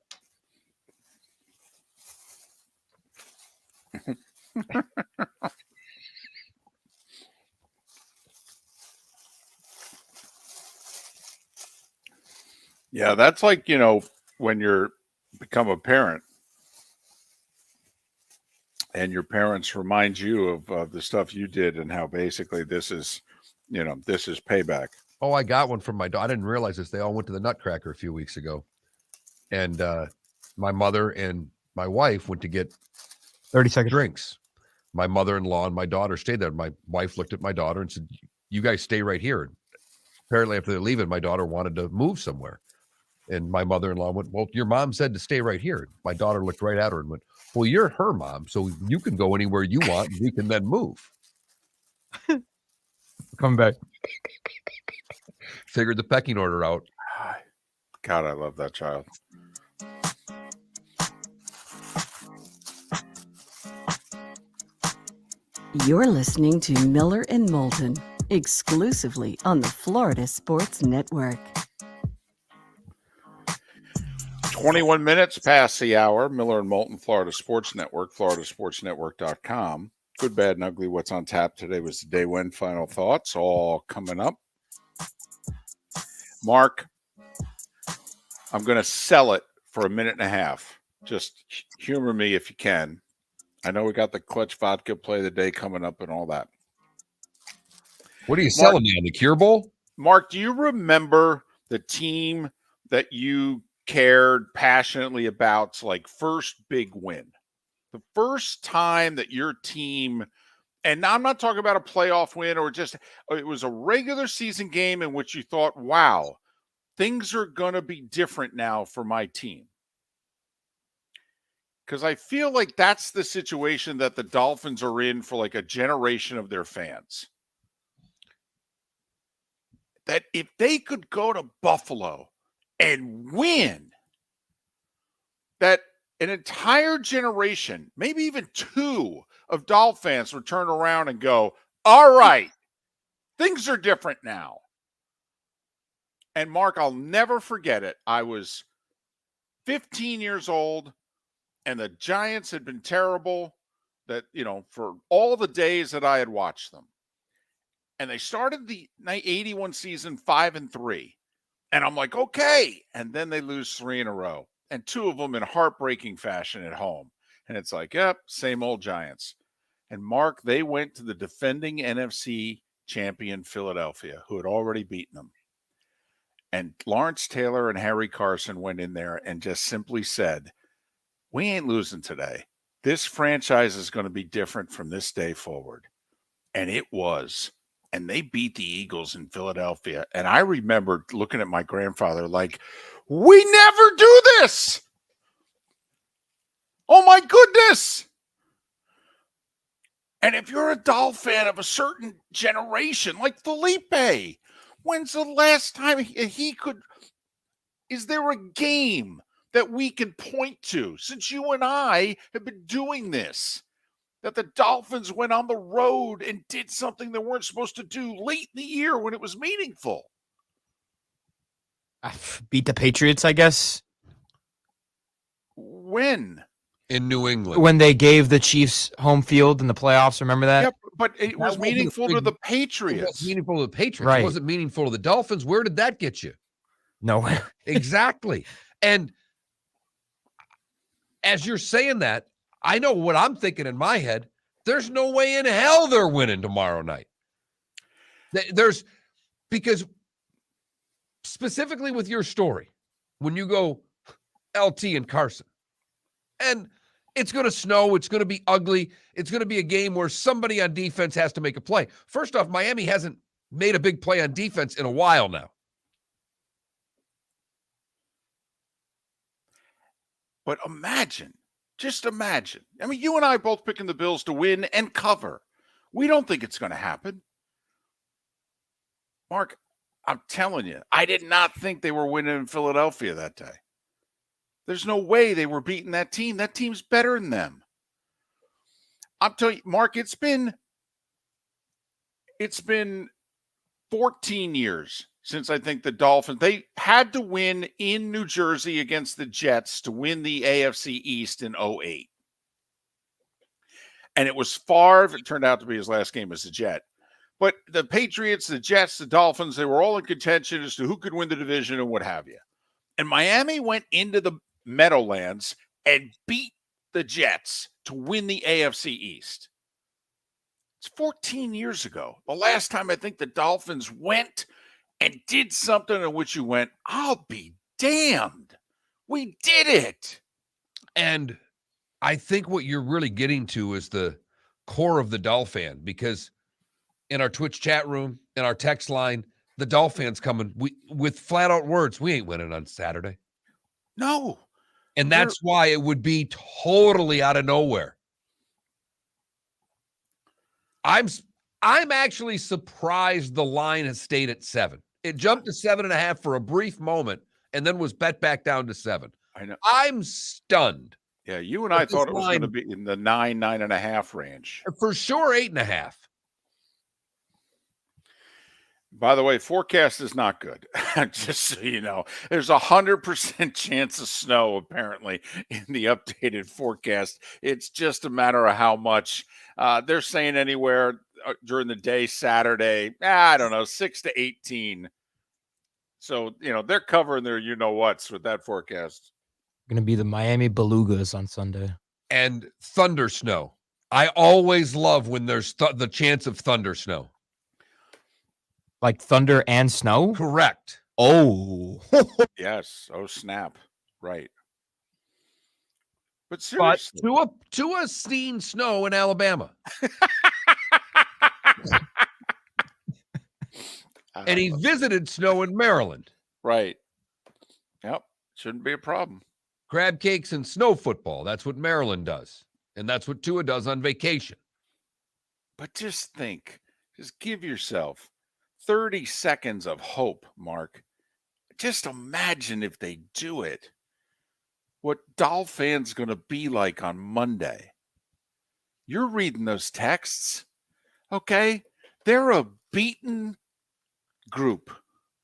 Yeah, that's like, you know, when you're become a parent and your parents remind you of the stuff you did and how basically this is, you know, this is payback. Oh, I got one from my daughter. I didn't realize this. They all went to the Nutcracker a few weeks ago. And my mother and my wife went to get 30 seconds drinks. My mother-in-law and my daughter stayed there. My wife looked at my daughter and said, you guys stay right here. Apparently, after they're leaving, my daughter wanted to move somewhere. And my mother-in-law went, well, your mom said to stay right here. My daughter looked right at her and went, well, you're her mom, so you can go anywhere you want, and we can then move. Come back. Figured the pecking order out. God, I love that child. You're listening to Miller and Moulton, exclusively on the Florida Sports Network. 21 minutes past the hour. Miller and Moulton, Florida Sports Network, floridasportsnetwork.com. Good, bad, and ugly. What's on tap today was the day when final thoughts, all coming up. Mark, I'm going to sell it for a minute and a half. Just humor me if you can. I know we got the Clutch Vodka play of the day coming up and all that. What are you selling me on the Cure Bowl? Mark, do you remember the team that you cared passionately about's like first big win? The first time that your team, and I'm not talking about a playoff win or just, it was a regular season game in which you thought, wow, things are going to be different now for my team. Because I feel like that's the situation that the Dolphins are in for like a generation of their fans. That if they could go to Buffalo and win, that an entire generation, maybe even two of Dolphin fans would turn around and go, all right, things are different now. And Mark, I'll never forget it. I was 15 years old and the Giants had been terrible that, you know, for all the days that I had watched them. And they started the 81 season 5-3. And I'm like, okay. And then they lose 3 in a row. And 2 of them in heartbreaking fashion at home. And it's like, yep, same old Giants. And Mark, they went to the defending NFC champion Philadelphia, who had already beaten them. And Lawrence Taylor and Harry Carson went in there and just simply said, we ain't losing today. This franchise is going to be different from this day forward. And it was. And they beat the Eagles in Philadelphia. And I remember looking at my grandfather like, we never do this. Oh, my goodness. And if you're a Dolph fan of a certain generation, like Felipe, when's the last time he could? Is there a game that we can point to, since you and I have been doing this, that the Dolphins went on the road and did something they weren't supposed to do late in the year when it was meaningful? Beat the Patriots, I guess. When? In New England. When they gave the Chiefs home field in the playoffs, remember that? Yep, but it was meaningful to the Patriots. It was meaningful to the Patriots. Right. It wasn't meaningful to the Dolphins. Where did that get you? Nowhere. Exactly. And as you're saying that, I know what I'm thinking in my head. There's no way in hell they're winning tomorrow night. Because specifically with your story, when you go LT and Carson, and it's going to snow, it's going to be ugly, it's going to be a game where somebody on defense has to make a play. First off, Miami hasn't made a big play on defense in a while now. But just imagine. I mean, you and I both picking the Bills to win and cover. We don't think it's going to happen. Mark, I'm telling you, I did not think they were winning in Philadelphia that day. There's no way they were beating that team. That team's better than them. I'm telling you, Mark, it's been 14 years since I think the Dolphins, they had to win in New Jersey against the Jets to win the AFC East in 2008. And it was Favre. It turned out to be his last game as a Jet. But the Patriots, the Jets, the Dolphins, they were all in contention as to who could win the division and what have you. And Miami went into the Meadowlands and beat the Jets to win the AFC East. It's 14 years ago. The last time I think the Dolphins went and did something in which you went, I'll be damned. We did it. And I think what you're really getting to is the core of the Dolphin, because in our Twitch chat room, in our text line, the Dolphins coming with flat out words, we ain't winning on Saturday. No. And that's why it would be totally out of nowhere. I'm actually surprised the line has stayed at 7. It jumped to 7.5 for a brief moment and then was bet back down to 7. I know. I'm stunned. Yeah, you and I thought it was going to be in the 9.5 range. For sure, 8.5. By the way, forecast is not good. Just so you know, there's 100% chance of snow apparently in the updated forecast. It's just a matter of how much. They're saying anywhere during the day, Saturday, I don't know, 6 to 18. So, they're covering their you-know-whats with that forecast. Going to be the Miami Belugas on Sunday. And thunder snow. I always love when there's the chance of thunder snow. Like thunder and snow? Correct. Oh. Yes. Oh, snap. Right. But seriously. But Tua seen snow in Alabama. And he visited snow in Maryland. Right. Yep. Shouldn't be a problem. Crab cakes and snow football. That's what Maryland does. And that's what Tua does on vacation. But just give yourself 30 seconds of hope, Mark. Just imagine if they do it. What Dolphins going to be like on Monday. You're reading those texts. Okay? They're a beaten group.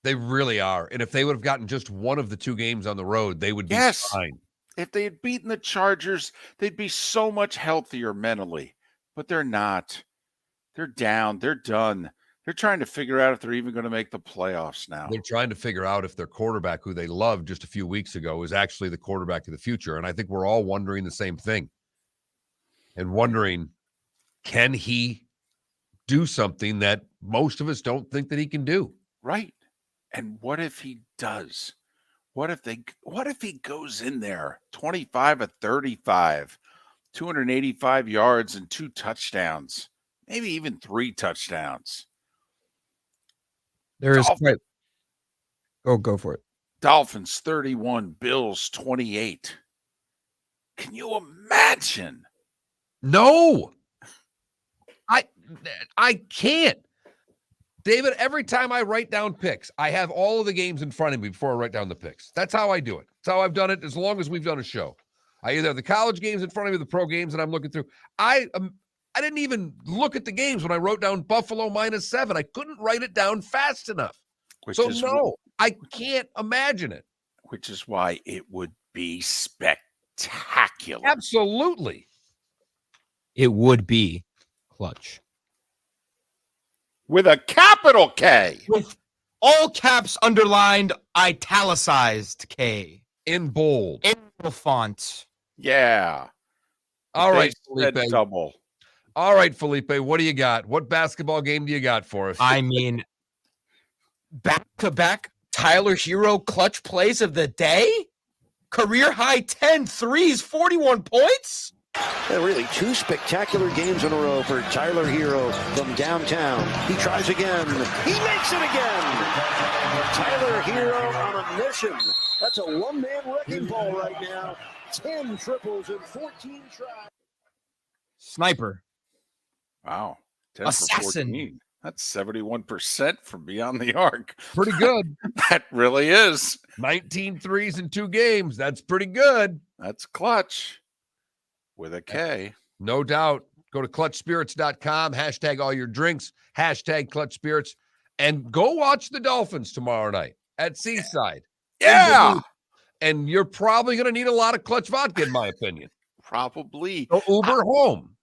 They really are. And if they would have gotten just one of the 2 games on the road, they would be fine. If they had beaten the Chargers, they'd be so much healthier mentally. But they're not. They're down. They're done. They're trying to figure out if they're even going to make the playoffs now. They're trying to figure out if their quarterback, who they loved just a few weeks ago, is actually the quarterback of the future. And I think we're all wondering the same thing. And wondering, can he do something that most of us don't think that he can do? Right. And what if he does? What if he goes in there 25 of 35, 285 yards and 2 touchdowns, maybe even 3 touchdowns? There is quite. Oh, go for it. Dolphins 31, Bills 28. Can you imagine? No. I can't. David, every time I write down picks, I have all of the games in front of me before I write down the picks. That's how I do it. That's how I've done it as long as we've done a show. I either have the college games in front of me, the pro games, and I'm looking through. I didn't even look at the games when I wrote down Buffalo -7. I couldn't write it down fast enough. I can't imagine it. Which is why it would be spectacular. Absolutely. It would be clutch. With a capital K. With all caps underlined, italicized K. In bold. In the font. Yeah. All right, Felipe. Double. All right, Felipe, what do you got? What basketball game do you got for us? I mean, back-to-back Tyler Hero clutch plays of the day? Career high 10 threes, 41 points? Yeah, really, 2 spectacular games in a row for Tyler Hero from downtown. He tries again. He makes it again. Tyler Hero on a mission. That's a one-man wrecking ball right now. 10 triples and 14 tries. Sniper. Wow. 10 Assassin. For 14. That's 71% from beyond the arc. Pretty good. That really is. 19 threes in 2 games. That's pretty good. That's clutch. With a K. No doubt. Go to clutchspirits.com, hashtag all your drinks, hashtag clutch spirits, and go watch the Dolphins tomorrow night at Seaside. Yeah. And you're probably going to need a lot of clutch vodka, in my opinion. Probably. So Uber home.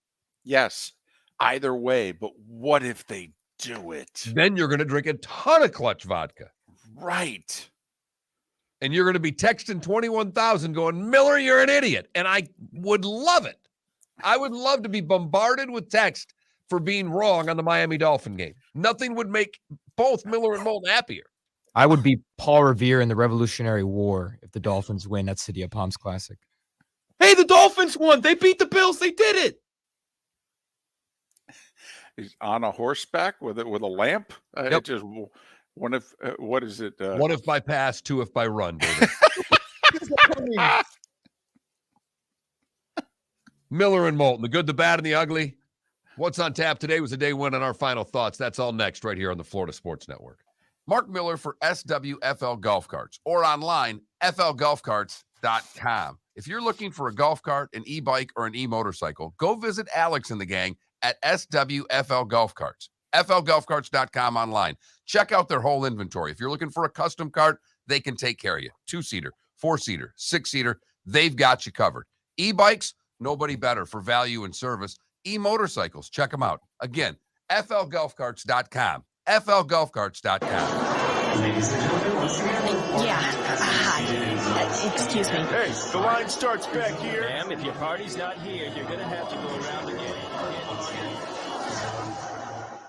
Yes. Either way, but what if they do it? Then you're going to drink a ton of clutch vodka. Right. And you're going to be texting 21,000 going, Miller, you're an idiot. And I would love it. I would love to be bombarded with text for being wrong on the Miami Dolphin game. Nothing would make both Miller and Moulton happier. I would be Paul Revere in the Revolutionary War if the Dolphins win at City of Palms Classic. Hey, the Dolphins won. They beat the Bills. They did it. He's on a horseback with a lamp. Yep. Just one if what is it? One if by pass, 2 if by run, David. Miller and Moulton, the good, the bad, and the ugly. What's on tap today was a day one on our final thoughts. That's all next right here on the Florida Sports Network. Mark Miller for SWFL Golf Carts or online, flgolfcarts.com. If you're looking for a golf cart, an e-bike, or an e-motorcycle, go visit Alex and the gang at SWFL Golf Carts. flgolfcarts.com online. Check out their whole inventory. If you're looking for a custom cart, they can take care of you. 2-seater, 4-seater, 6-seater, they've got you covered. E-bikes, nobody better for value and service. E-motorcycles, check them out. Again, flgolfcarts.com. flgolfcarts.com. Ladies and gentlemen, Yeah. Hi. Excuse me. hey, the line starts back here. Ma'am, if your party's not here, you're going to have to go around again.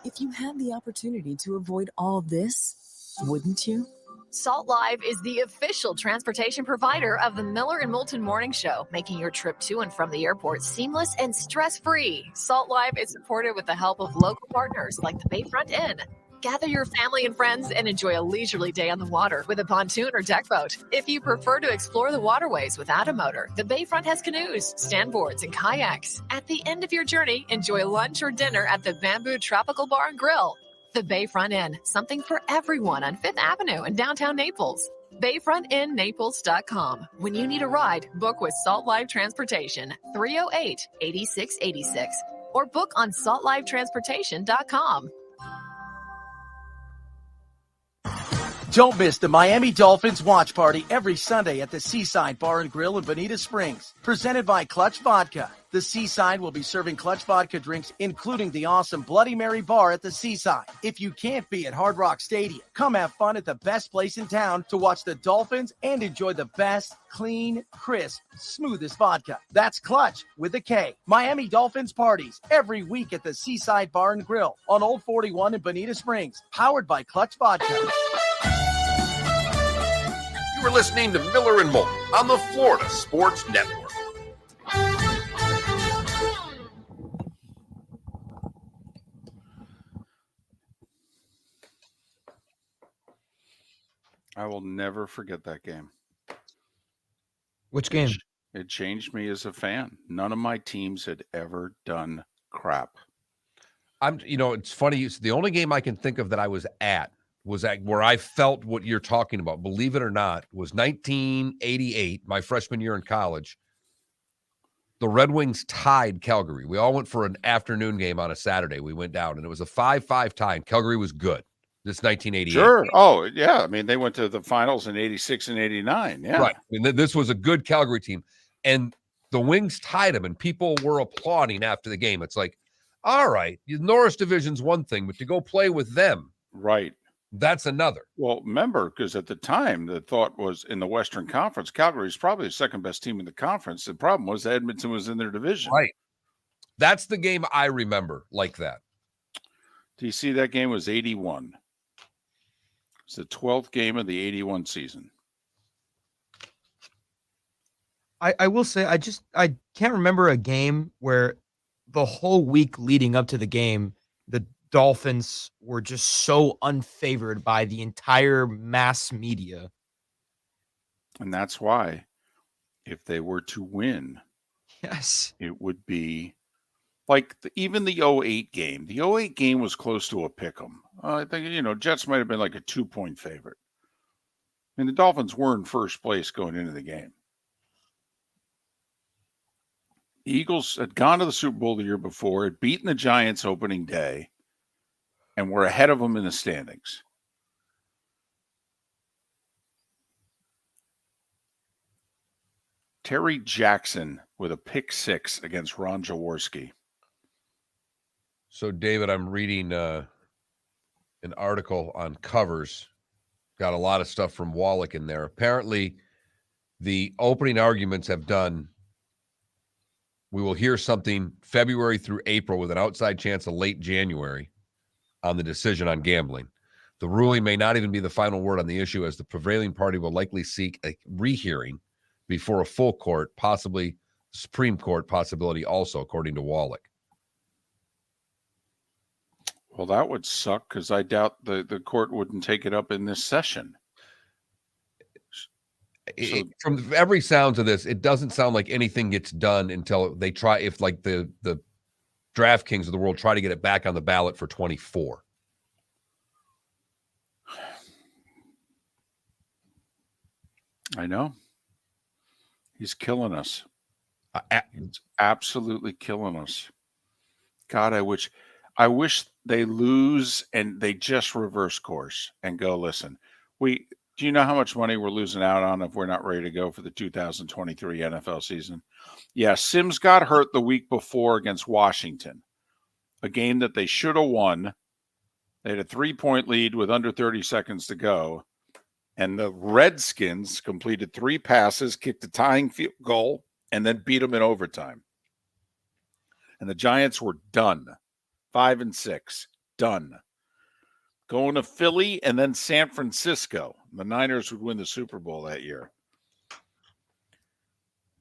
If you had the opportunity to avoid all this, wouldn't you? Salt Live is the official transportation provider of the Miller and Moulton Morning Show, making your trip to and from the airport seamless and stress-free. Salt Live is supported with the help of local partners like the Bayfront Inn. Gather your family and friends and enjoy a leisurely day on the water with a pontoon or deck boat. If you prefer to explore the waterways without a motor, the Bayfront has canoes, standboards, and kayaks. At the end of your journey, enjoy lunch or dinner at the Bamboo Tropical Bar and Grill. The Bayfront Inn, something for everyone on 5th Avenue in downtown Naples. BayfrontInNaples.com. When you need a ride, book with Salt Live Transportation, 308-8686, or book on saltlivetransportation.com. Don't miss the Miami Dolphins watch party every Sunday at the Seaside Bar and Grill in Bonita Springs. Presented by Clutch Vodka. The Seaside will be serving Clutch Vodka drinks, including the awesome Bloody Mary bar at the Seaside. If you can't be at Hard Rock Stadium, come have fun at the best place in town to watch the Dolphins and enjoy the best, clean, crisp, smoothest vodka. That's Clutch with a K. Miami Dolphins parties every week at the Seaside Bar and Grill on Old 41 in Bonita Springs. Powered by Clutch Vodka. You are listening to Miller and Moulton on the Florida Sports Network. I will never forget that game. Which game? It changed me as a fan. None of my teams had ever done crap. It's funny. The only game I can think of that I was at where I felt what you're talking about, believe it or not, was 1988, my freshman year in college. The Red Wings tied Calgary. We all went for an afternoon game on a Saturday. We went down, and it was a 5-5 tie, and Calgary was good. This 1988. Sure. Oh, yeah. I mean, they went to the finals in 86 and 89. Yeah. Right. I mean, this was a good Calgary team. And the Wings tied them, and people were applauding after the game. It's like, all right, the Norris Division's one thing, but to go play with them, right, that's another. Well, remember, because at the time, the thought was in the Western Conference, Calgary is probably the second best team in the conference. The problem was Edmonton was in their division. Right. That's the game I remember like that. Do you see that game was 81? It's the 12th game of the 81 season. I will say I can't remember a game where the whole week leading up to the game, the Dolphins were just so unfavored by the entire mass media. And that's why if they were to win, yes, it would be like even the 08 game. The 08 game was close to a pick'em. I think, Jets might have been like a 2-point favorite. I mean, the Dolphins were in first place going into the game. The Eagles had gone to the Super Bowl the year before, had beaten the Giants opening day, and were ahead of them in the standings. Terry Jackson with a pick six against Ron Jaworski. So, David, I'm reading an article on covers. Got a lot of stuff from Wallach in there. Apparently, the opening arguments have done. We will hear something February through April with an outside chance of late January on the decision on gambling. The ruling may not even be the final word on the issue, as the prevailing party will likely seek a rehearing before a full court, possibly Supreme Court possibility also, according to Wallach. Well, that would suck because I doubt the court wouldn't take it up in this session. From every sounds of this, it doesn't sound like anything gets done until they try, if like the DraftKings of the world try to get it back on the ballot for 24. I know. He's killing us. He's absolutely killing us. God, I wish they lose and they just reverse course and go, listen, do you know how much money we're losing out on if we're not ready to go for the 2023 NFL season? Yeah, Sims got hurt the week before against Washington, a game that they should have won. They had a 3-point lead with under 30 seconds to go, and the Redskins completed 3 passes, kicked a tying field goal, and then beat them in overtime. And the Giants were done. 5-6, done. Going to Philly and then San Francisco. The Niners would win the Super Bowl that year.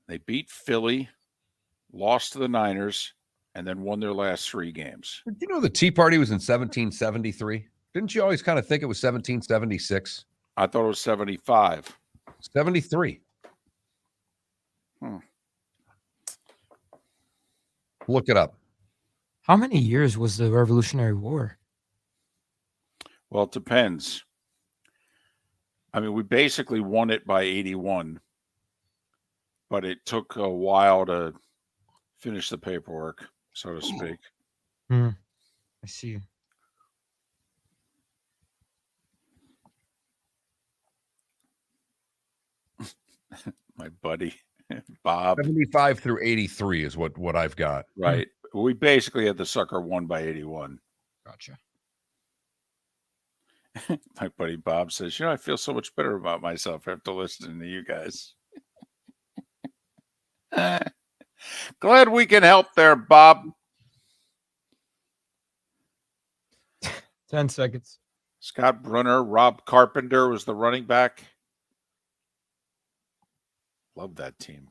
They beat Philly, lost to the Niners, and then won their last 3 games. Do you know the Tea Party was in 1773? Didn't you always kind of think it was 1776? I thought it was 75. 73. Look it up. How many years was the Revolutionary War? Well, it depends. I mean, we basically won it by 81, but it took a while to finish the paperwork, so to speak. I see. My buddy, Bob. 75 through 83 is what I've got. Right. We basically had the sucker won by 81. Gotcha. My buddy Bob says, I feel so much better about myself after listening to you guys. Glad we can help there, Bob. 10 seconds. Scott Brunner, Rob Carpenter was the running back. Love that team.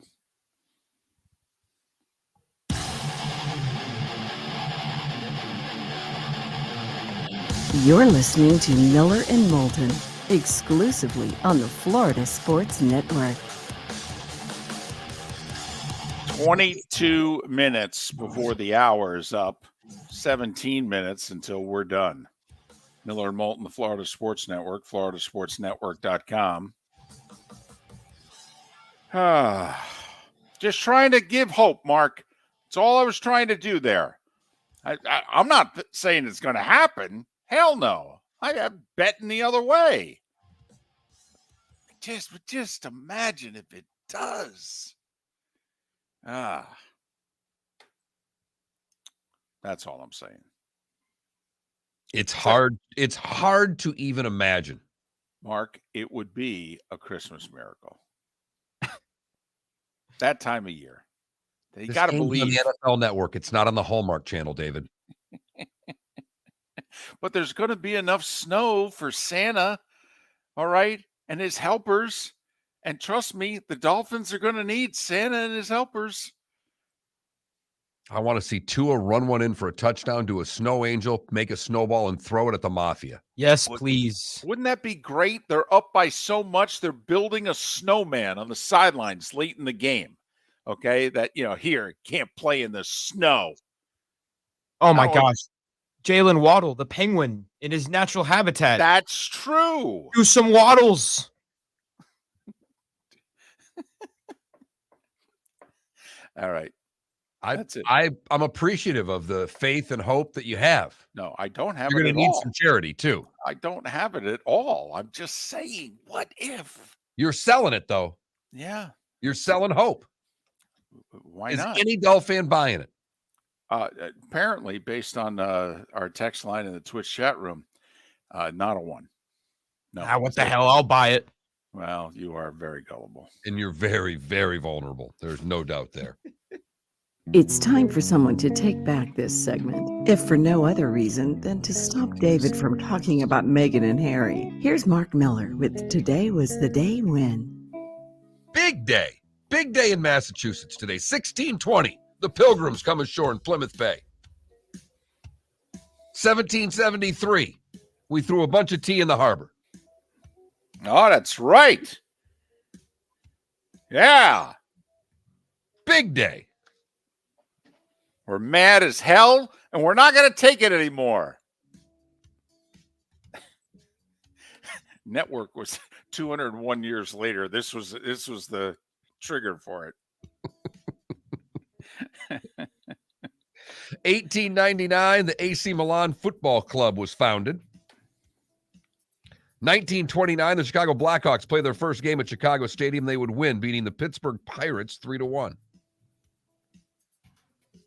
You're listening to Miller and Moulton, exclusively on the Florida Sports Network. 22 minutes before the hour is up. 17 minutes until we're done. Miller and Moulton, the Florida Sports Network, floridasportsnetwork.com. Just trying to give hope, Mark. That's all I was trying to do there. I'm not saying it's going to happen. Hell no. I'm betting the other way. Just imagine if it does. That's all I'm saying. It's hard. It's hard to even imagine. Mark, it would be a Christmas miracle. That time of year. You got to believe. On the NFL Network. It's not on the Hallmark Channel, David. But there's going to be enough snow for Santa, all right, and his helpers. And trust me, the Dolphins are going to need Santa and his helpers. I want to see Tua run one in for a touchdown, do a snow angel, make a snowball, and throw it at the Mafia. Yes, please. Wouldn't that be great? They're up by so much, they're building a snowman on the sidelines late in the game. Okay, that, here, can't play in the snow. Oh, my gosh. Jalen Waddle, the penguin, in his natural habitat. That's true. Do some waddles. All right. That's it. I'm appreciative of the faith and hope that you have. No, I don't have You're it going at to need all. some charity, too. I don't have it at all. I'm just saying, what if? You're selling it, though. Yeah. You're selling hope. Why Is not? any Dolphin fan buying it? Apparently, based on our text line in the Twitch chat room, not a one. No. What the hell? I'll buy it. Well, you are very gullible. And you're very, very vulnerable. There's no doubt there. It's time for someone to take back this segment, if for no other reason than to stop David from talking about Meghan and Harry. Here's Mark Miller with Today Was the Day When. Big day. Big day in Massachusetts today. 1620. The Pilgrims come ashore in Plymouth Bay. 1773. We threw a bunch of tea in the harbor. Oh, that's right. Yeah. Big day. We're mad as hell, and we're not going to take it anymore. Network was 201 years later. This was the trigger for it. 1899, the AC Milan Football Club was founded. 1929, the Chicago Blackhawks play their first game at Chicago Stadium. They would win, beating the Pittsburgh Pirates 3-1.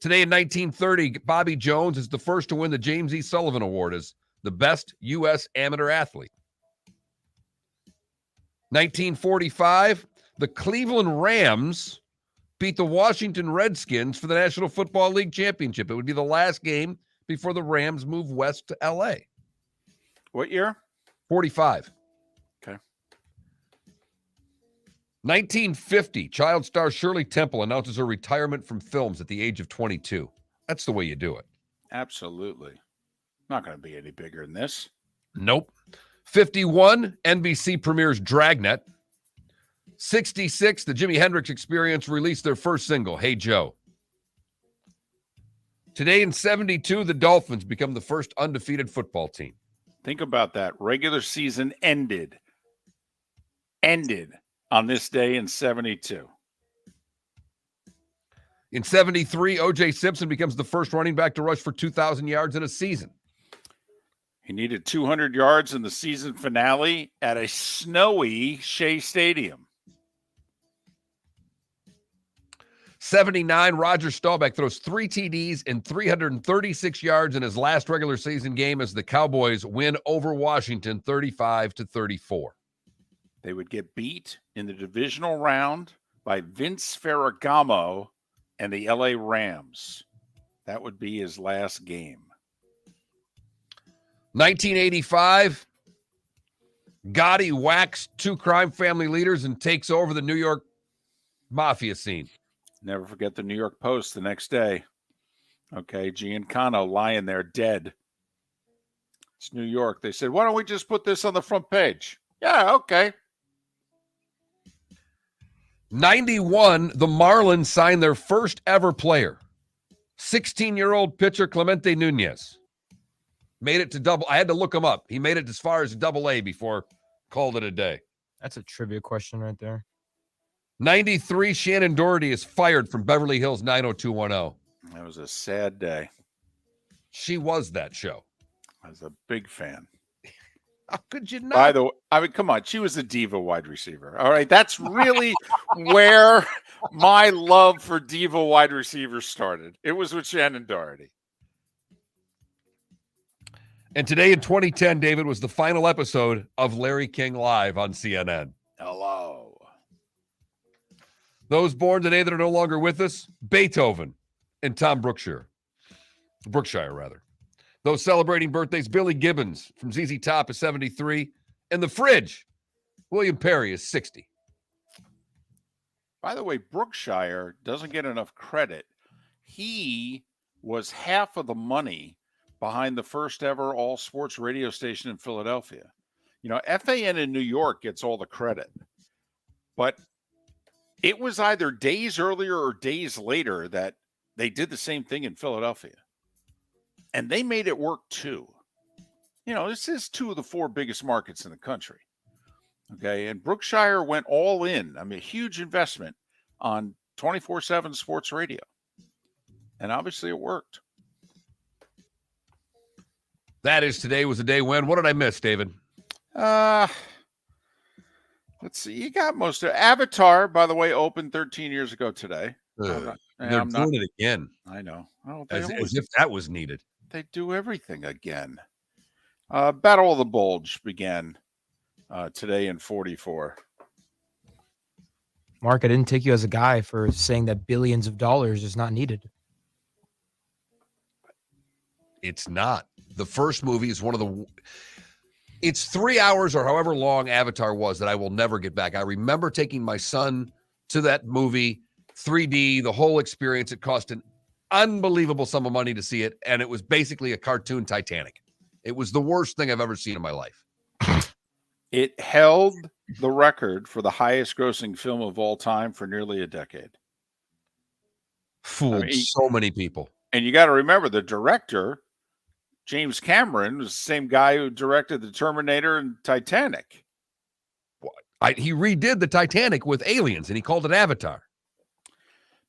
Today in 1930, Bobby Jones is the first to win the James E. Sullivan Award as the best U.S. amateur athlete. 1945, the Cleveland Rams beat the Washington Redskins for the National Football League championship. It would be the last game before the Rams move west to L.A. What year? 45. Okay. 1950, child star Shirley Temple announces her retirement from films at the age of 22. That's the way you do it. Absolutely. Not going to be any bigger than this. Nope. 51, NBC premieres Dragnet. 66, the Jimi Hendrix Experience released their first single, Hey Joe. Today in 72, the Dolphins become the first undefeated football team. Think about that. Regular season ended on this day in 72. In 73, O.J. Simpson becomes the first running back to rush for 2,000 yards in a season. He needed 200 yards in the season finale at a snowy Shea Stadium. 79, Roger Staubach throws 3 TDs and 336 yards in his last regular season game as the Cowboys win over Washington 35-34. They would get beat in the divisional round by Vince Ferragamo and the LA Rams. That would be his last game. 1985, Gotti whacks 2 crime family leaders and takes over the New York Mafia scene. Never forget the New York Post the next day. Okay, Giancano lying there dead. It's New York. They said, why don't we just put this on the front page? Yeah, okay. 91, the Marlins signed their first ever player. 16-year-old pitcher Clemente Nunez. Made it to double. I had to look him up. He made it as far as double A before called it a day. That's a trivia question right there. 93, Shannon Doherty is fired from Beverly Hills 90210. That was a sad day. She was that show. I was a big fan. How could you not? By the way, I mean, come on. She was a diva wide receiver. All right. That's really where my love for diva wide receivers started. It was with Shannon Doherty. And today in 2010, David, was the final episode of Larry King Live on CNN. Hello. Those born today that are no longer with us, Beethoven and Tom Brookshire. Those celebrating birthdays, Billy Gibbons from ZZ Top is 73. And the Fridge, William Perry is 60. By the way, Brookshire doesn't get enough credit. He was half of the money behind the first ever all sports radio station in Philadelphia. You know, FAN in New York gets all the credit, but it was either days earlier or days later that they did the same thing in Philadelphia. And they made it work too. You know, this is 2 of the 4 biggest markets in the country. Okay. And Brookshire went all in. I mean, a huge investment on 24/7 sports radio. And obviously it worked. That is today was a day when. What did I miss, David? Let's see. You got most of it. Avatar, by the way, opened 13 years ago today. They're doing it again. I know. Oh, As if that was needed. They do everything again. Battle of the Bulge began today in 44. Mark, I didn't take you as a guy for saying that billions of dollars is not needed. It's not. The first movie is one of the... It's 3 hours or however long Avatar was that I will never get back. I remember taking my son to that movie, 3D, the whole experience. It cost an unbelievable sum of money to see it, and it was basically a cartoon Titanic. It was the worst thing I've ever seen in my life. It held the record for the highest grossing film of all time for nearly a decade. Fooled so many people. And you got to remember, the director, James Cameron, was the same guy who directed the Terminator and Titanic. He redid the Titanic with aliens, and he called it Avatar.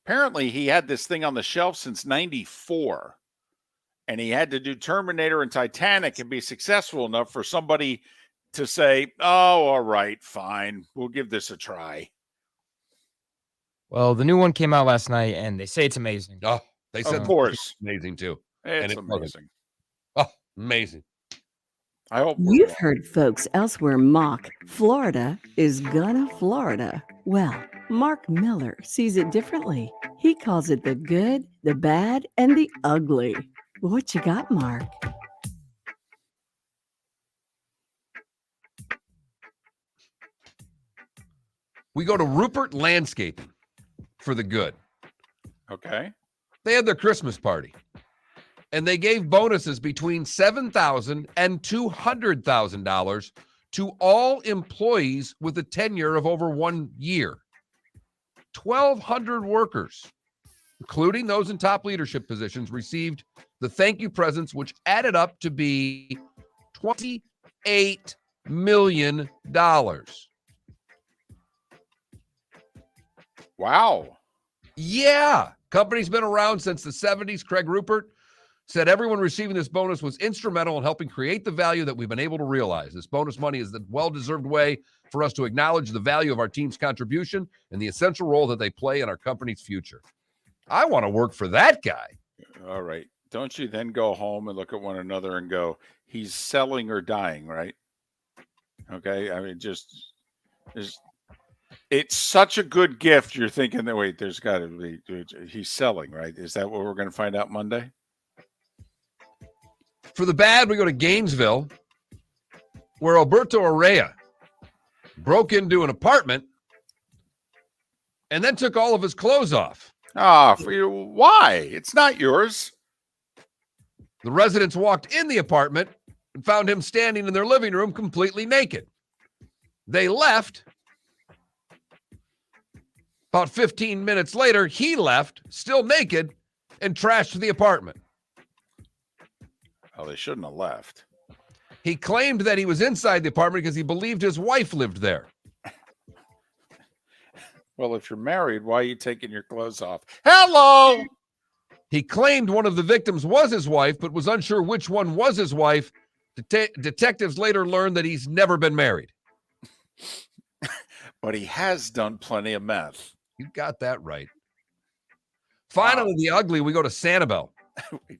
Apparently, he had this thing on the shelf since 94, and he had to do Terminator and Titanic and be successful enough for somebody to say, oh, all right, fine, we'll give this a try. Well, the new one came out last night, and they say it's amazing. Oh, they said of course. It's amazing, too. It's amazing. Oh, amazing. I hope You've heard folks elsewhere mock Florida is gonna Florida. Well, Mark Miller sees it differently. He calls it the good, the bad, and the ugly. What you got, Mark? We go to Rupert Landscaping for the good. Okay. They had their Christmas party, and they gave bonuses between $7,000 and $200,000 to all employees with a tenure of over 1 year. 1,200 workers, including those in top leadership positions, received the thank you presents, which added up to be $28 million. Wow. Yeah. Company's been around since the 70s. Craig Rupert said everyone receiving this bonus was instrumental in helping create the value that we've been able to realize. This bonus money is the well-deserved way for us to acknowledge the value of our team's contribution and the essential role that they play in our company's future. I want to work for that guy. All right. Don't you then go home and look at one another and go, he's selling or dying, right? Okay. I mean, it's such a good gift. You're thinking that, wait, there's got to be, he's selling, right? Is that what we're going to find out Monday? For the bad, we go to Gainesville, where Alberto Arrea broke into an apartment and then took all of his clothes off. Why? It's not yours. The residents walked in the apartment and found him standing in their living room completely naked. They left. About 15 minutes later, he left, still naked, and trashed the apartment. Oh, they shouldn't have left. He claimed that he was inside the apartment because he believed his wife lived there. Well, if you're married, why are you taking your clothes off? Hello! He claimed one of the victims was his wife, but was unsure which one was his wife. Detectives later learned that he's never been married. But he has done plenty of meth. You got that right. Finally, Wow. the ugly, we go to Sanibel.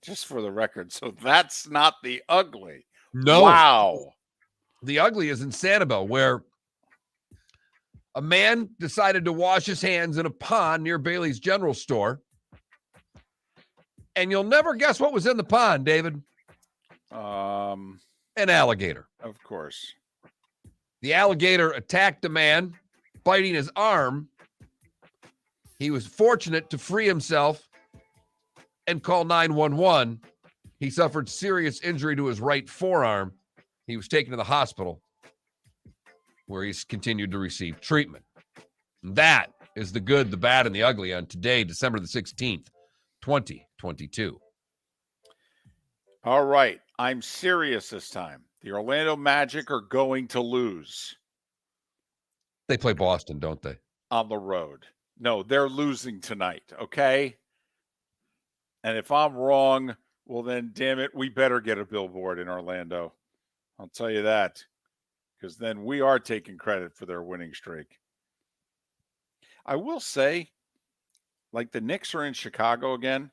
Just for the record, so that's not the ugly. No. Wow. The ugly is in Sanibel, where a man decided to wash his hands in a pond near Bailey's General Store. And you'll never guess what was in the pond, David. An alligator. Of course. The alligator attacked the man, biting his arm. He was fortunate to free himself and call 911. He suffered serious injury to his right forearm. He was taken to the hospital where he's continued to receive treatment. And that is the good, the bad, and the ugly on today, December the 16th, 2022. All right. I'm serious this time. The Orlando Magic are going to lose. They play Boston, don't they? On the road. No, they're losing tonight, okay? And if I'm wrong, well then, damn it, we better get a billboard in Orlando. I'll tell you that. Because then we are taking credit for their winning streak. I will say, like the Knicks are in Chicago again.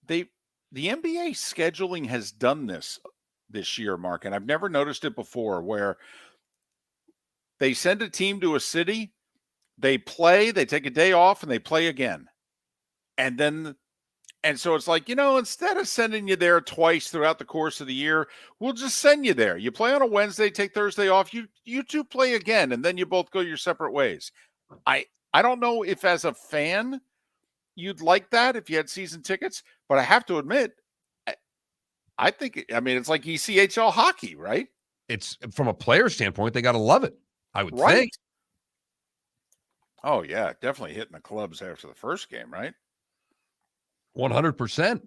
The NBA scheduling has done this year, Mark, and I've never noticed it before, where they send a team to a city, they play, they take a day off, and they play again. And so it's like, instead of sending you there twice throughout the course of the year, we'll just send you there. You play on a Wednesday, take Thursday off, you two play again, and then you both go your separate ways. I don't know if as a fan you'd like that if you had season tickets, but I have to admit, I think, it's like ECHL hockey, right? It's from a player standpoint, they got to love it, I would Right. think. Oh, yeah, definitely hitting the clubs after the first game, right? 100%.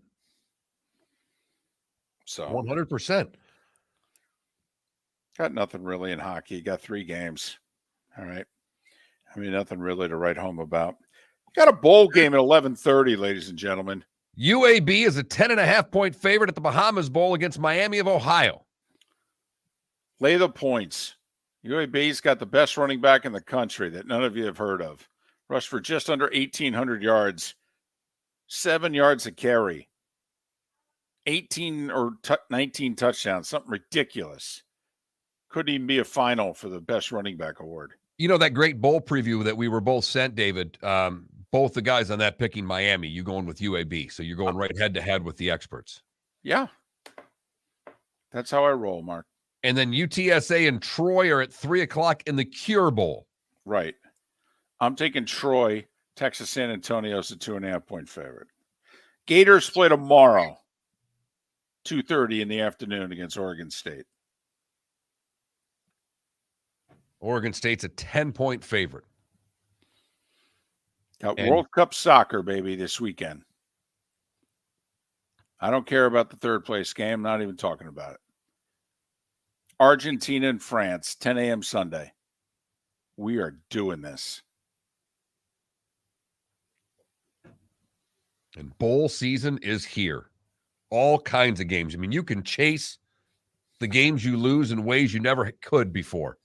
So 100%. Got nothing really in hockey. Got 3 games. All right. Nothing really to write home about. Got a bowl game at 11:30, ladies and gentlemen. UAB is a 10.5-point favorite at the Bahamas Bowl against Miami of Ohio. Lay the points. UAB's got the best running back in the country that none of you have heard of. Rushed for just under 1,800 yards, 7 yards a carry, 18 or 19 touchdowns, something ridiculous. Couldn't even be a final for the best running back award. That great bowl preview that we were both sent, David, both the guys on that picking Miami, you going with UAB. So you're going right head-to-head with the experts. Yeah. That's how I roll, Mark. And then UTSA and Troy are at 3 o'clock in the Cure Bowl. Right. I'm taking Troy. Texas San Antonio's a 2.5-point favorite. Gators play tomorrow, 2:30 in the afternoon against Oregon State. Oregon State's a 10-point favorite. Got World Cup soccer, baby, this weekend. I don't care about the third place game. Not even talking about it. Argentina and France, 10 a.m. Sunday. We are doing this. And bowl season is here. All kinds of games. You can chase the games you lose in ways you never could before.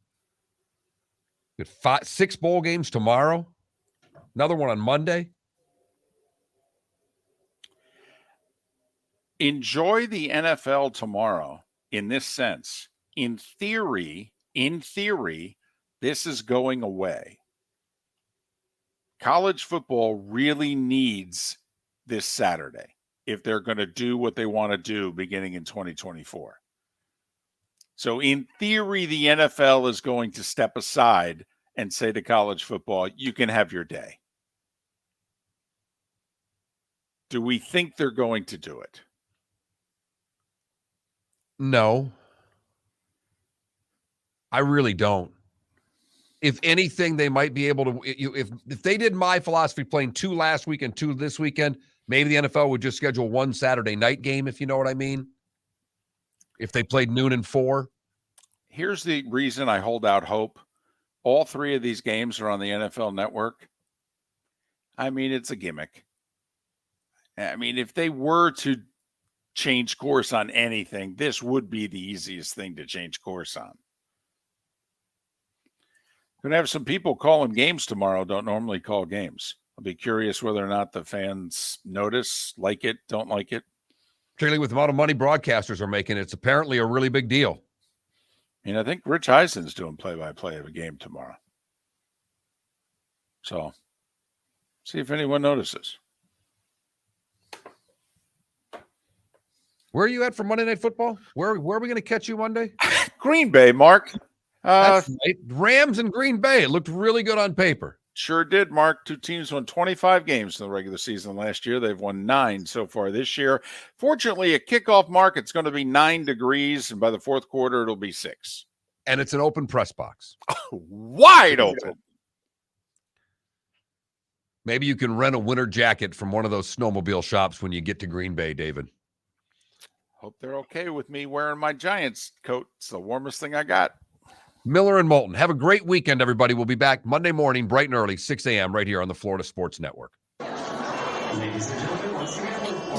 You got 6 bowl games tomorrow. Another one on Monday. Enjoy the NFL tomorrow in this sense. In theory, this is going away. College football really needs this Saturday if they're going to do what they want to do beginning in 2024. So in theory, the NFL is going to step aside and say to college football, you can have your day. Do we think they're going to do it? No. I really don't. If anything, they might be able to. If they did my philosophy, playing 2 last week and 2 this weekend, maybe the NFL would just schedule 1 Saturday night game, if you know what I mean. If they played noon and 4. Here's the reason I hold out hope. All 3 of these games are on the NFL Network. I mean, it's a gimmick. I mean, if they were to change course on anything, this would be the easiest thing to change course on. Going to have some people calling games tomorrow, don't normally call games. I'll be curious whether or not the fans notice, like it, don't like it. Particularly with the amount of money broadcasters are making, it's apparently a really big deal. And I think Rich Eisen's doing play-by-play of a game tomorrow. So, see if anyone notices. Where are you at for Monday Night Football? Where are we going to catch you Monday? Green Bay, Mark. That's right. Rams and Green Bay. It looked really good on paper. Sure did, Mark. 2 teams won 25 games in the regular season last year. They've won 9 so far this year. Fortunately, at kickoff, Mark, it's going to be 9 degrees, and by the fourth quarter, it'll be 6. And it's an open press box. Wide open. Maybe you can rent a winter jacket from one of those snowmobile shops when you get to Green Bay, David. Hope they're okay with me wearing my Giants coat. It's the warmest thing I got. Miller and Moulton. Have a great weekend, everybody. We'll be back Monday morning, bright and early, 6 a.m. right here on the Florida Sports Network. Ladies and gentlemen, once again,